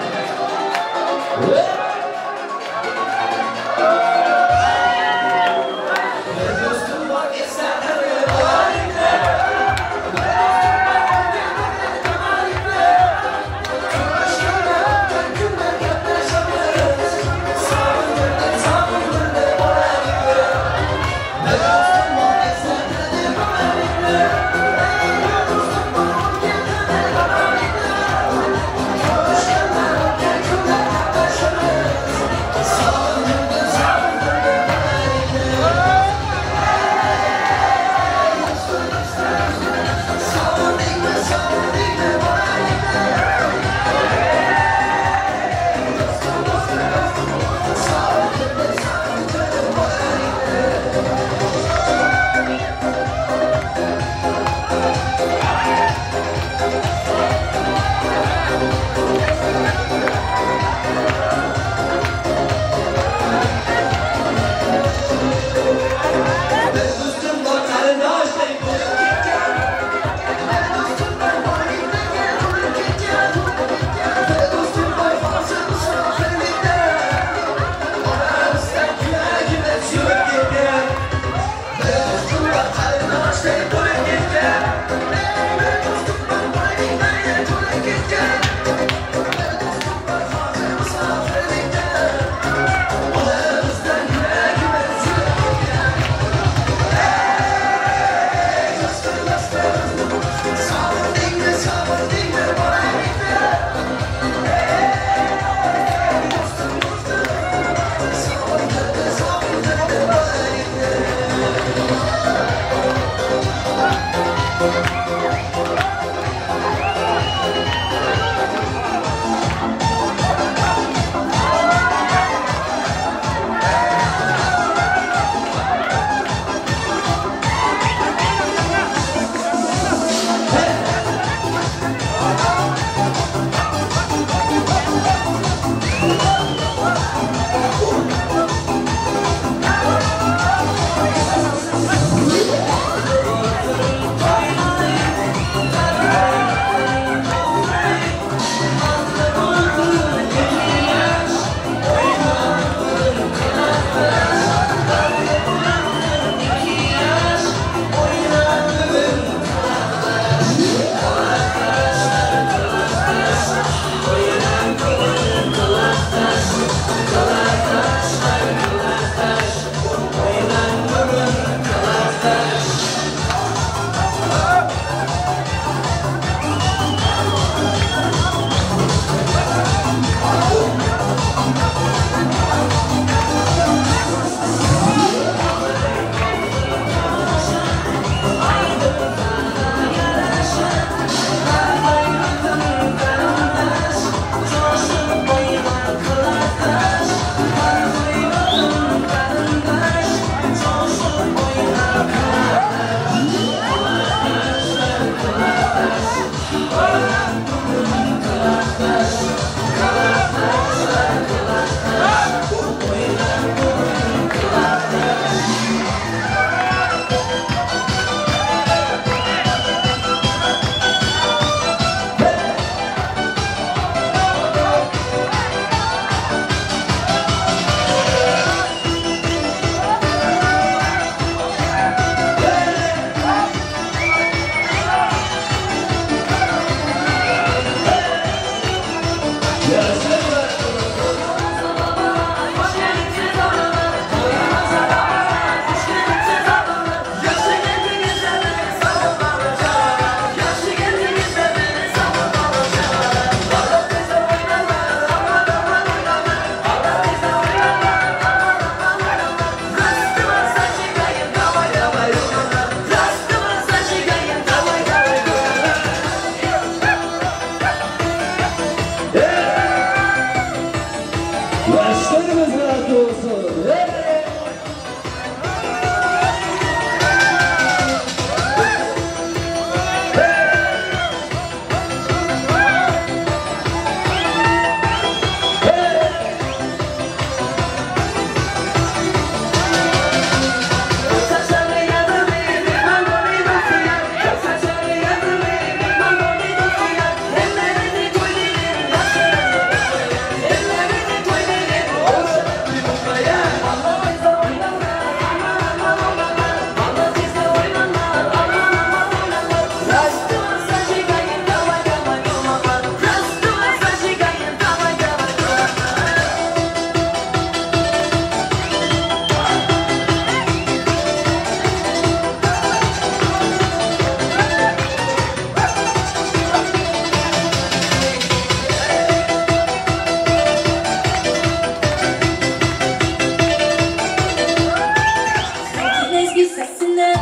sesine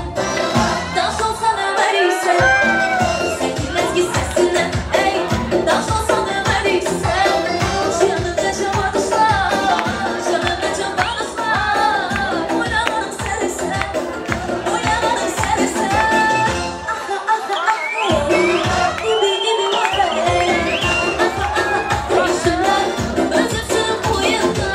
Daş olsan ömeriyse Sevgilmez ki sesine Ey daş olsan ömeriyse Yanımda çabalışlar Yanımda çabalışlar Uyanırım serese Uyanırım serese Aha aha aha İbi ibi vakare Aha aha aha İşler özüsün uyudu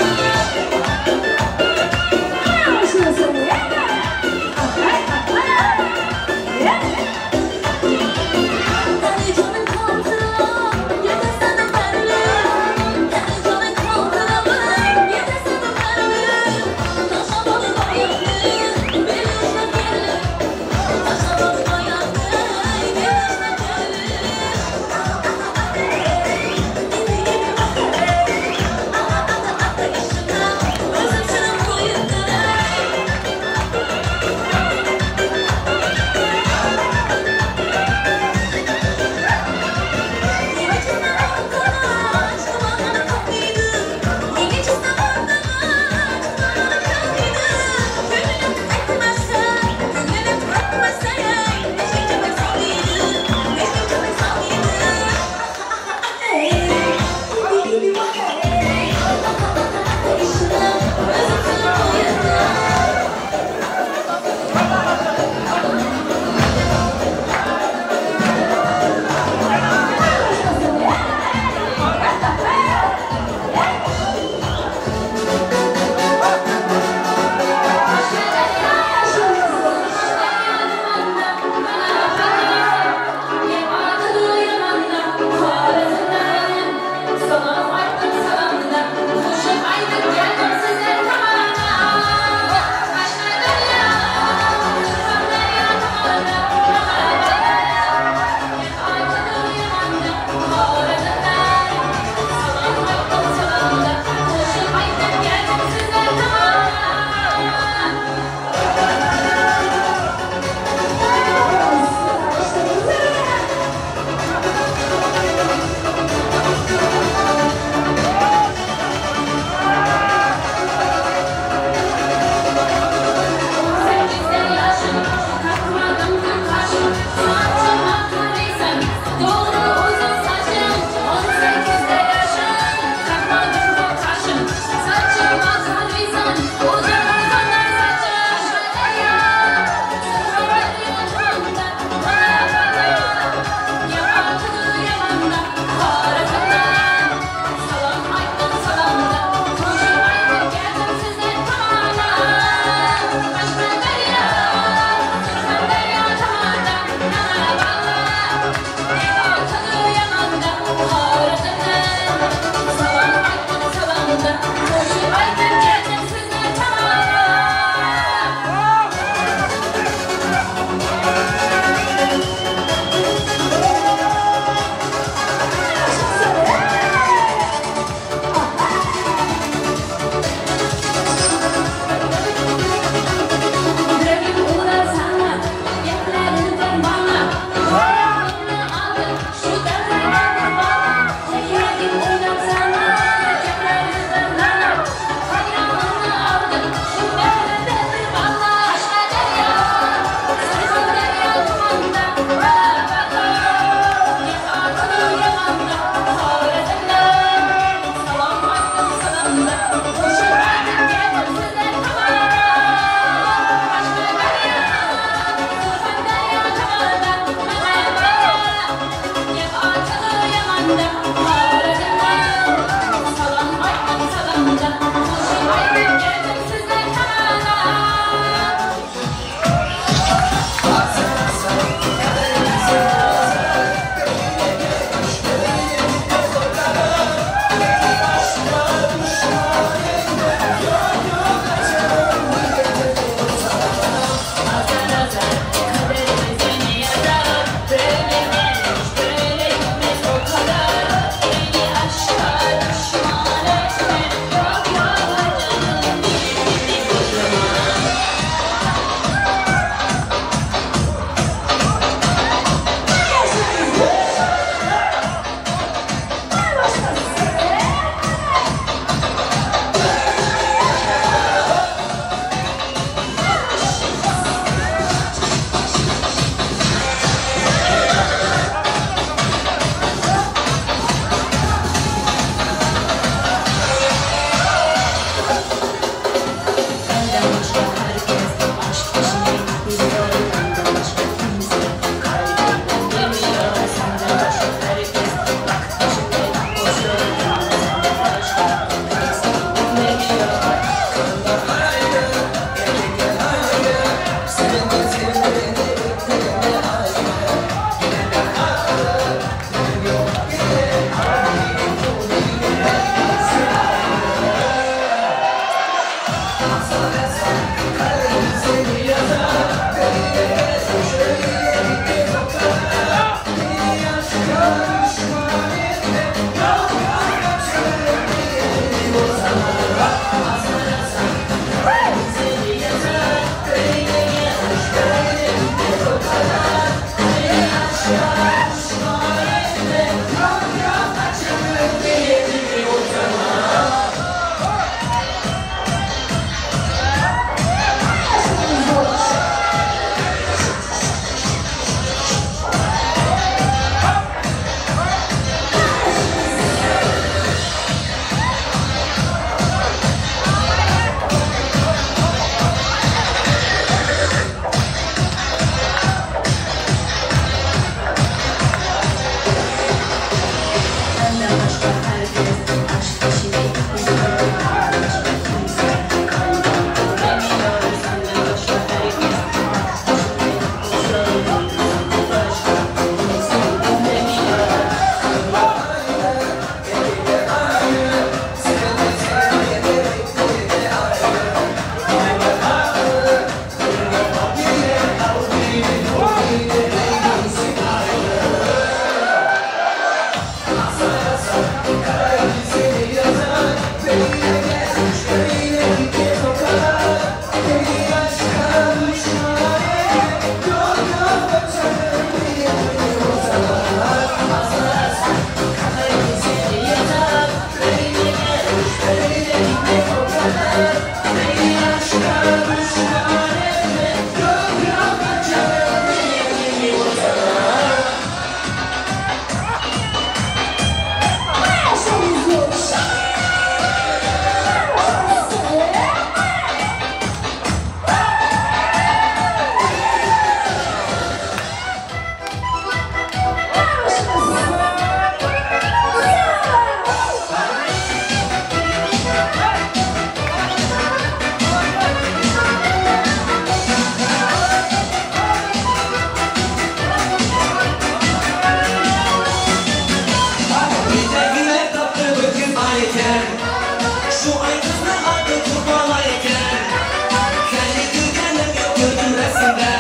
rasmda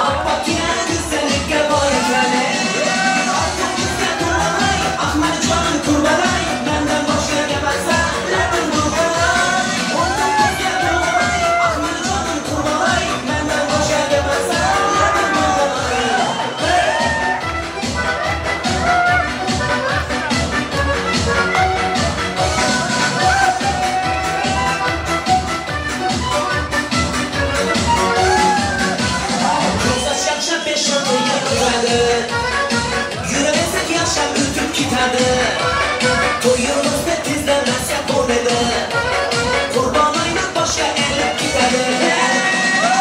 Alpakine güzellikka boyagani Arkamızda durmay Ahmadjon Qurbanay Mendan boshqa gapirsa labim bulg'anay Ortamizga durmay Ahmadjon Qurbanay Mendan boshqa gapirsa labim bulg'anay Yüremesek yaşam ütüp kitadi To'yimizda tezlanmasa bo'ladi Qurban aynan boshqa elib kitadi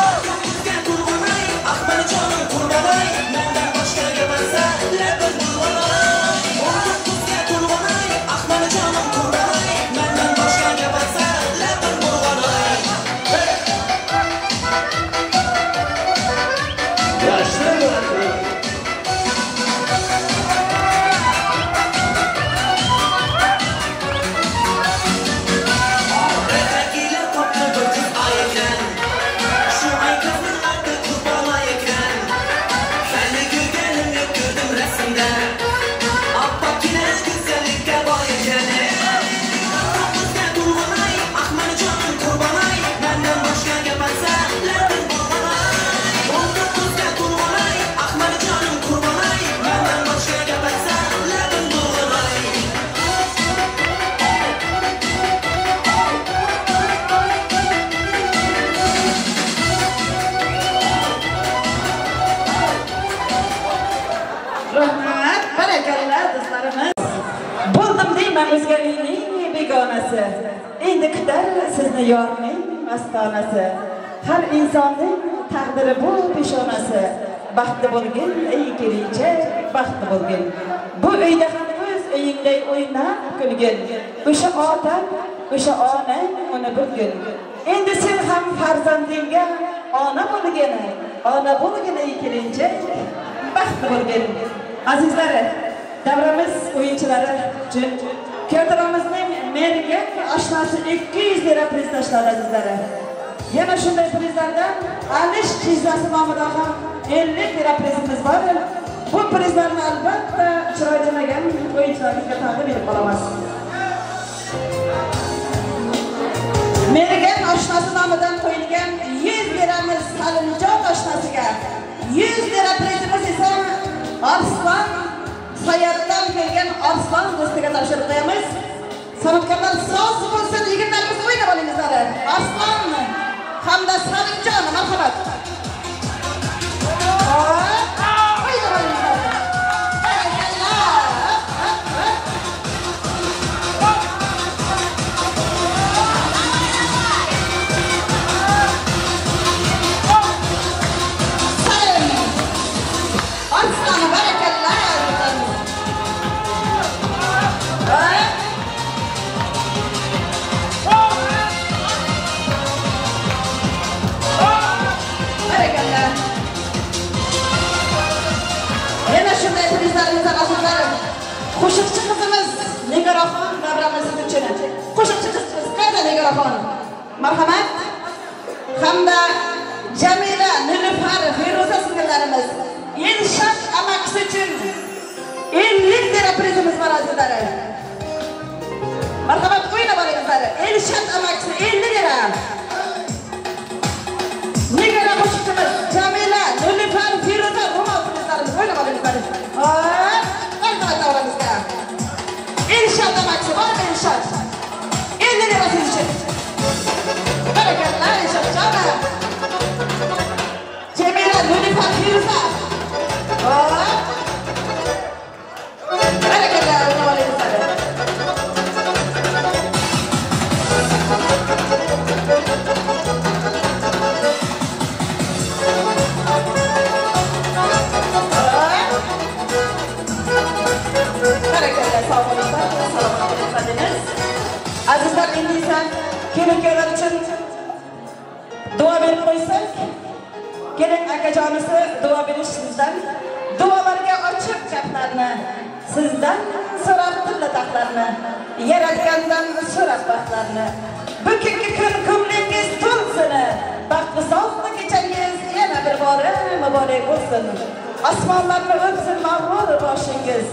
Ortamizga Qurbanay Ahmadjonim Qurbanay Mendan boshqa gapirsa labim bulg'anay Ortamizga Qurbanay Ahmadjonim Qurbanay Mendan boshqa gapirsa labim bulg'anay Rahmat, barakallah do'stlarimiz. Bo'ldim deyman o'zganing begonasi. Endi kutar sizni yorning ostonasi. Har insonning taqdiri bu peshonasi. Baxtli bo'lgin, ey kelinchak, baxtli bo'lgin. Bu uyda ham o'z uyingday o'ynab kulgin. O'sha ota, o'sha onang uni bilgin. Endi sen ham farzandingga ona bo'lgin. Ona bo'lgin ey kelinchak, baxtli bo'lgin. Azizlar, davramiz o'yinchilari uchun Kyotoramizning meriga oshnasi 200 lira priz tashladi azizlar. Yana shunday prizlardan Alish Jizasi nomidan ham 50 lira prizimiz bor. Bu prizlarni albatta chiroylimagan o'yinchilarimizga taqdim etib qolamiz. Meriga oshnasi nomidan qo'yilgan 100 liramiz Salimjon oshnasiga, 100 lira prizimiz esa Arslan Sayardan kelgan Arslan do'stiga topshirib qo'yamiz. San'atkorlar so'z bo'lsin, yigitlarimiz o'ynab olingizlar. Arslan hamda Salimjon marhamat. O'ynab olingizlar. Qo'shiqchi qizimiz Nigoraxon davramiz uchun. Qo'shiqchi qizimiz qayda Nigoraxon? Marhamat. Hamda Jamila, Nilufar, Feruza singillarimiz Elshad amakisi uchun 50 lira prizimiz bor azizlar. Marhamat o'ynab olingizlar. Elshad amakisi 50 lira. Nigora qo'shiqchimiz Jamila, Nilufar, Feruza qizlarimiz o'ynab olingizlar. İnşallah maksimum inşallah. 50 lira sizin için. Bereketler inşallah. Cemile Nilüfer Firuza. Bereketler azizlar, endi esa kelin-kuyovlar uchun duo berib qo'ysak, kelin akajonisi duo berish sizdan, duolarga ochiq gaplarni, sizdan so'rab tilla taqlarni, yaratgandan so'rab baxtlarni. Bugungi kun kunligingiz to'lsin, baxtli sog'lik kechangiz mübarek olsun. Asmanlarını öpsün mağrur başınız.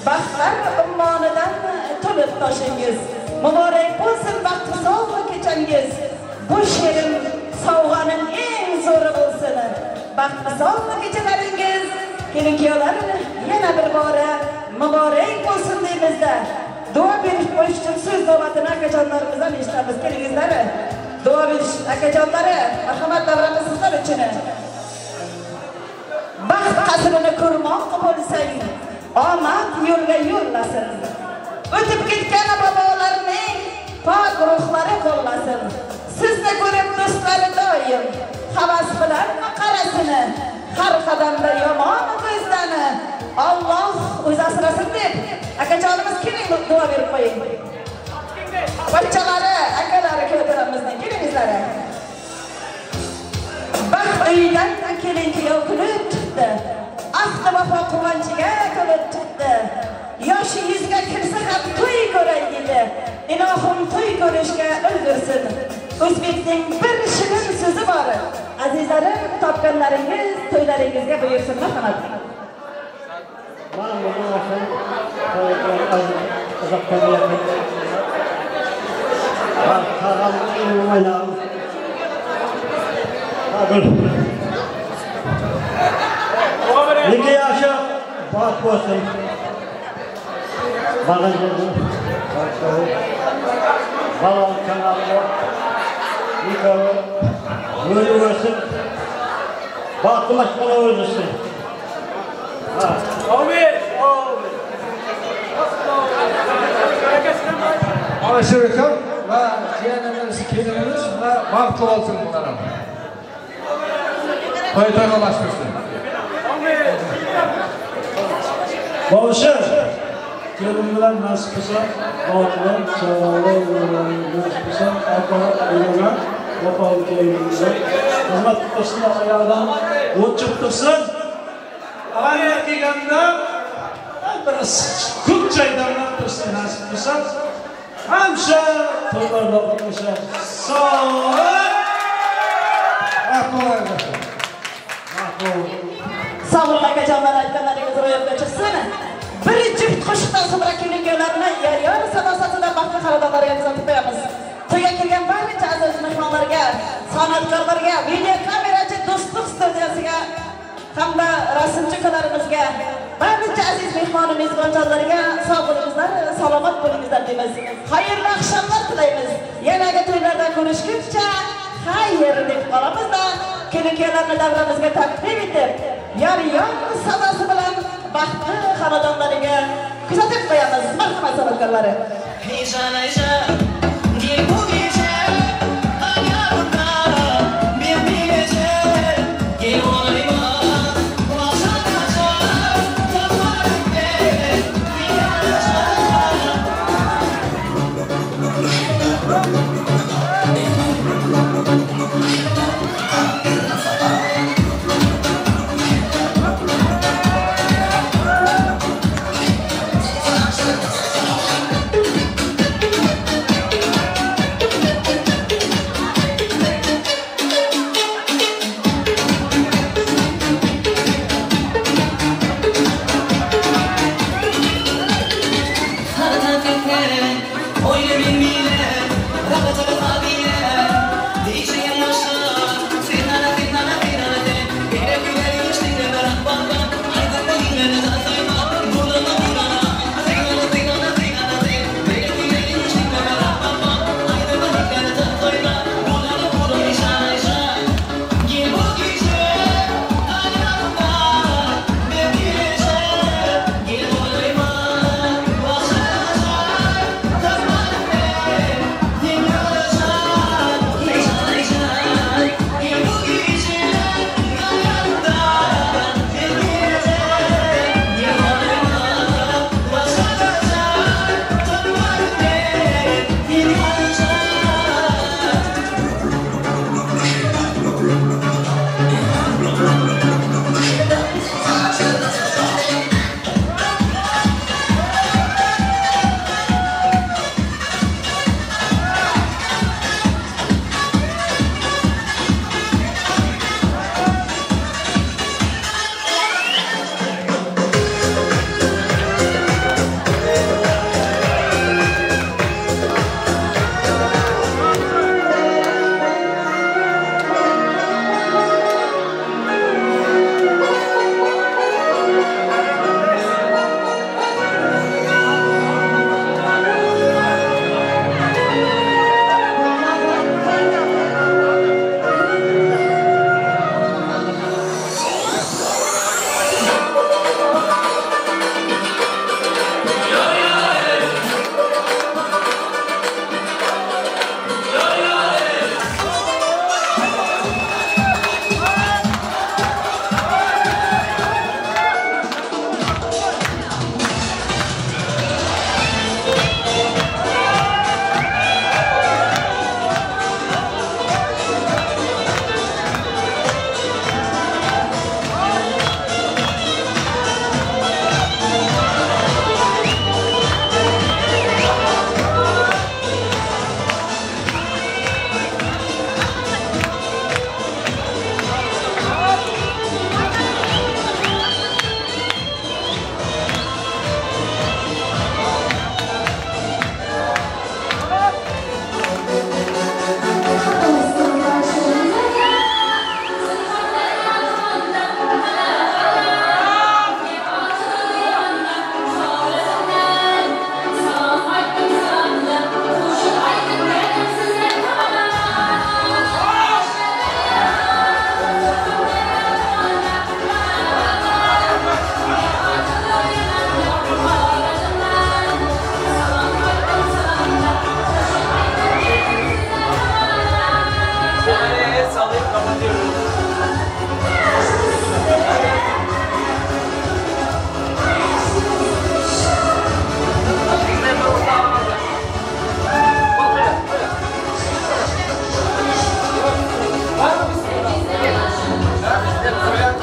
Baxtlar ummonidan to'lib toshingiz. Muborak bo'lsin baxtli sog'lik kechangiz. Bu she'rim sovg'aning eng zo'ri bo'lsin. Baxtli sog'lik kechalaringiz. Kelin-kuyovlar yana bir bora muborak bo'lsin deymizda. Duo berish bo'yicha uchun so'z navbatini akajonlarimizdan eshitamiz. Kelingizlar. Duo berish akajonlari, marhamat davramiz sizlar uchun. Baxt qasrini ko'rmoq bo'lsang, omad yo'lga yo'llasin. O'tib ketgan bobolarning pok ruhlari qo'llasin. Sizni ko'rib do'stlari doim havas bilan qarasin. Har qadamda yomon ko'zdani Alloh o'zi asrasin deb akajonimiz keling duo berib qo'ying. Bachalari, akalari keltiramizning kelingizlar. Baxt uydan kelin-kuyov kulib chiqdi. Ahdi vafo quvonchiga to'lib chiqdi. Yoshi yuzga kirsa ham to'y ko'ray dedi. Ilohim to'y ko'rishga ulgursin. O'zbekning bir shirin so'zi bor. Azizlarim, topganlaringiz to'ylaringizga buyursin, marhamat. Mana bu narsa uzoqdan kelgan. Tag'am o'ynayman. Hadi. Nega yaxshi bot bo'lsin. Bag'ajini. Balon kanalda. Yuqori. Böyle olsun. Baktılaşmalar olursun. Amin. Alışırken ve ciğerlerimiz, kelimemiz ve baktı olsun bunlara. Koyutana başlasın. Bağışır. Kelimler nasıl kısa, bağlı, çağlı, nasıl kısa, akla, ilana, vapalı kelimler. Hizmet tutmasın ayağdan, uçup tutsun. Ağabey geldiğinde, biraz kut çaydanlar tutsun nasıl kısa. Hamşa, toylarda bakmışlar. Sağ olun. Akla Sağ olun akacanlar, aytganlaringiz ro'yobga chiqsin. Birinchi qo'shiqdan so'ngra kelinglarni yar sadosatida baxtli xaridorlarga kuzatib qo'yamiz. To'yga kelgan barcha aziz mehmonlarga, san'atkorlarga, video kamerachi do'stlik studiyasiga hamda rasmchikalarimizga, barcha aziz mehmon mezbonlarga sog' bo'lingizlar, salomat bo'lingizlar deymiz. Xayrli akşamlar tilaymiz. Yanagi to'ylarda ko'rishguncha xayr deb qolamizda, kelin-kuyovlarni davramizga taklif etib, yar-yon sadosi bilan baxtli xonadonlariga kuzatib qo'yamiz. Marhamat san'atkorlari. Bulan.